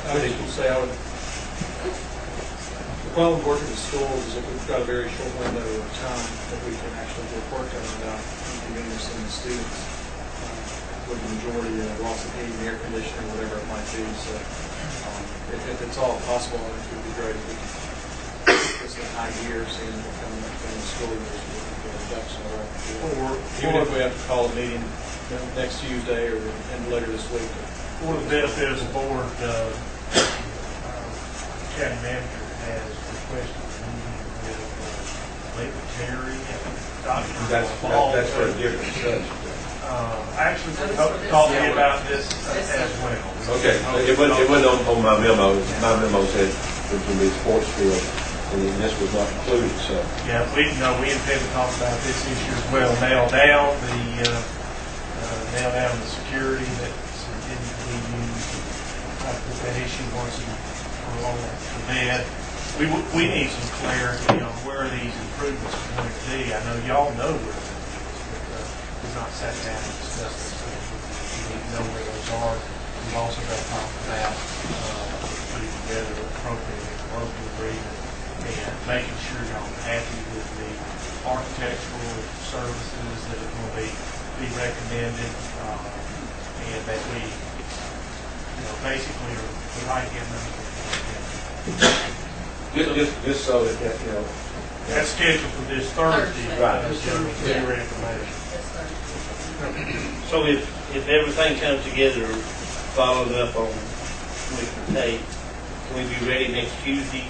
S6: I would say the problem with working with schools is that we've got a very short window of time that we can actually get work done without inconveniencing the students, with the majority of loss of heating, air conditioning, whatever it might be. So if it's all possible, I think it would be great if we could just in high gear, seeing what coming up in the school years.
S5: Or
S6: even if we have to call a meeting next Tuesday or later this week.
S5: For the benefit of the board, county manager has requested a meeting with Labor Terry and Dr.
S4: That's for a different subject.
S5: Actually, talk to me about this as well.
S4: Okay, it wasn't on my memo. My memo said it was going to be sports field, and this was not included. So
S5: yeah, we intend to talk about this issue as well. Nail down the security that's intended to be used. Put that issue once and for all to bed. We need some clarity on where these improvements are going to be. I know y'all know where they're going to be, but we've not sat down and discussed these things. We need to know where those are. We've also got to talk about putting together an appropriate local agreement and making sure y'all are happy with the architectural services that are going to be recommended, and that we, basically are the right hand
S4: just so that
S5: that's scheduled for this Thursday.
S4: Right.
S5: Your information.
S2: So if everything comes together, followed up on Commissioner Tate, can we be ready next Tuesday?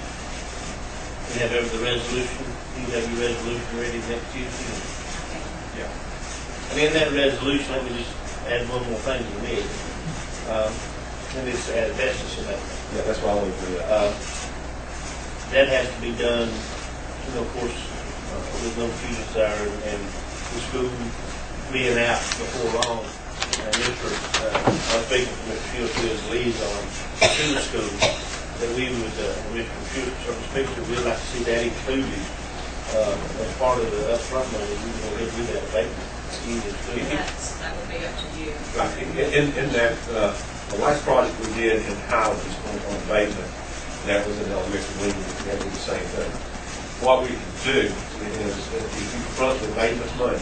S2: We have the resolution, you have your resolution ready next Tuesday? Yeah. And in that resolution, let me just add one more thing to me. Let me just add asbestos in that.
S4: Yeah, that's why I want to do
S2: that. That has to be done, of course, with no students there and the school being out before long. And I'm speaking from Mr. Fields as liaison to the school, that we would, Mr. Fields, so to speak, that we'd like to see that included as part of the upfront money. We can go ahead and do that abatement.
S22: That would be up to you.
S4: Right. In that, the last project we did in Highlands on abatement, that was an elementary wing, that was the same thing. What we can do is, if you front the abatement money,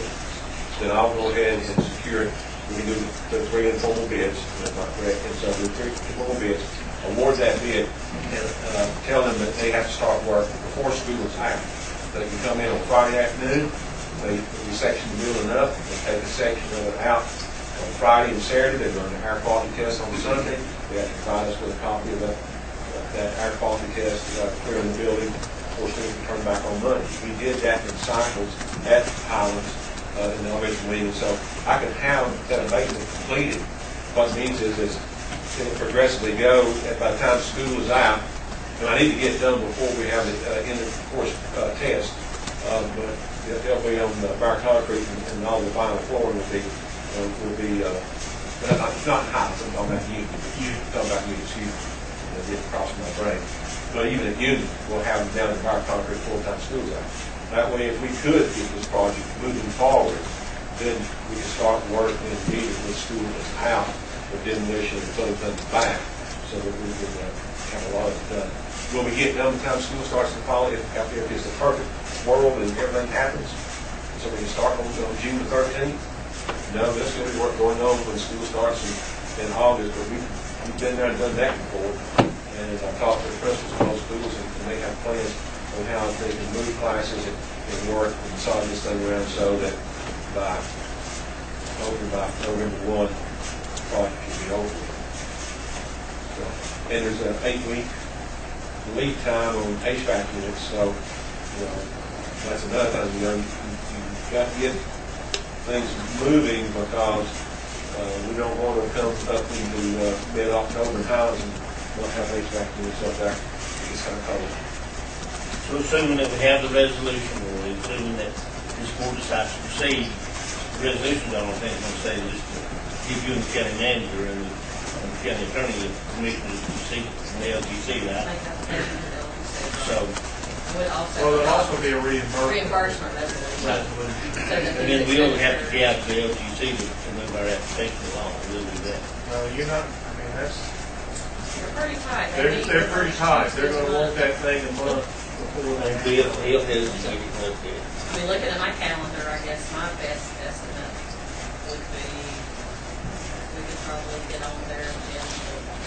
S4: then I'll go ahead and secure it. We can do the 3 informal bids, if I'm not correct, and so the 3 informal bids award that bid and tell them that they have to start work before school is out. They can come in on Friday afternoon, they section the building up, they take a section of it out on Friday and Saturday, they run an air quality test on Sunday, they have to provide us with a copy of that air quality test clear in the building before students can turn back on Monday. We did that in cycles at Highlands in the elementary meeting, so I can have that abatement completed. What it means is it'll progressively go by the time school is out, and I need to get it done before we have the end of course test, but they'll be on the bare concrete and all the vinyl flooring will be not high, I'm talking about unit, excuse me, get across my brain. But even at unit, we'll have them down to bare concrete full-time schools out. That way, if we could get this project moving forward, then we can start working immediately when school is out, with demolition and putting things back, so that we can have a lot of it done. When we get done, the time school starts in the fall, if it's the perfect world and everything happens, so we can start on June the 13th. No, there's going to be work going on when school starts in August, but we've been there and done that before. And I've talked to the principals of those schools, and they have plans on how they can move classes and work and solve this thing around so that by November 1, the project should be over. So, and there's an 8-week lead time on HVAC units, so that's another thing. You've got to get things moving because we don't want to come up into mid-October and Highlands and not have HVAC units up there. It's kind of cold.
S2: So assuming that we have the resolution, or assuming that this board decides to proceed, the resolution, I don't think it's going to say this, give you and the county manager and the county attorney the permission to proceed from the LGC, right? So.
S5: There'll also be a reimbursement
S2: resolution. And then we only have to get out to the LGC to move our application along. We'll do that.
S5: No, you're not, I mean, that's.
S22: They're pretty tight.
S5: They're pretty tight. They're going to want that thing a month before they.
S2: He'll hesitate.
S22: I mean, looking at my calendar, I guess my best estimate would be we could probably get on there and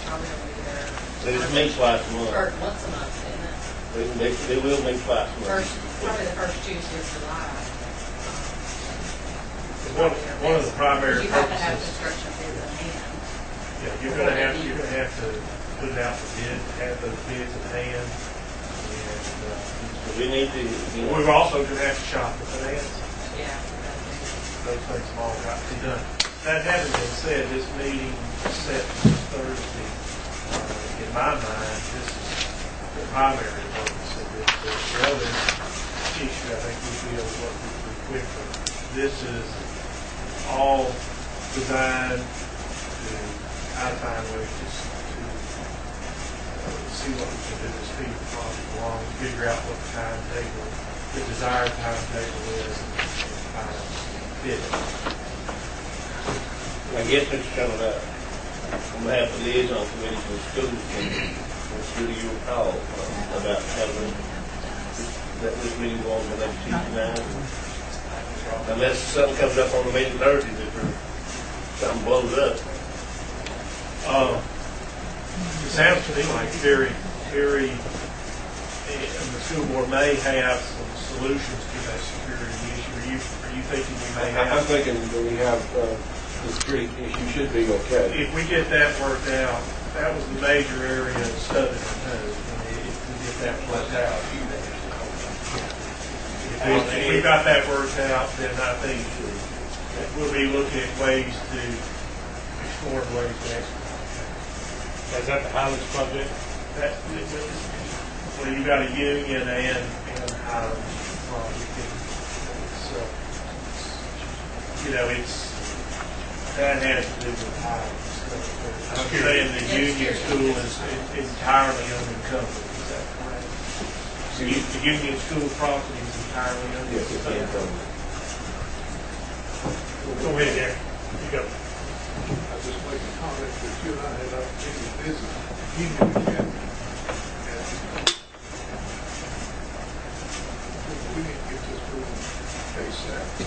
S22: probably don't be there.
S2: They just meet twice a month.
S22: Or once a month, isn't it?
S2: They will meet twice a month.
S22: Probably the first Tuesday of July.
S5: One of the primary
S22: You have to have
S5: purposes.
S22: construction bids in hand.
S5: Yeah, you're going to have to put it out for bid, have those bids in hand.
S2: We need to.
S5: We're also going to have to shop the finance.
S22: Yeah.
S5: Those things have all got to be done. That having been said, this meeting is set for Thursday. In my mind, this is the primary purpose of this. The other issue, I think we feel what we quickly. This is all designed to find ways to see what we can do to speed the project along, figure out what the timetable, the desired timetable is, and find fit.
S2: I guess it's coming up. On behalf of the liaison committee for schools, and through your call about having this meeting go on the next Tuesday night. Unless something comes up on the meeting Thursday, something blows up.
S5: It sounds to me like very, and the school board may have some solutions to that security issue. Are you thinking we may have?
S4: I'm thinking that we have the security issue should be okay.
S5: If we get that worked out, that was the major area of study, if we get that worked out. If we got that worked out, then I think we'll be looking at ways to explore ways to expedite.
S12: Is that the Highlands project?
S5: Well, you got a union and Highlands project. So, that has to do with Highlands. I'm saying the union school is entirely unencumbered. Is that correct? So the union school property is entirely unencumbered.
S4: Yes, it's unencumbered.
S5: Go ahead, Derek. You go.
S9: I just make a comment that you and I had opportunity to visit Union Academy. We need to get this moving ASAP.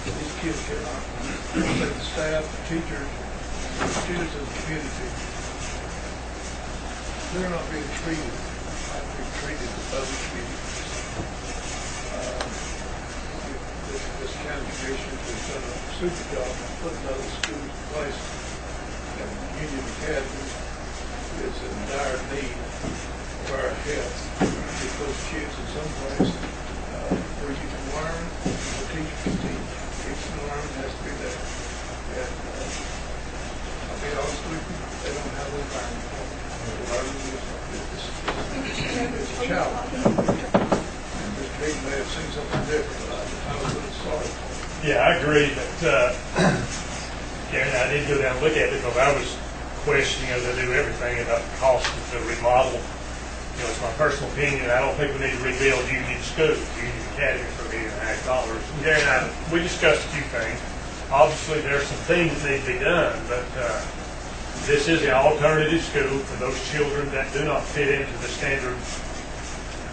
S9: These kids cannot, the staff, the teachers, the students, and the community they're not being treated like we treated the public meetings. This county commission has done a super job of putting those schools in place. And Union Academy is in dire need of our help. Get those kids in some place where you can learn, the teacher can teach. Teaching and learning has to be there. And I'll be honest with you, they don't have the environment for them. Learning is a challenge. And Mr. Pete may have seen something different, but I was a little sorry for him.
S12: Yeah, I agree, but Karen, I did go down and look at it because I was questioning, as I do everything, about the cost of the remodel. You know, it's my personal opinion. I don't think we need to rebuild Union School, Union Academy for $1.5 million. Gary and I, we discussed a few things. Obviously, there's some things that need to be done, but this is an alternative school for those children that do not fit into the standard.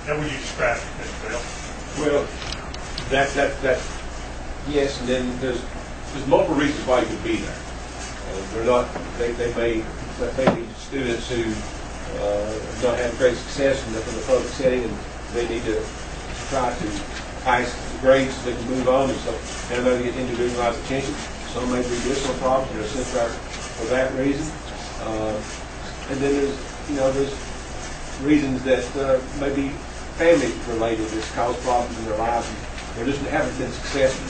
S12: How would you describe it, Mr. Bell?
S4: Well, that's yes, and then there's multiple reasons why you could be there. They're not. They may be students who not have great success in the public setting, and they need to try to pass the grades so they can move on, and so now they get individualized attention. Some may be medicinal problems that are sent there for that reason, and then there's reasons that may be family related that's caused problems in their lives, and they just haven't been successful.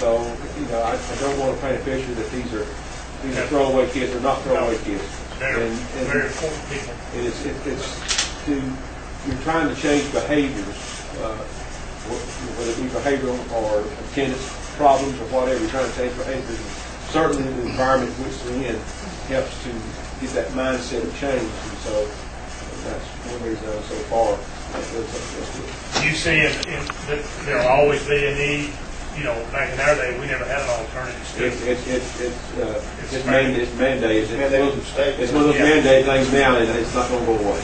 S4: So I don't want to paint a picture that these are throwaway kids. They're not throwaway kids.
S12: Very important people.
S4: You're trying to change behaviors, whether it be behavioral or attendance problems or whatever. You're trying to change behaviors. And certainly the environment in which they're in helps to get that mindset of change. And so that's one reason I'm so far.
S12: You see that there'll always be a need. You know, back in our day, we never had an alternative school.
S4: It's mandated. It's one of those mandate things now, and it's not going to go away.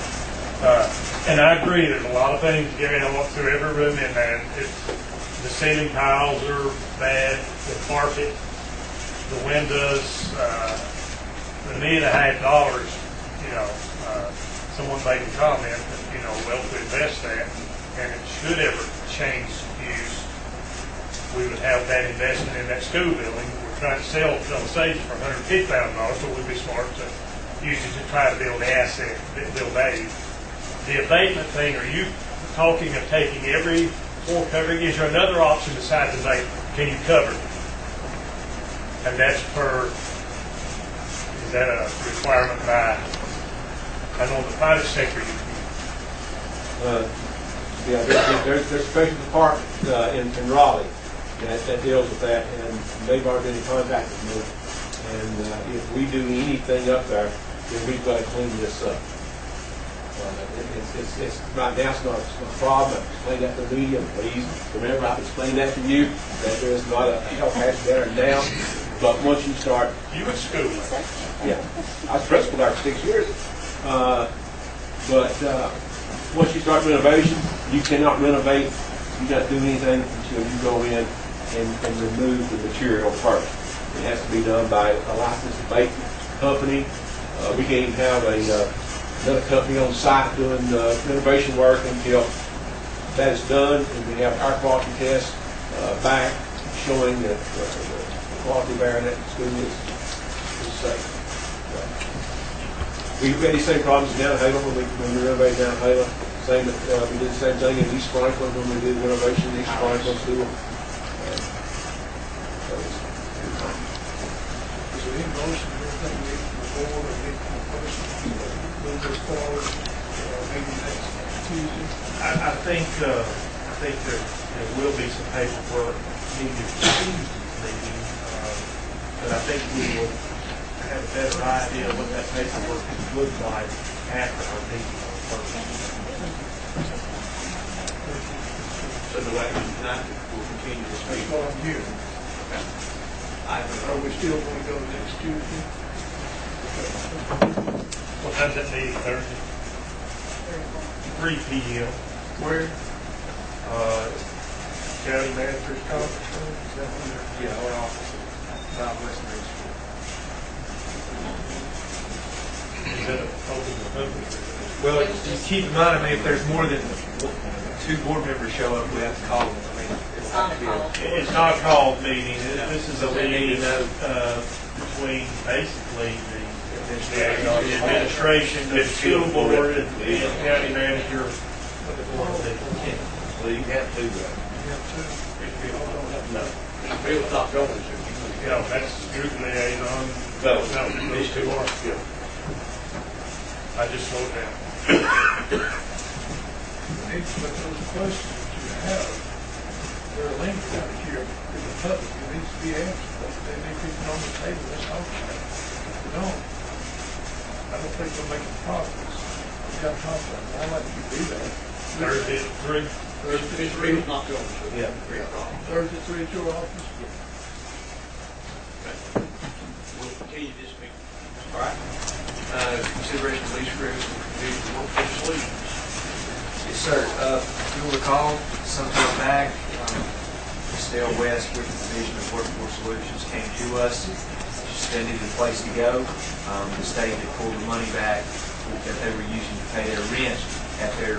S12: And I agree. There's a lot of things, Gary. I walked through every room in there. The ceiling tiles are bad. The carpet, the windows. The $1.5 million. You know, someone made a comment that well to invest that, and it should ever change use. We would have that investment in that school building. We're trying to sell it on the stage for $150,000, so we'd be smart to use it to try to build the asset, build value. The abatement thing, are you talking of taking every floor covering? Is there another option besides abatement? Can you cover it? And that's is that a requirement by, I know the private sector?
S4: There's a special department in Raleigh that deals with that, and they've already been in contact with me. And if we do anything up there, then we've got to clean this up. It's right now it's not a problem. I've explained that to the media. Please remember, I've explained that to you, that there is not a health hazard there now. But once you start,
S12: you were school.
S4: Yeah, I was principal there for 6 years. But once you start renovation, you cannot renovate. You don't do anything until you go in and remove the material first. It has to be done by a licensed abatement company. We can't even have another company on site doing renovation work until that is done, and we have our quality test back showing that the quality of air in that school is safe. We've had these same problems down in Halo when we renovated down in Halo. We did the same thing in East Franklin when we did renovation in East Franklin School.
S9: Is there any motion or anything we need before or need from the person to move this forward, maybe next Tuesday?
S5: I think there will be some paperwork needed for Tuesday's meeting, but I think we will have a better idea of what that paperwork would look like after our meeting on the first.
S1: So the way tonight will continue to speak.
S9: That's what I'm hearing. Are we still going to go next Tuesday?
S12: What time's that meeting, Thursday? 3 p.m.
S9: Where?
S5: County Manager's Conference Room. Is that when they're?
S6: Yeah, our office, Southwest Main Street.
S5: that open to the public?
S6: Well, just keep in mind, I mean, if there's more than 2 board members show up, we have to call them. I mean,
S22: It's not a call.
S5: It's not a called meeting. This is a meeting between basically the administration, the school board, and the county manager.
S20: Well, you have to, no, Bill's not going to.
S5: Yeah, that's group liaison.
S20: No,
S5: These two are.
S20: Yeah.
S5: I just slowed down.
S9: But those questions that you have, they're linked out here to the public, it needs to be answered. They need to be on the table, that's all. If you don't, I don't think we're making progress. We got confidence, I like you do that.
S5: Thursday at 3.
S9: Thursday, 3 is not going to.
S4: Yeah.
S9: Thursday, 3 at your office.
S1: We'll continue this meeting.
S6: All right. Consideration of lease agreements with Division of Workforce Solutions.
S16: Yes, sir. You'll recall sometime back, Ms. Dale West with the Division of Workforce Solutions came to us. They needed a place to go. The state had pulled the money back that they were using to pay their rent at their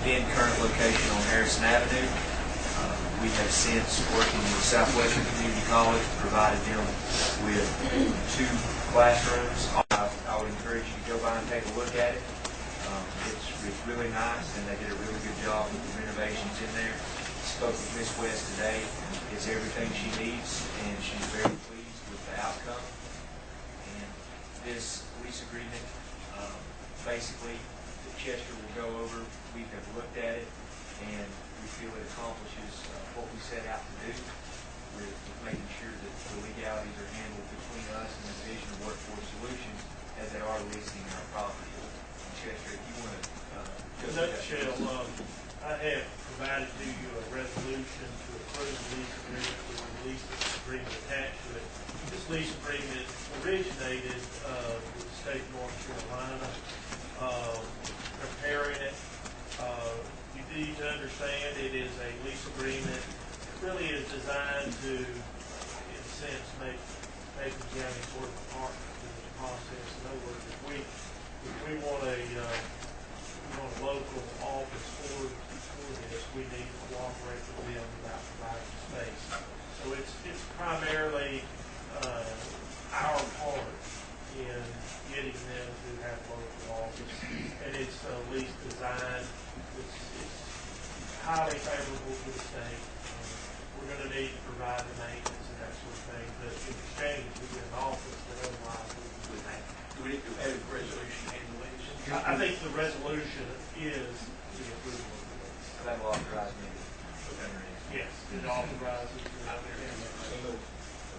S16: then current location on Harrison Avenue. We have since, working with Southwestern Community College, provided them with 2 classrooms. I would encourage you to go by and take a look at it. It's really nice, and they did a really good job with the renovations in there. Spoke with Ms. West today. It's everything she needs, and she's very pleased with the outcome. And this lease agreement, basically, Chester will go over. We have looked at it, and we feel it accomplishes what we set out to do with making sure that the legalities are handled between us and the Division of Workforce Solutions as they are leasing our property. Chester, if you want to
S5: In a nutshell, I have provided to you a resolution to approve the lease agreement with the lease agreement attached to it. This lease agreement originated with the state of North Carolina. Preparing it, you need to understand it is a lease agreement. It really is designed to, in a sense, make Macon County sort of a partner in this process. In other words, if we want a local office for this, we need to cooperate with them about providing space. So it's primarily our part in getting them to have local office, and it's lease design. It's highly favorable to the state. We're going to need to provide the maintenance and that sort of thing, but in exchange, we get an office that otherwise we wouldn't have.
S6: Do we need to add a resolution and the lease?
S5: I think the resolution is the approval of the lease.
S16: That will authorize me to put that in.
S5: Yes, it authorizes the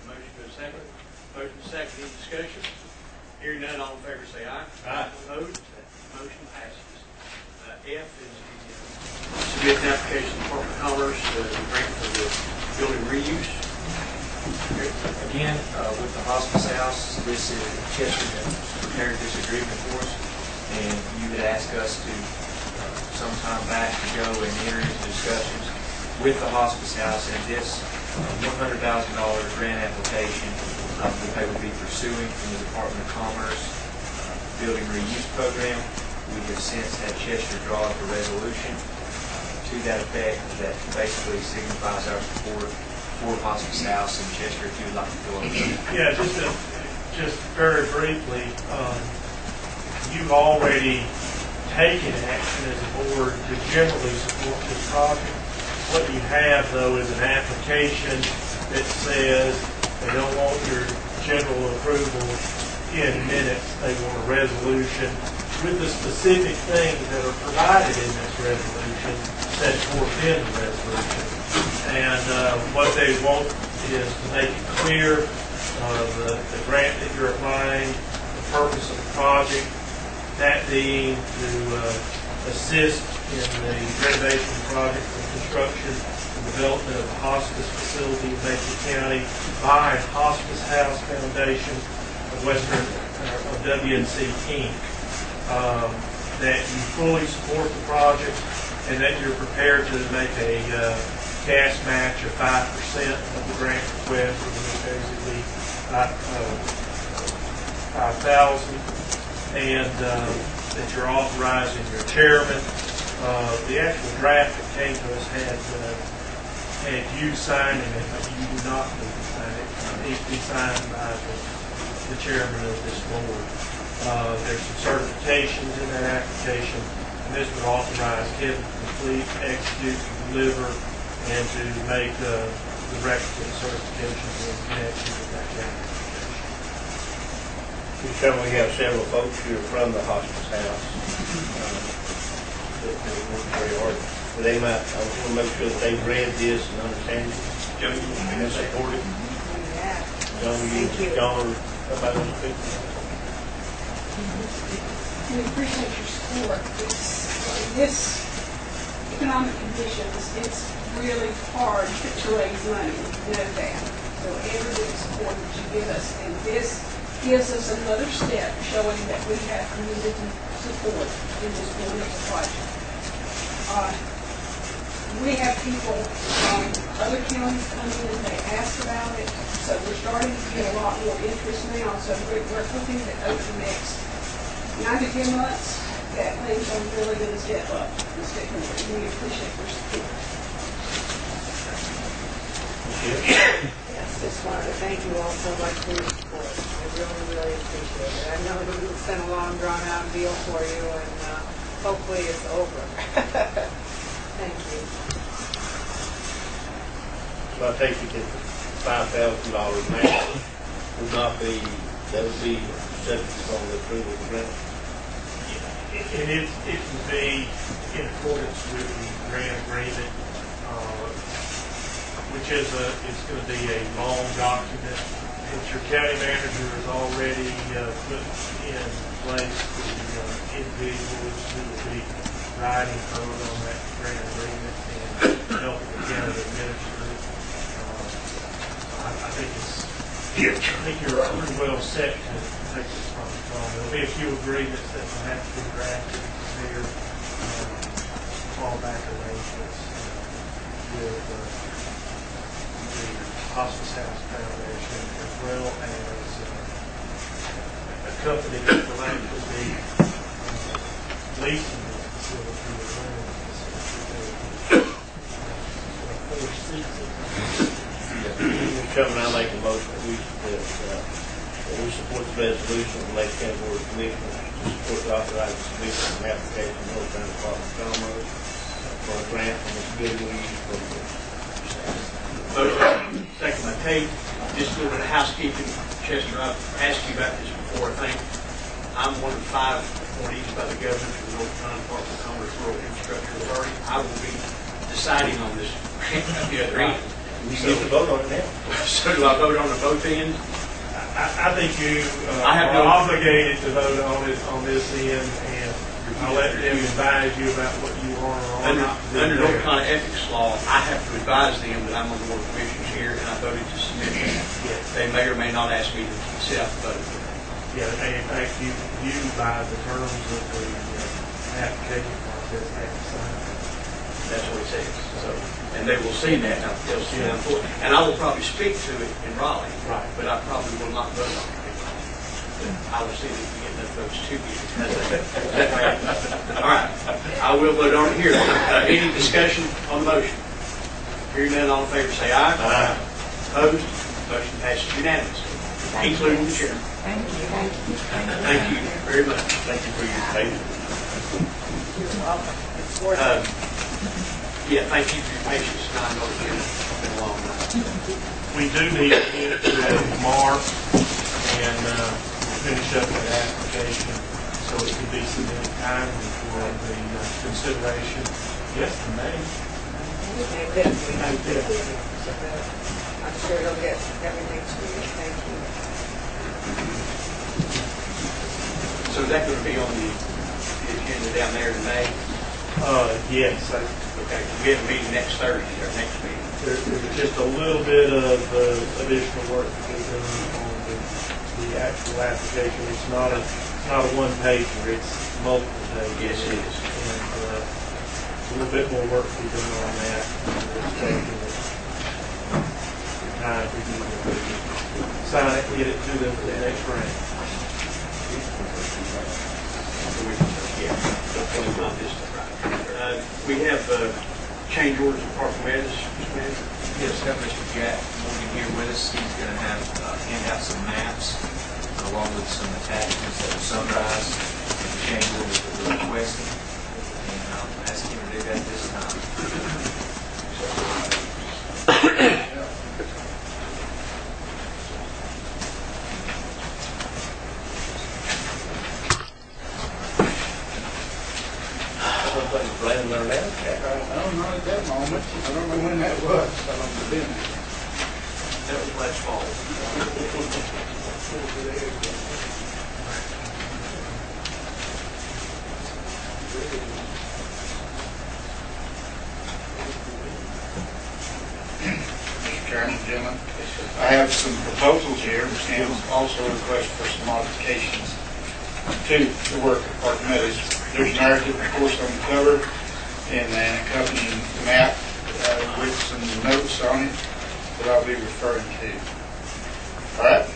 S1: Motion to a second. Motion to second, any discussion? Hearing none, all in favor say aye. Aye. Opposed? Motion passes. F is submit an application to Department of Commerce, grant for the building reuse.
S16: Again, with the hospice house, this is Chester that prepared this agreement for us, and you had asked us to sometime back to go and enter into discussions with the hospice house, and this $100,000 grant application that they would be pursuing from the Department of Commerce building reuse program. We have since had Chester draw up a resolution to that effect that basically signifies our support for hospice house. And Chester, if you would like to go over that.
S5: Yeah, just very briefly, you've already taken action as a board to generally support this project. What you have, though, is an application that says they don't want your general approval in minutes. They want a resolution with the specific things that are provided in this resolution set forth in the resolution. And what they want is to make it clear the grant that you're applying, the purpose of the project, that being to assist in the renovation project and construction and development of a hospice facility in Macon County by Hospice House Foundation of WNC Inc. That you fully support the project and that you're prepared to make a cash match of 5% of the grant request, which is basically $5,000, and that you're authorizing your chairman. The actual draft that came to us had you signing it, but you do not need to sign it. It needs to be signed by the chairman of this board. There's some certifications in that application, and this would authorize Kevin to complete, execute, deliver, and to make the requisite certifications in connection with that application.
S2: We certainly have several folks here from the hospice house. That work very hard. But they might, I want to make sure that they've read this and understand it. Joe, you can support it. John, or somebody else speak?
S8: We appreciate your support. This economic conditions, it's really hard to raise money, you know that. So every bit of support that you give us, and this gives us another step showing that we have community support in this wonderful project. We have people from other counties coming in, they ask about it, so we're starting to get a lot more interest now, so we're hoping that over the next 9 to 10 months, that things are really going to step up and step forward. We appreciate your support.
S10: Yes, just wanted to thank you all so much for your support. I really, really appreciate it. I know it's been a long, drawn-out deal for you, and hopefully it's over. Thank you.
S2: So I take it that $5,000 match would not be, that would be subject on the approval of the grant.
S5: And it would be in accordance with the grant agreement, which is it's going to be a long document, which your county manager has already put in place the individuals who will be writing code on that grant agreement and helping the county administer it. I think you're pretty well set to take this from the phone. There'll be a few agreements that will have to be drafted there, fallback arrangements with the Hospice House Foundation, as well as a company that will actually be leasing this facility or running this facility.
S2: Mr. Chairman, I make a motion that we support the resolution of the Lake County Board of Commissioners to support the authorized submission of an application to North Carolina Department of Commerce for a grant from the Good Weed Program.
S1: Motion, second by Tate. Just a little bit of housekeeping. Chester, I've asked you about this before, I think. I'm one of 5 appointees by the governor to the North Carolina Department of Commerce Rural Infrastructure Authority. I will be deciding on this grant at the other end.
S2: We need to vote on it now.
S1: So do I vote on the both ends?
S5: I think you are obligated to vote on it on this end, and I'll let them advise you about what you are or are not to do.
S1: Under North Carolina ethics law, I have to advise them that I'm on the Board of Commissioners here, and I voted to submit it. They may or may not ask me to sit out the vote.
S5: Yeah, and in fact, you by the terms of the application process have to sign it.
S1: That's what it says. So, and they will see that. They'll see that. And I will probably speak to it in Raleigh.
S5: Right.
S1: But I probably will not vote on it. I will see if we get enough votes to get it. All right. I will vote on it here. Any discussion on the motion? Hearing none, all in favor say aye. Aye. Opposed? Motion passes unanimously, including the chair.
S10: Thank you. Thank you.
S1: Thank you very much.
S2: Thank you for your patience.
S10: You're welcome. It's worth it.
S1: Yeah, thank you for your patience. I know it's been a long night.
S5: We do need to get to Mark and finish up that application so it can be submitted timely for the consideration. Yes, the May.
S10: I'm sure you'll get everything to you. Thank you.
S1: So is that going to be on the agenda down there in May?
S5: Yes.
S1: Okay, we have a meeting next Thursday, or next meeting.
S5: There's just a little bit of additional work to be done on the actual application. It's not a one-pager, it's multiple pages.
S1: Yes, it is.
S5: And a little bit more work to be done on that. It's taking time for you to sign it, get it to them for the next round.
S1: We have change orders for Park Meadows, Mr. Manager.
S16: Yes, have Mr. Jack Morgan here with us. He's going to have, hand out some maps along with some attachments that will summarize the change orders that we're requesting. And I'll ask him to do that this time.
S9: I don't know at that moment. I don't know when that was. I don't know when.
S1: That was last fall.
S20: Mr. Chairman, gentlemen, I have some proposals here and also a request for some modifications to the work at Park Meadows. There's a narrative, of course, on the cover and an accompanying map with some notes on it that I'll be referring to. All right,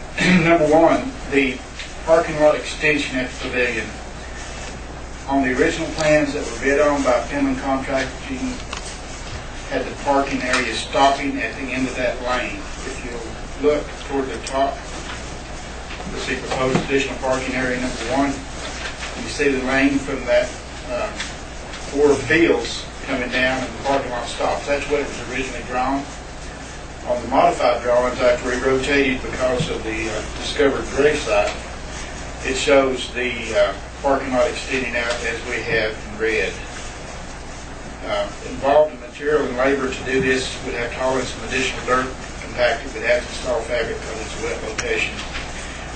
S20: number one, the parking lot extension at the pavilion. On the original plans that were bid on by Finland Contracting, had the parking area stopping at the end of that lane. If you look toward the top, you'll see proposed additional parking area number one. You see the lane from that four fields coming down and the parking lot stops. That's what it was originally drawn. On the modified drawings, after we rotated because of the discovered grave site, it shows the parking lot extending out as we have in red. Involved in material and labor to do this would have to haul in some additional dirt, compact it, would have to install fabric because it's a wet location.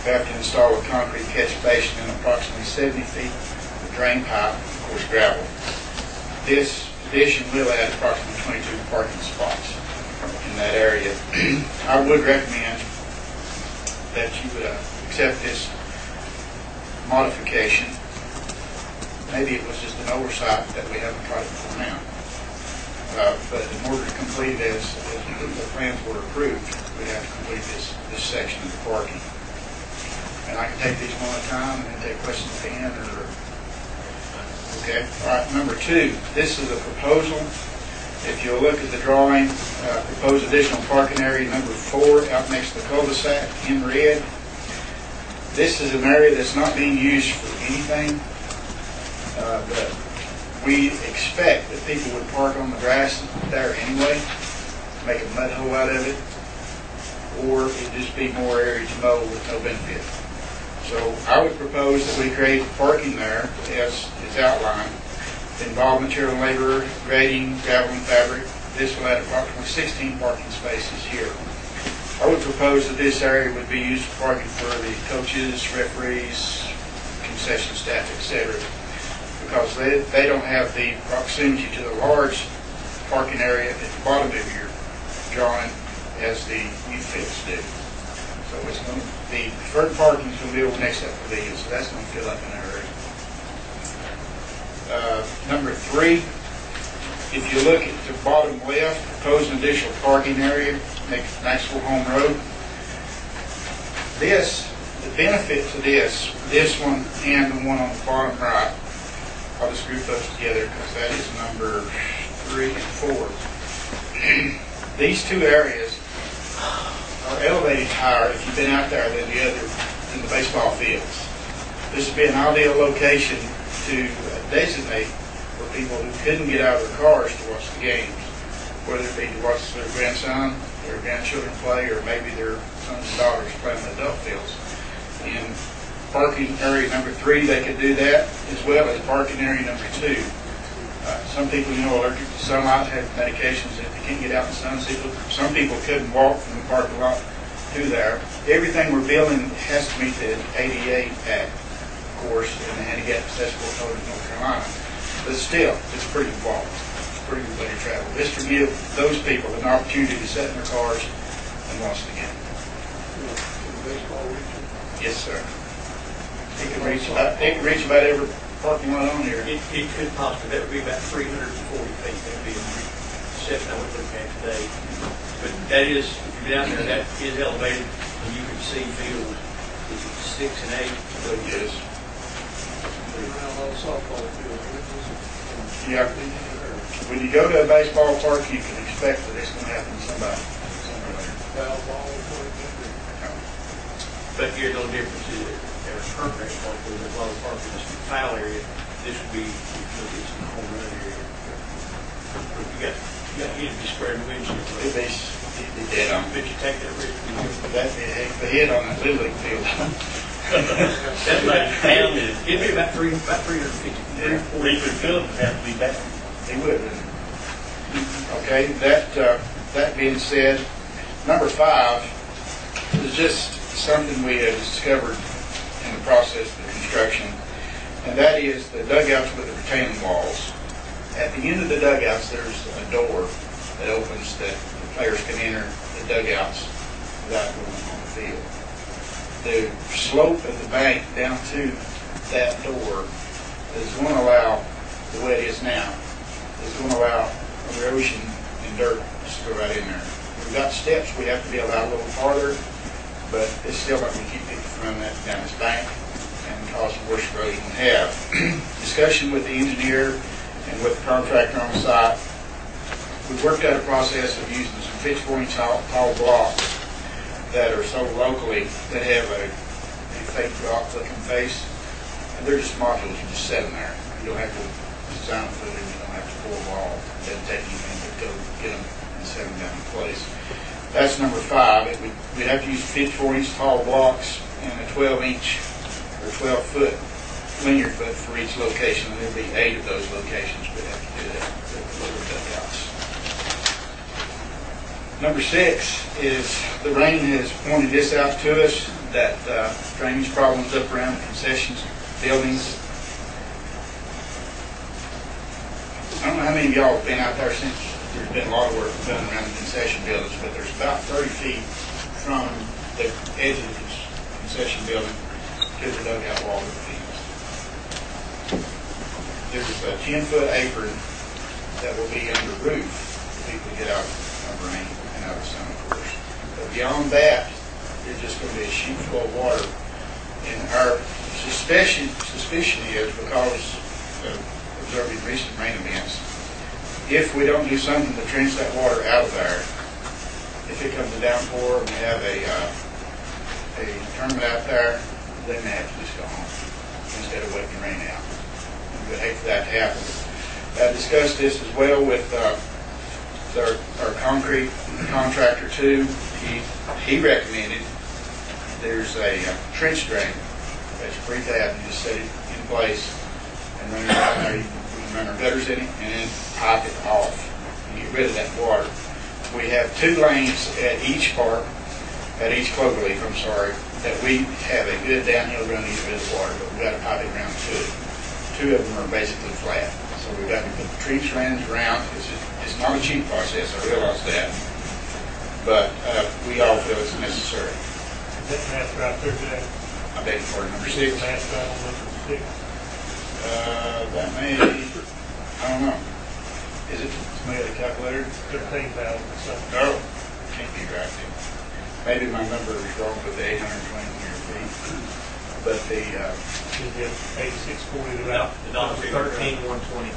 S20: We have to install a concrete catch basin and approximately 70 feet of drain pipe, of course gravel. This addition will add approximately 22 parking spots in that area. I would recommend that you would accept this modification. Maybe it was just an oversight that we haven't tried before now. But in order to complete this, if the plans were approved, we have to complete this section of the parking. And I can take these one at a time and then take questions at the end, or okay. All right, number two, this is a proposal. If you'll look at the drawing, proposed additional parking area number 4 out next to the cul-de-sac in red. This is an area that's not being used for anything, but we expect that people would park on the grass there anyway, make a mud hole out of it, or it'd just be more area to mow with no benefit. So I would propose that we create parking there as is outlined. Involve material and labor, grading, gravel and fabric. This will add approximately 16 parking spaces here. I would propose that this area would be used for parking for the coaches, referees, concession staff, etc. Because they don't have the proximity to the large parking area at the bottom of your drawing as the youth fields do. So it's going to be, preferred parking is going to be over next to that pavilion, so that's going to fill up in that area. Number 3, if you look at the bottom left, proposed additional parking area next to Maxwell Home Road. The benefit to this one and the one on the bottom right, I'll just group those together because that is number 3 and 4. These two areas are elevated higher if you've been out there than the baseball fields. This would be an ideal location to designate for people who couldn't get out of their cars to watch the games, whether it be to watch their grandson, their grandchildren play, or maybe their sons and daughters play in the adult fields. In parking area number 3, they could do that, as well as parking area number 2. Some people, allergic to sunlight, have medications that they can't get out in the sun. Some people couldn't walk from the parking lot to there. Everything we're building has to meet the ADA Act, of course, and the Handicap Accessible Code of North Carolina. But still, it's pretty good walk. It's a pretty good way to travel. This to give those people an opportunity to sit in their cars and watch the game. Yes, sir. It can reach about every parking lot on here.
S1: It could possibly, that would be about 340 feet. That would be a section I would look at today. But that is, if you're down there, that is elevated, and you can see fields 6 and 8.
S20: Yes.
S9: around all softball fields.
S20: Yeah. When you go to a baseball park, you can expect that it's going to happen to somebody somewhere there.
S9: Foul ball, what it can do.
S2: But here's no difference in it. There's a current baseball field, there's a lot of park in this foul area. This would be, it's in the home run area. You got hit to be square in the windshield.
S20: It'd be dead on.
S2: But you take that risk.
S20: That'd be a heck of a hit on that Little League field.
S2: That's like pounded. It'd be about 350.
S20: Yeah.
S2: 300 field would have to be back.
S20: He would. Okay, that being said, number 5 is just something we have discovered in the process of construction, and that is the dugouts with the retaining walls. At the end of the dugouts, there's a door that opens that the players can enter the dugouts without going on the field. The slope of the bank down to that door is going to allow, the way it is now, is going to allow erosion and dirt to go right in there. We've got steps we have to be allowed a little farther, but it's still not going to keep people from that down this bank and cause worse erosion than we have. Discussion with the engineer and with the contractor on the site, we worked out a process of using some 54-inch tall blocks that are sold locally that have a fake rock-looking face, and they're just modules you just set them there. You don't have to design for them, you don't have to pour a wall. It doesn't take anything but go get them and set them down in place. That's number 5. We'd have to use 54-inch tall blocks and a 12-inch or 12-foot linear foot for each location, and there'd be 8 of those locations we'd have to do that with little dugouts. Number 6 is the rain has pointed this out to us, that drainage problems up around the concessions buildings. I don't know how many of y'all have been out there since there's been a lot of work done around the concession buildings, but there's about 30 feet from the edge of the concession building to the dugout wall of the field. There's a 10-foot apron that will be under roof for people to get out of rain and out of sun, of course. But beyond that, there's just going to be a sheet full of water. And our suspicion is, because of observing recent rain events, if we don't do something to trench that water out of there, if it comes a downpour and we have a tournament out there, they may have to just go home instead of waiting rain out. We would hate for that to happen. I discussed this as well with our concrete contractor too. He recommended there's a trench drain that's pre-tabbed. You just set it in place and run it out there. You can run our gutters in it and then pipe it off and get rid of that water. We have 2 lanes at each park, at each cloverleaf, that we have a good downhill run to get rid of the water, but we've got to pipe it around 2. 2 of them are basically flat. So we've got to put the tree strands around. It's not a cheap process, I realize that. But we all feel it's necessary.
S12: That math right there, Jack.
S20: I beg your pardon, number 6.
S12: Math right on number 6.
S20: That may, I don't know. Is it somebody at a calculator?
S12: 13,000 or something.
S20: No, can't be right then. Maybe my number is wrong with the 820 linear feet. But the...
S12: 8640
S16: No, the dollar 13,120.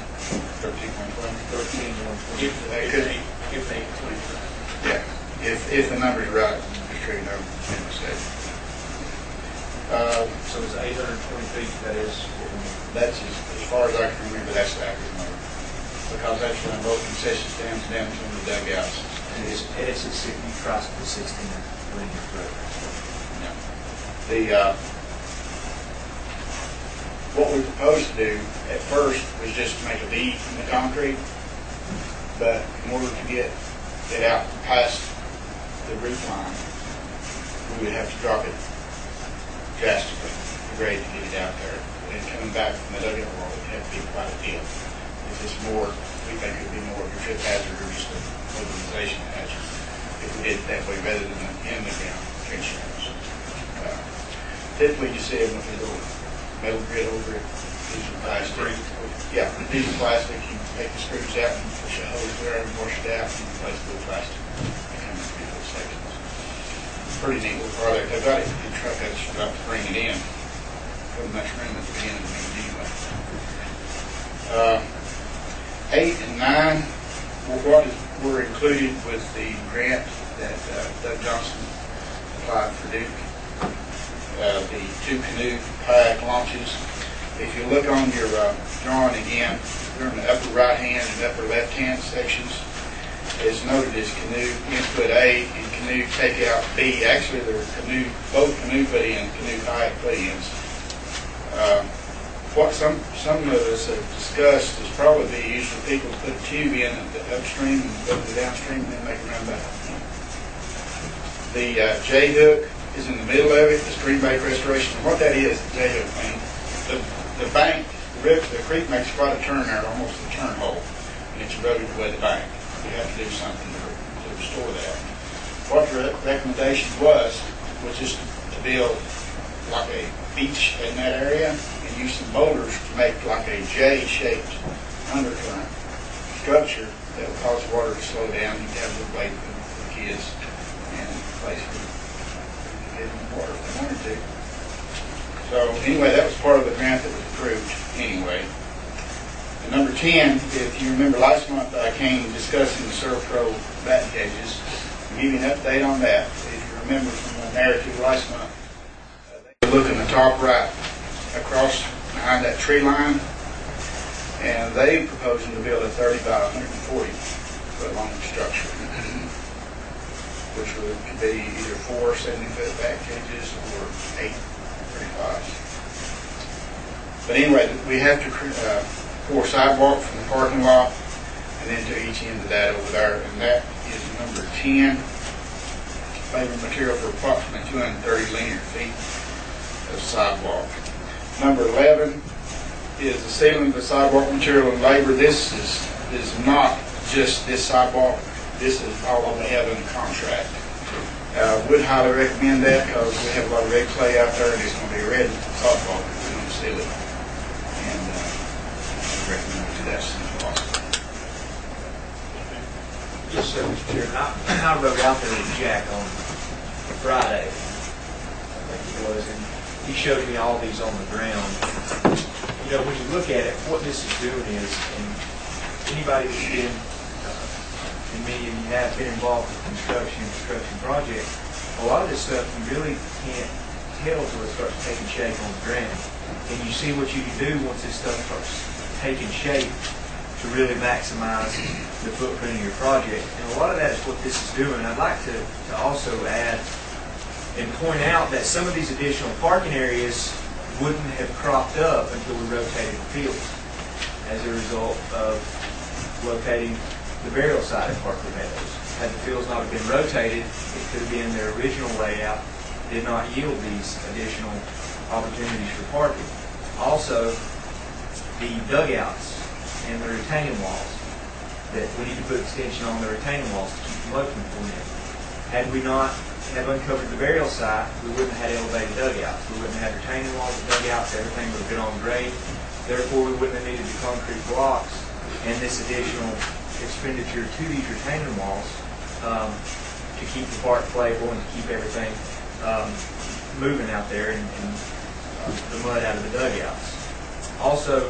S20: 13,120.
S2: If they 20.
S20: Yeah, if the number's right, just so you know, no mistake.
S16: So it's 820 feet, that is.
S20: That's as far as I can remember, that's the accurate number. Because that's when both concession stands down to the dugouts.
S16: And it's at 60, you cross the 16 linear foot.
S20: Yeah. What we proposed to do at first was just to make a V in the concrete, but in order to get it out past the roof line, we would have to drop it drastically, the grade to get it out there. And coming back from the dugout wall, it would have to be quite a deal. If it's more, we think it would be more of a trip hazard or just a mobilization hazard if we did it that way rather than in the ground trench rooms. Typically, you see them with a little metal grid over it. These are plastic. Yeah, these are plastic. You take the screws out and push a hose there and wash it out and replace the plastic. They come in 3 little sections. Pretty neat little product. I've got it in the truck. I just forgot to bring it in. Wasn't much room at the beginning of the meeting anyway. 8 and 9 were included with the grant that Doug Johnson applied for Duke. The 2 canoe kayak launches. If you look on your drawing again, they're in the upper right hand and upper left hand sections. It's noted as canoe input A and canoe takeout B. Actually, they're both canoe put-in and canoe kayak put-ins. What some of us have discussed is probably the use of people put a tube in the upstream and go to the downstream and then make a roundabout. The J-hook is in the middle of it, the stream bank restoration. And what that is, the J-hook thing, the bank, the creek makes quite a turn there, almost a turn hole, and it's eroded away the bank. You have to do something to restore that. What the recommendation was just to build like a beach in that area and use some boulders to make like a J-shaped undercurrent structure that will cause water to slow down. You can have a little wait for the kids and a place for to get in the water if they wanted to. So anyway, that was part of the grant that was approved anyway. And number 10, if you remember last month I came discussing the Surf Pro batting cages. I'll give you an update on that. If you remember from the narrative last month, look in the top right across behind that tree line, and they proposing to build a 30 by 140 foot long structure, which could be either 4 70-foot back cages or 8 35s. But anyway, we have to pour sidewalk from the parking lot and then to each end of that over there, and that is number 10. Labor material for approximately 230 linear feet of sidewalk. Number 11 is the ceiling of the sidewalk material and labor. This is not just this sidewalk. This is all that they have in the contract. Would highly recommend that because we have a lot of red clay out there and it's going to be a red sidewalk if we don't seal it. And I recommend we do that as soon as possible.
S16: Just so, Mr. Chairman, I rode out there with Jack on Friday, I think it was, and he showed me all these on the ground. You know, when you look at it, what this is doing is, and anybody that's been, and many of you have been involved with construction projects, a lot of this stuff you really can't tell until it starts taking shape on the ground. And you see what you can do once this stuff starts taking shape to really maximize the footprint of your project. And a lot of that is what this is doing. I'd like to also add and point out that some of these additional parking areas wouldn't have cropped up until we rotated the fields as a result of locating the burial site at Parker Meadows. Had the fields not have been rotated, it could have been their original layout, did not yield these additional opportunities for parking. Also, the dugouts and the retaining walls, that we need to put extension on the retaining walls to keep the mud from pulling in. Had we not have uncovered the burial site, we wouldn't have had elevated dugouts. We wouldn't have had retaining walls and dugouts. Everything would have been on grade. Therefore, we wouldn't have needed the concrete blocks and this additional expenditure to these retaining walls to keep the park playable and to keep everything moving out there and the mud out of the dugouts. Also,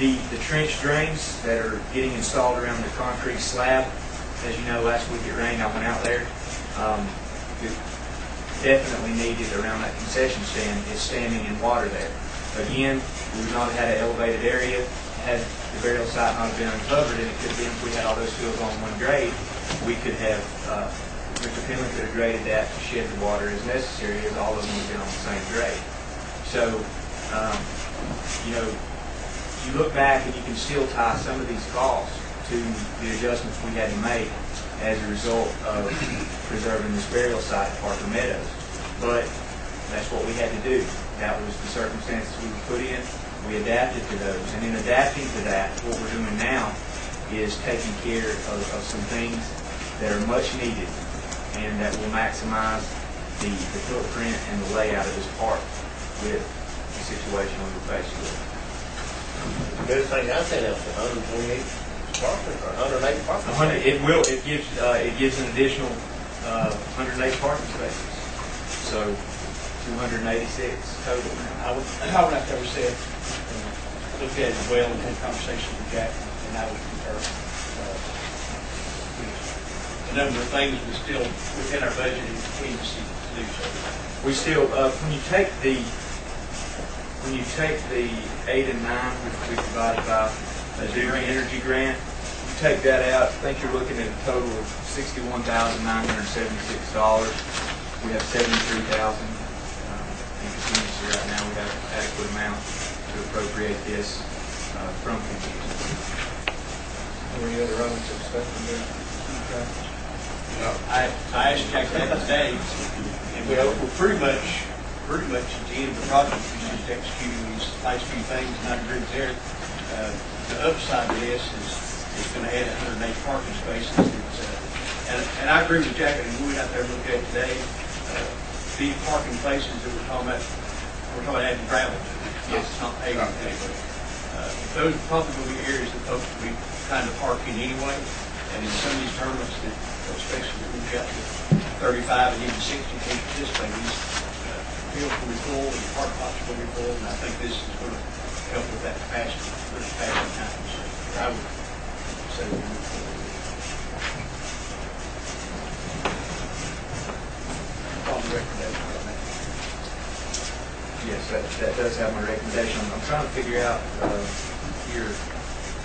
S16: the trench drains that are getting installed around the concrete slab. As you know, last week it rained. I went out there. Definitely needed around that concession stand is standing in water there. Again, we would not have had an elevated area had the burial site not have been uncovered, and it could have been if we had all those fields on one grade, we could have, Mr. Finley could have graded that to shed the water as necessary as all of them would have been on the same grade. So, you know, you look back and you can still tie some of these costs to the adjustments we had to make as a result of preserving this burial site at Parker Meadows. But that's what we had to do. That was the circumstances we were put in. We adapted to those. And in adapting to that, what we're doing now is taking care of some things that are much needed and that will maximize the footprint and the layout of this park with the situation we were faced with.
S2: The good thing I sent out to 128 parking or 108 parking.
S16: It gives an additional 108 parking spaces. So 286 total.
S1: I would have to ever said, looked at it as well and had conversations with Jack, and I would concur. A number of things was still within our budget and contingency to do so.
S16: We still, when you take the 8 and 9, which we provided by the Duke Energy Grant, you take that out, I think you're looking at a total of $61,976. We have $73,000 in contingency right now. We have adequate amount to appropriate this from contingency.
S4: Any other items of stuff in there? Okay.
S1: I asked Jack that today, and we're pretty much at the end of the project. We're just executing these last few things, and I agree with Eric. The upside of this is going to add 108 parking spaces. And I agree with Jack, and we went out there and looked at it today. These parking places that we're talking about adding gravel to. Yes, it's not paving anyway. Those are probably going to be areas that folks will be kind of parking anyway. And in some of these tournaments, especially when we've got 35 and even 60 people participating, these fields will be full and the parking lots will be full. And I think this is going to help with that capacity for the passing time. So I would say we move forward.
S16: Yes, that does have my recommendation. I'm trying to figure out here,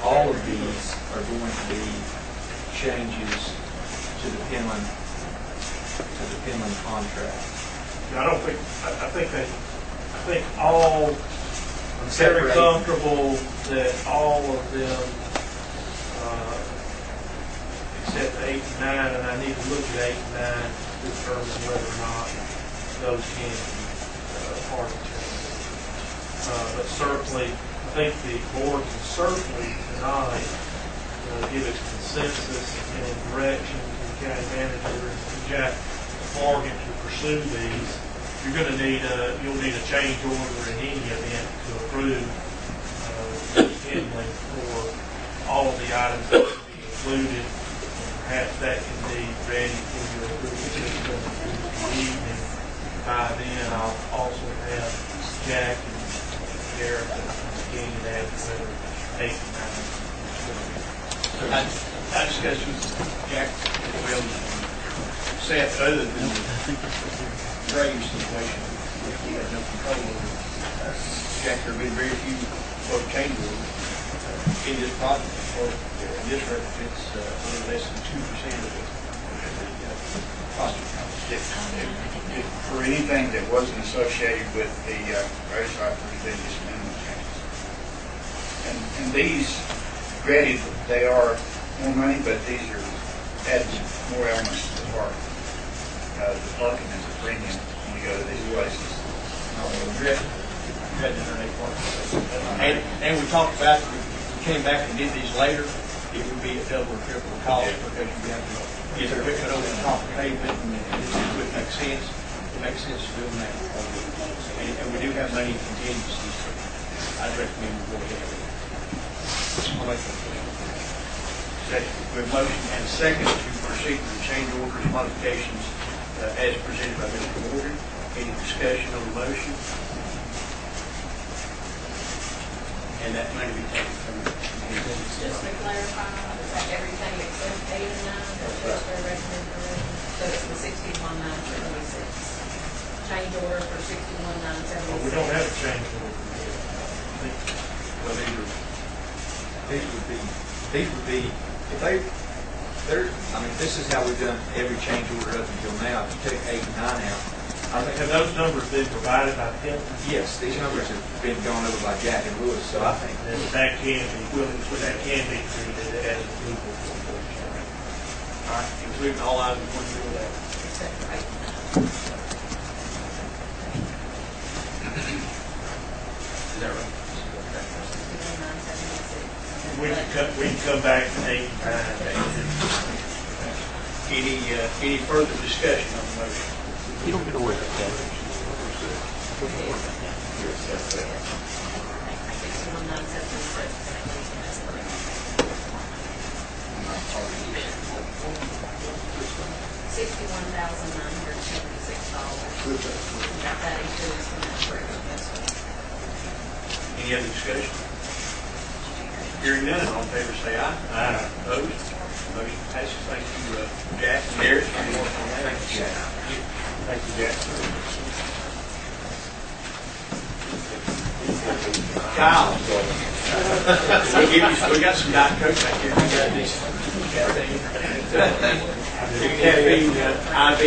S16: all of these are going to be changes to the Penland contract.
S5: I think all, I'm very comfortable that all of them, except 8 and 9, and I need to look at 8 and 9 to determine whether or not those can be part of the change. But certainly, I think the board can certainly tonight give a consensus and direction to the county manager and to Jack Morgan to pursue these. You're going to you'll need a change order in any event to approve handling for all of the items that will be included. And perhaps that can be ready for your approval system this evening. By then, I'll also have Jack and Derek and Kenny and add whether 8 and 9.
S1: I discussed with Jack as well, Seth, other than the drainage situation, which we had no control over. Jack, there have been very few change orders in this project. And this represents a little less than 2% of the project cost.
S20: For anything that wasn't associated with the road side, there's been just minimal changes. And these, granted, they are more money, but these are adding more elements to the park. The parking is a premium when you go to these places.
S1: And we talked about, if we came back and did these later, it would be a double or triple the cost because you have to get the equipment over the top of the pavement and it would make sense. It makes sense to do that. And we do have money in contingencies, so I'd recommend we go ahead. I'll make that motion. We have motion and second to proceed with the change orders modifications as presented by Mr. Morgan. Any discussion on the motion? And that money be taken from the contingency.
S22: Just to clarify, is that everything except 8 and 9, that's just their recommendation? So it's the 61,976. Change order for 61,976.
S5: Well, we don't have a change order yet.
S16: Well, these would be, if this is how we've done every change order up until now. If you take 8 and 9 out, I think.
S5: Have those numbers been provided by Penn?
S16: Yes, these numbers have been gone over by Jack and Lewis, so I think
S5: that can be treated as approval for the board.
S1: All right, including all items one through that.
S22: Except for 8 and 9.
S1: Is that right?
S22: 61,976.
S5: We can come back to 8 and 9.
S1: Any further discussion on the motion?
S4: You don't get away with that.
S22: 61,976. That includes the net rate.
S1: Any other discussion? Hearing none, all in favor say aye. Aye. Opposed? Motion passes. Thank you, Jack and Derek.
S16: Thank you, Jack.
S1: Thank you, Jack. Kyle. We got some Diet Coke back here. We got these caffeine, IV.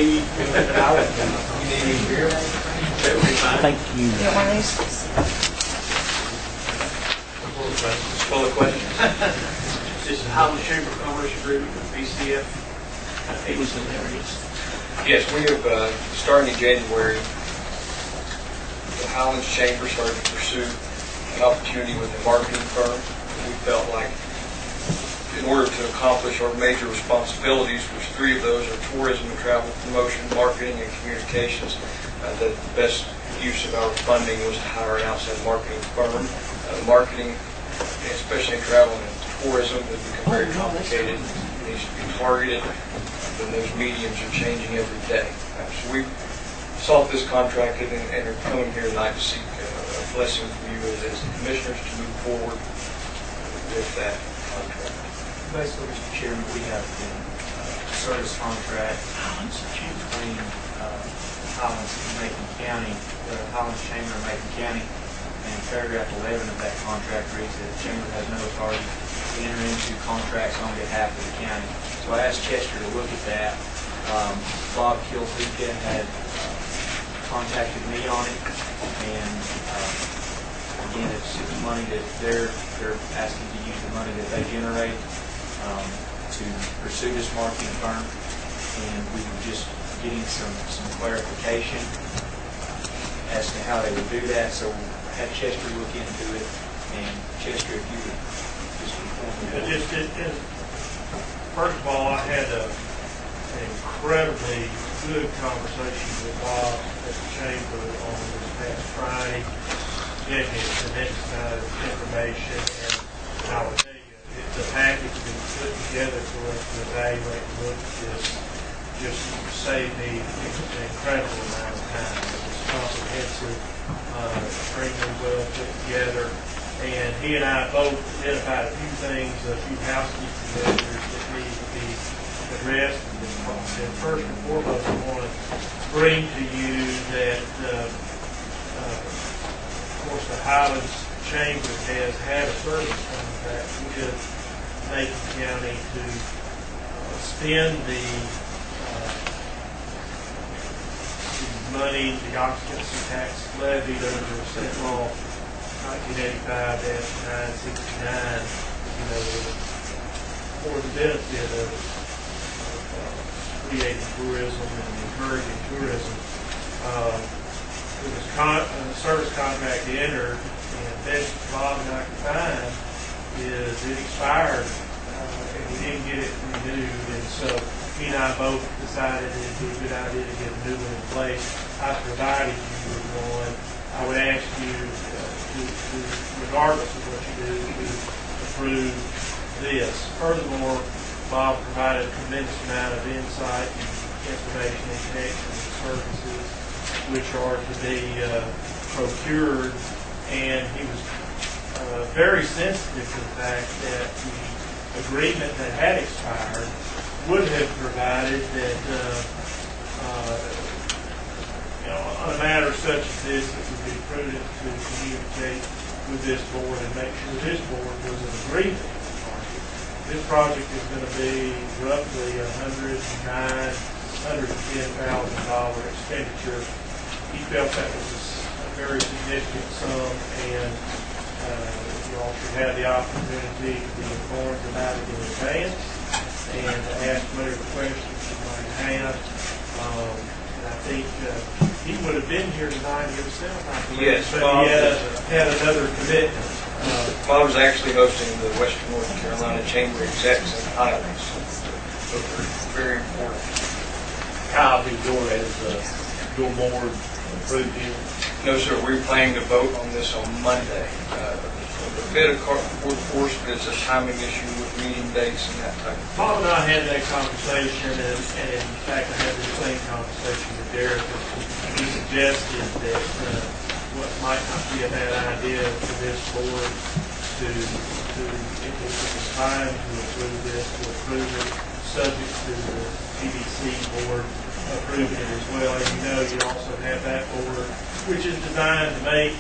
S1: You need beer? That would be fine.
S3: Thank you.
S1: Full of questions. This is Highland Chamber of Commerce agreement with BCF. It was in areas.
S7: Yes, we have, starting in January, the Highlands Chamber started to pursue an opportunity with a marketing firm. We felt like in order to accomplish our major responsibilities, which three of those are tourism and travel promotion, marketing, and communications, the best use of our funding was to hire an outside marketing firm. Marketing, especially in travel and tourism, has become very complicated. It needs to be targeted, and those mediums are changing every day. So we sought this contract and are coming here tonight to seek a blessing from you as the commissioners to move forward with that contract.
S16: Basically, Mr. Chairman, we have the service contract between Highlands and Macon County, the Highlands Chamber of Macon County, and paragraph 11 of that contract reads that the Chamber has no authority to enter into contracts on behalf of the county. So I asked Chester to look at that. Bob Kilhuka had contacted me on it, and again, it's money that they're asking to use the money that they generate to pursue this marketing firm, and we were just getting some clarification as to how they would do that. So had Chester look into it, and Chester, if you would just inform me.
S5: First of all, I had an incredibly good conversation with Bob at the Chamber on this past Friday. Gave me a tremendous amount of information, and I would tell you, the package that was put together for us to evaluate and look at this just saved me an incredible amount of time. It was comprehensive, extremely well put together, and he and I both identified a few things, a few housekeeping measures that need to be addressed. And first and foremost, I want to bring to you that, of course, the Highlands Chamber has had a service contract with Macon County to spend the money, the occupancy tax levied under State Law 1985-969, for the benefit of creating tourism and encouraging tourism. It was a service contract entered, and best Bob and I could find is it expired, and we didn't get it renewed, and so he and I both decided it would be a good idea to get a new one in place. I provided you with one. I would ask you to, regardless of what you do, to approve this. Furthermore, Bob provided a tremendous amount of insight and information in connection with services which are to be procured, and he was very sensitive to the fact that the agreement that had expired would have provided that on a matter such as this, it would be prudent to communicate with this board and make sure this board was in agreement with the project. This project is going to be roughly $110,000 expenditure. He felt that was a very significant sum, and you all should have the opportunity to be informed about it in advance and to ask whatever questions you might have. And I think he would have been here tonight himself, I believe,
S7: Yes,
S5: but
S7: Bob
S5: he had another commitment.
S7: Bob was actually hosting the Western North Carolina Chamber Execs in Highlands. So very important.
S1: Kyle, did your board approve him?
S7: No, sir, we're planning to vote on this on Monday. A bit of course, but it's a timing issue with meeting dates and that type of thing.
S5: Bob and I had that conversation, and in fact, I had the same conversation with Derek. He suggested that what might not be a bad idea for this board to it was fine to approve this, to approve it, subject to the TDC board approving it as well. As you know, you also have that board, which is designed to make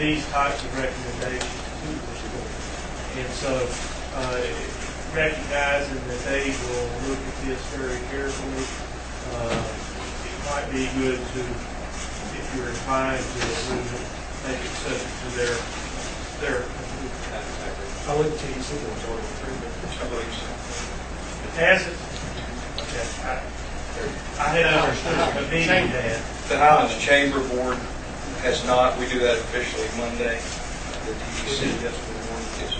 S5: these types of recommendations to the board. And so, recognizing that they will look at this very carefully, it might be good to, if you're inclined to approve it, make it subject to their
S6: I believe the TDC board's already approved it. I believe so.
S5: Has it? Okay. I had understood the meeting had.
S7: The Highlands Chamber Board has not. We do that officially Monday. The TDC, that's what the board is.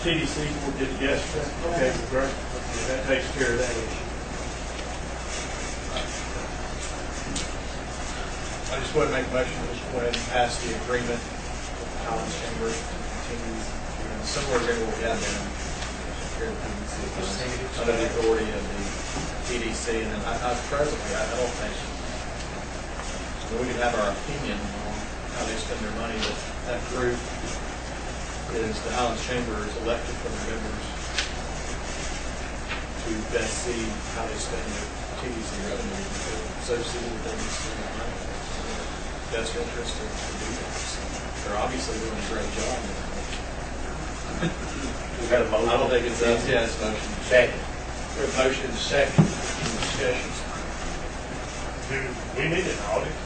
S5: TDC board did it yesterday? Okay, great. Okay, that takes care of that issue.
S6: I just want to make a motion to just go ahead and pass the agreement with the Highlands Chamber to continue a similar agreement we had there here at PDC, under the authority of the TDC. And then presently, I don't think we can have our opinion on how they spend their money, but that group is the Highlands Chamber is elected from their members to best see how they spend their TDC revenue, associated with them spending money. Best interest to do that. So they're obviously doing a great job.
S2: We got a motion.
S6: I don't think it's us. Yeah, it's motion.
S2: Second.
S6: We have motion and second discussions.
S5: Do we need an audit?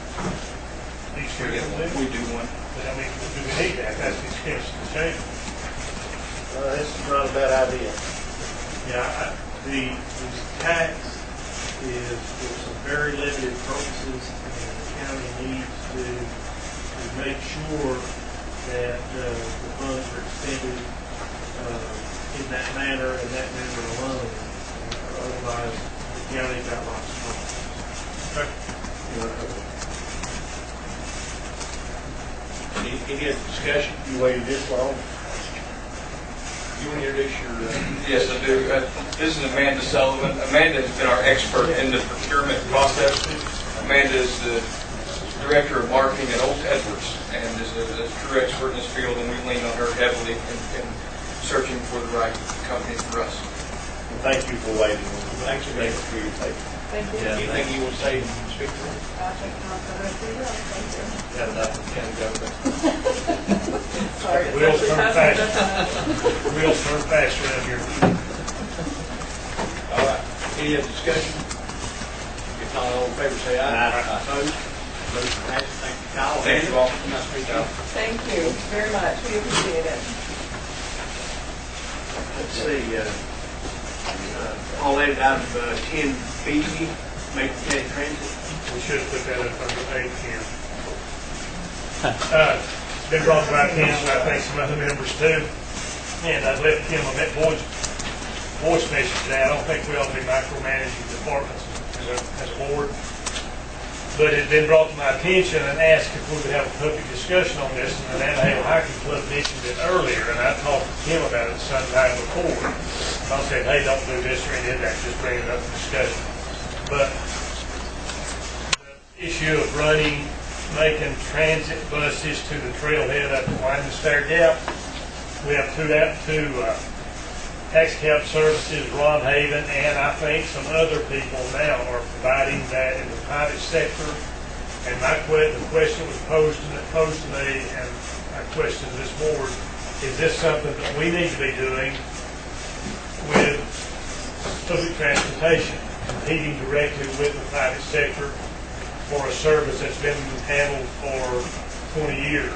S5: These three of them?
S2: We do one.
S5: I mean, do we need that? That's the expense of the chamber.
S3: This is not a bad idea.
S5: Yeah, the tax is for some very limited purposes, and the county needs to make sure that the funds are expended in that manner and that manner alone. Otherwise, the county got lots of money.
S2: Any other discussion? You waited this long? You want to introduce your...
S7: Yes, I do. This is Amanda Sullivan. Amanda has been our expert in the procurement process. Amanda is the Director of Marketing at Old Edwards and is a true expert in this field, and we lean on her heavily in searching for the right company for us.
S2: Well, thank you for waiting. Thanks for your patience.
S10: Thank you.
S2: Anything you want to say to speak to?
S10: I think not gonna do that. Thank you.
S6: Got enough of the county government.
S10: Sorry.
S5: Wheels turn fast. Wheels turn fast around here.
S6: All right. Any other discussion? If not, all in favor, say aye.
S2: Aye.
S6: Opposed? Motion passes. Thank you, Kyle.
S7: Thank you all.
S6: Nice to meet you.
S10: Thank you very much. We appreciate it.
S2: Let's see, all that out of 10B, Macon County Transit.
S5: We should have put that up under 8 here. Been brought to my attention, I think some other members too, and I've left Kim a voice message today. I don't think we ought to be micromanaging departments as a board, but it's been brought to my attention and asked if we would have a public discussion on this, and the Anaheim Hiking Club mentioned it earlier, and I talked to Kim about it sometime before. I said, hey, don't do this or any of that, just bring it up for discussion. But the issue of making transit buses to the trailhead up to Winding Stair Gap. We have two taxi cab services, Ron Haven, and I think some other people now are providing that in the private sector. And the question was posed to me, and I questioned this board, is this something that we need to be doing with public transportation, competing directly with the private sector for a service that's been handled for 20 years.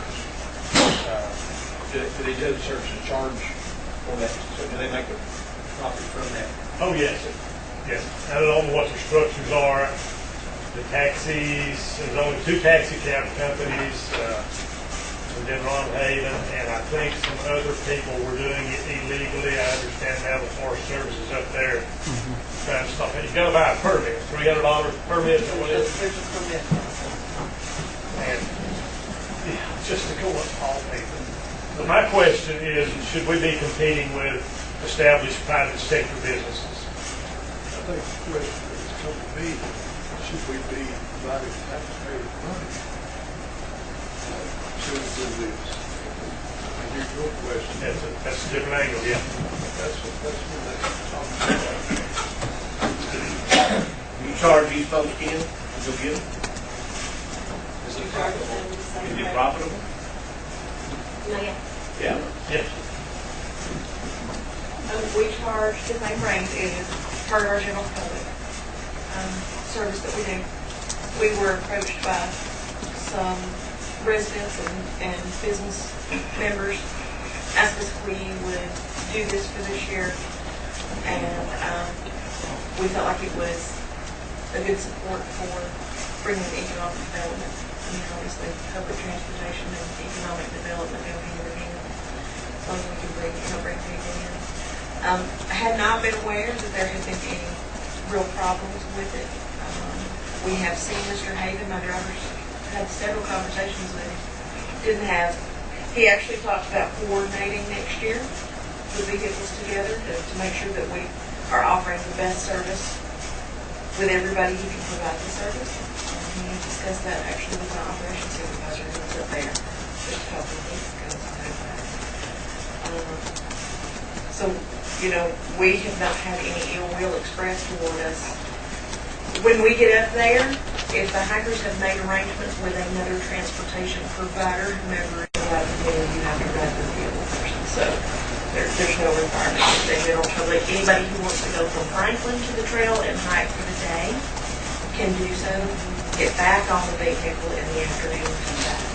S6: Do they do the service and charge for that? So do they make a profit from that?
S5: Oh, yes. Yes. I don't know what the structures are. The taxis, there's only 2 taxi cab companies, and then Ron Haven, and I think some other people were doing it illegally. I understand now the Forest Service is up there trying to stop it. You got to buy a permit, $300 permit or whatever.
S10: There's a permit.
S5: And yeah, just to go up all people. But my question is, should we be competing with established private sector businesses?
S9: I think the question is going to be, should we be providing taxpayers money to do this? I mean, your question.
S12: That's a different angle, yeah.
S9: That's what I'm talking about.
S2: You charge these folks in, you'll get them?
S14: You charge them the same
S2: Is it
S14: rate.
S2: profitable?
S14: No, yeah.
S2: Yeah.
S12: Yes.
S11: We charge the same rate as part of our general public service that we do. We were approached by some residents and business members, asked us if we would do this for this year, and we felt like it was a good support for bringing economic development. I mean, obviously, public transportation and economic development go hand in hand. As long as we can bring people in. I had not been aware that there had been any real problems with it. We have seen Mr. Haven, my driver's had several conversations with him. He actually talked about coordinating next year the vehicles together to make sure that we are offering the best service with everybody who can provide the service. He discussed that actually with my operations supervisor who was up there just a couple of weeks ago. So, we have not had any ill will expressed toward us. When we get up there, if the hikers have made arrangements with another transportation provider, whomever is allowed to do, you have to ride the vehicle first. So there's no requirement. The general public, anybody who wants to go from Franklin to the trail and hike for the day can do so, get back on the vehicle in the afternoon and come back.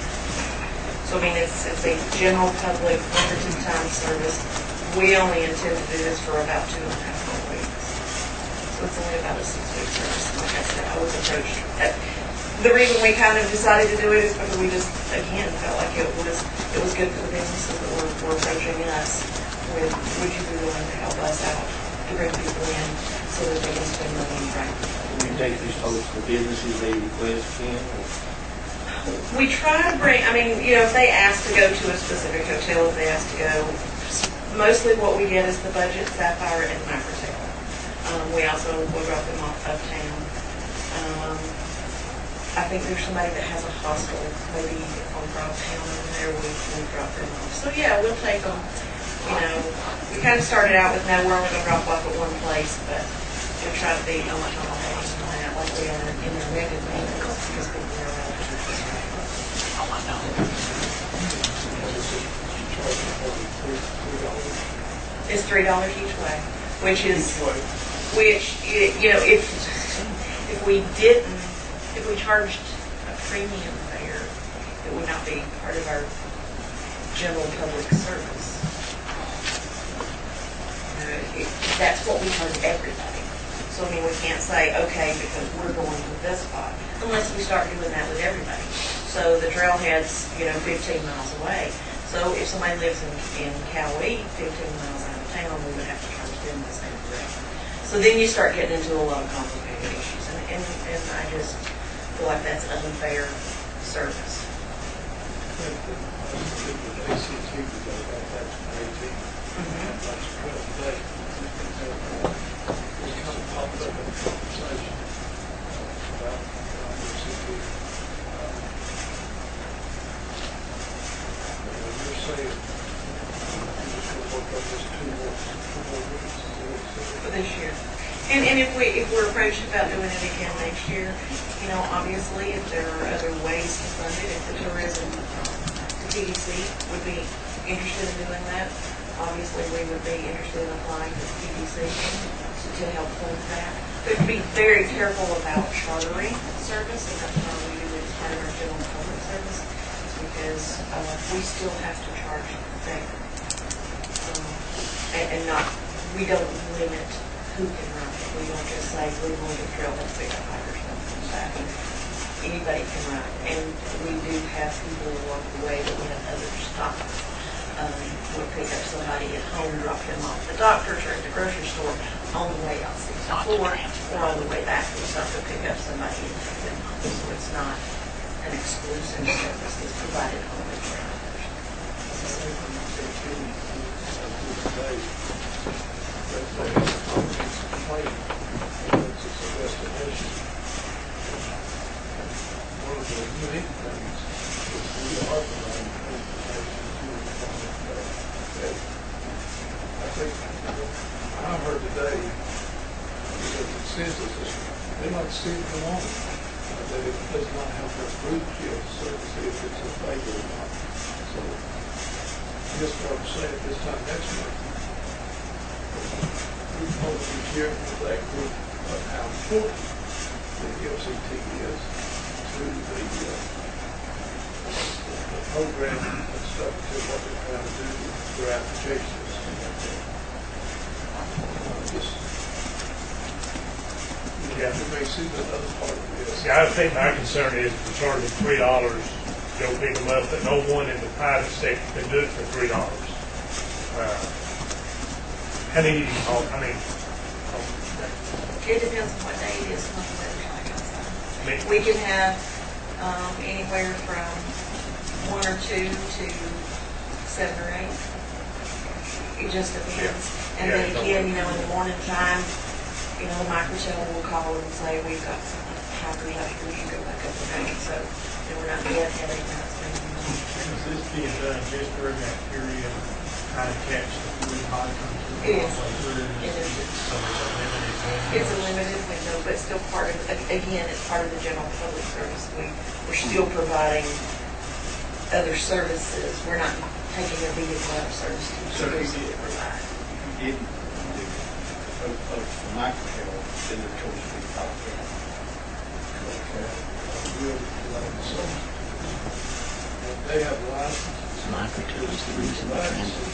S11: So, I mean, it's a general public limited time service. We only intend to do this for about 2.5 more weeks. So it's only about a 6-week service. Like I said, I was approached. The reason we kind of decided to do it is because we just, again, felt like it was good for the businesses that were approaching us with, would you be willing to help us out to bring people in so that they can spend money in Franklin?
S2: When you take these folks to businesses they request in?
S11: We try to bring, if they ask to go to a specific hotel, if they ask to go, mostly what we get is the Budget, Sapphire, and Microtel. We also will drop them off uptown. I think there's somebody that has a hostel, maybe on Frogtown over there, we drop them off. So yeah, we'll take them. We kind of started out with no, we're only going to drop off at one place, but we try to be on that like we are in the negative because people are around. It's $3 each way, if we charged a premium fare, it would not be part of our general public service. That's what we charge everybody. So, we can't say, okay, because we're going to this spot, unless we start doing that with everybody. So the trailhead's, 15 miles away. So if somebody lives in Cowee, 15 miles out of town, we would have to charge them the same rate. So then you start getting into a lot of complicated issues, and I just feel like that's unfair service. For this year. And if we're approached about doing it again next year, obviously if there are other ways to fund it, if the tourism, the TDC would be interested in doing that, obviously we would be interested in applying to the TDC to help fund that. But be very careful about chartering service, and that's why we do it as part of our general public service, because we still have to charge there. And we don't limit who can run it. We don't just say we're going to drill and pick up hikers and that. Anybody can run it. And we do have people along the way that we have others stop. We'll pick up somebody at home, drop them off at the doctor's or at the grocery store on the way out 64, or on the way back. We stop to pick up somebody and take them home. So it's not an exclusive service. It's provided only for others.
S9: One of the unique things is we are providing transportation to consensus is they like to see it come on. That it does not have enough groups yet, so to see if it's a favor or not. So I guess what I'm saying this time next month, we hope to share with that group of how important the LCT is to the program and stuff to what they're trying to do through applications.
S12: Yeah.
S9: You may see the other part of this.
S12: Yeah, I think my concern is to charge them $3, go pick them up, but no one in the private sector can do it for $3. How many,
S11: It depends on what day it is and what the weather's like outside.
S12: Me.
S11: We can have anywhere from 1 or 2 to 7 or 8. It just depends. And then again, in the morning time, the microchannel will call and say, we've got some hackers out here, you can go back up the bank. So we're not yet having that.
S5: Is this being done just during that period, trying to catch the flu high coming through?
S11: It is.
S5: It is. So
S11: It's a limited window, but still part of, again, it's part of the general public service. We're still providing other services. We're not taking a vehicle out of service to provide.
S1: If you didn't do the microchannel, then the choice would be top 10.
S9: They have licenses.
S13: Microchannel is the reason the transit.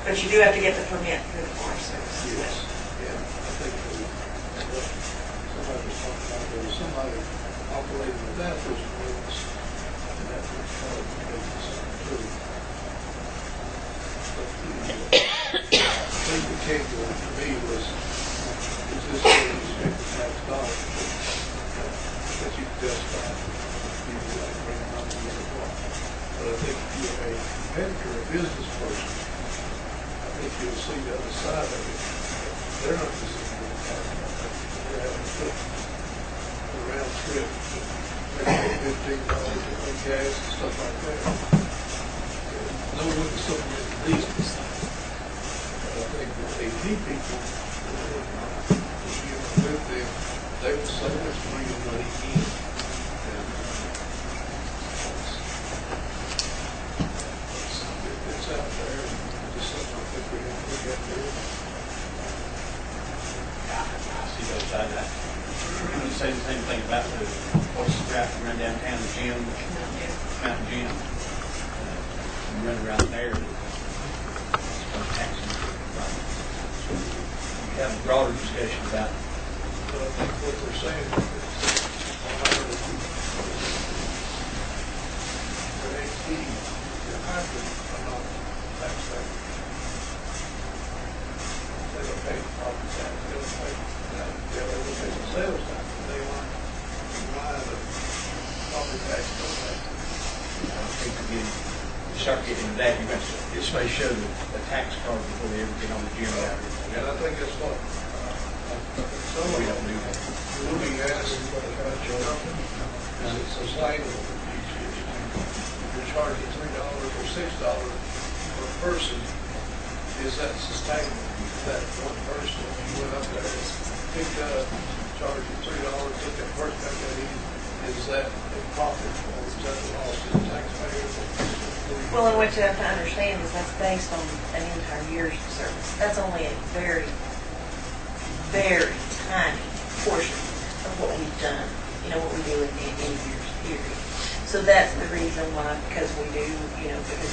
S11: But you do have to get the permit through the Forest Service.
S9: Yes, yeah, I think somebody was talking about there was somebody operating without those permits, and that was part of the concern too. But the thing that came to me was, is this really $50,000 that you can justify? People like bring them up to the block. But I think if you're a competitor, a business person, I think you'll see the other side of it. They're not just they're having to put a round trip, maybe $15 in gas and stuff like that. No one is something in the business. But I think that they need people, if you with them, they will say let's bring the money in. It's out there, and just something I think we have to look at there.
S1: I see both sides of that. I'm going to say the same thing about the horses drafting around downtown, the gym, Mountain Gym. And run around there. We have a broader discussion about.
S9: But I think what they're saying is, there ain't heating, your hybrid are not taxpayer. They don't pay property tax, they don't pay, they don't pay the sales tax, they want to rely the property tax, don't pay.
S1: I think again, you start getting into that, you're going to, this may show the tax card before they ever get on the gym out here.
S9: And I think that's what, some of them do. Moving asked, is it sustainable? You're charging $3 or $6 per person. Is that sustainable? That one person, if you went up there, picked up, charged you $3, took that person back in, is that a profit or is that a loss to the taxpayer?
S11: Well, and what you have to understand is that's based on an entire year's service. That's only a very, very tiny portion of what we've done, what we do in any year's period. So that's the reason why, because we do get the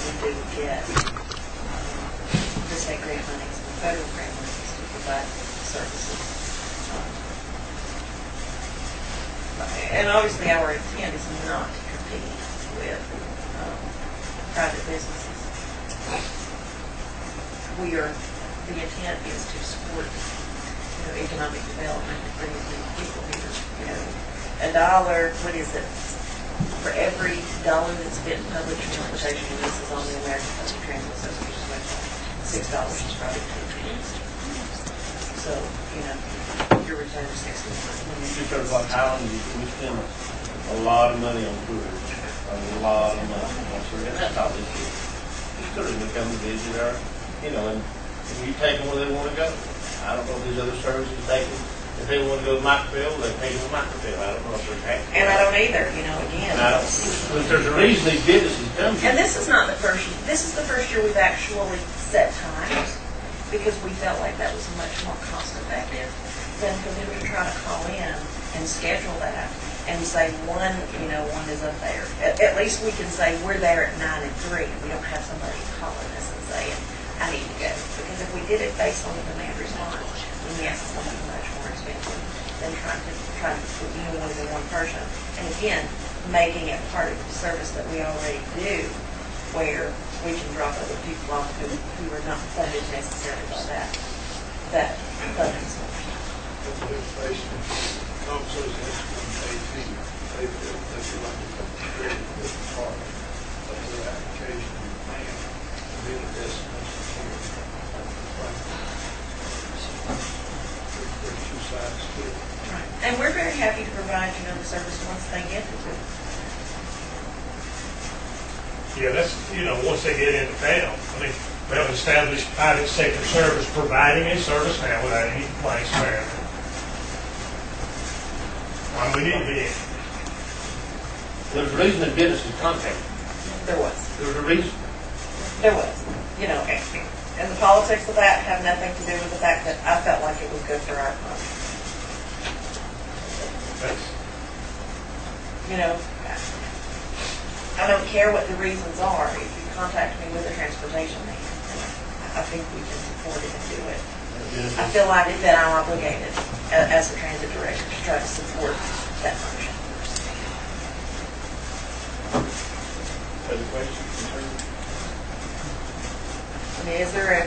S11: state grant monies and federal grant monies to provide services. And obviously our intent is not to compete with private businesses. The intent is to support economic development and bring new people here. $1, what is it? For every dollar that's spent in public transportation, and this is on the American Public Transit Association's website, $6 is probably $2. So, your return is $60.
S2: You talk about Highland, we spend a lot of money on tours. A lot of money. And that's all this is. Just go to come visit our, and you take them where they want to go.
S3: these other services, if they want to go to microfill, they pay them microfill. I don't know if they're tax.
S22: And I don't either, you know, again.
S3: But there's a reason these businesses come here.
S22: And this is not the first, this is the first year we've actually set times, because we felt like that was much more cost effective than for them to try to call in and schedule that and say one is up there. At least we can say we're there at 9 and 3. We don't have somebody calling us and saying, I need to go. Because if we did it based on the demand response, then yes, it's going to be much more expensive than trying to put more than one person. And again, making it part of the service that we already do, where we can drop other people off who are not funded necessarily by that funding source.
S9: Officers they feel like it's a very important part of their application and plan to be the destination here. There's two sides to it.
S22: And we're very happy to provide, the service once they get it.
S12: Yeah, that's, once they get into town, I mean, we have an established private sector service providing a service now without any complaints from area. We need to be in.
S3: There's a reason the business is contacted.
S22: There was.
S3: There's a reason.
S22: There was. And the politics of that have nothing to do with the fact that I felt like it was good for our economy. I don't care what the reasons are. If you contact me with a transportation need, I think we can support it and do it. I feel like that I'm obligated as a transit director to try to support that function.
S4: Other questions, concerns?
S22: Is there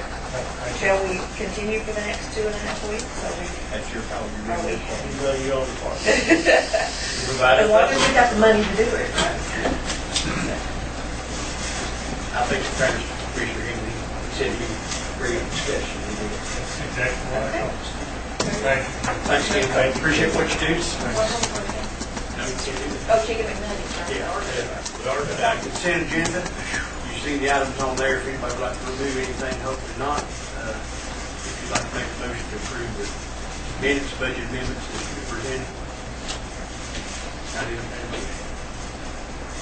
S22: shall we continue for the next 2.5 weeks?
S4: That's your call.
S3: You're on the part.
S22: As long as we got the money to do it.
S3: I think the Travis Fisher, he said he agree on discussion.
S12: That's exactly what I thought. Thank you.
S3: Thanks again, Faith. Appreciate what you do.
S22: Chicken McNuggets.
S3: Yeah. Consent agenda. You see the items on there. If anybody would like to remove anything, hopefully not. If you'd like to make a motion to approve the minutes, budget amendments that you presented. I didn't have a motion.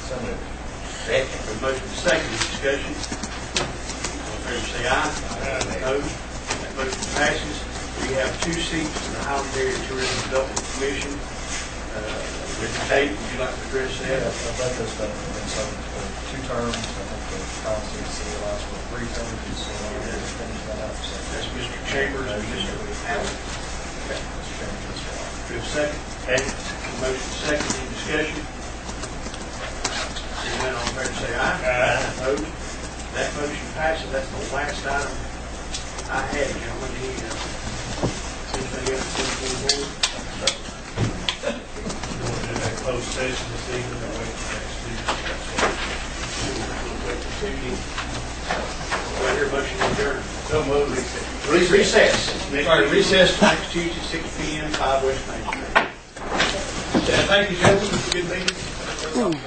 S4: So moved.
S3: Second. A motion second. Discussion. All in favor, say aye. Opposed? That motion passes. We have 2 seats in the Highland Area Tourism Development Commission. Mr. Tate, would you like to address that?
S6: Yeah, I'd like us to been serving for 2 terms. I think the policy allows for 3 terms, and so I'm going to finish that up. So
S3: That's Mr. Chambers and Mr. Allen.
S6: okay, Mr. Chairman, that's all.
S3: Do we have a second? Motion second, any discussion? Seeing none, all in favor say aye. Opposed? That motion passes. That's the last item I had, gentlemen. Anything else to report?
S12: Closed session this evening, or wait for next Tuesday.
S3: Do I hear a motion to adjourn? So moved. Recess. Recess next Tuesday, 6 p.m., 5 West Main Street. Thank you, gentlemen. Good meeting.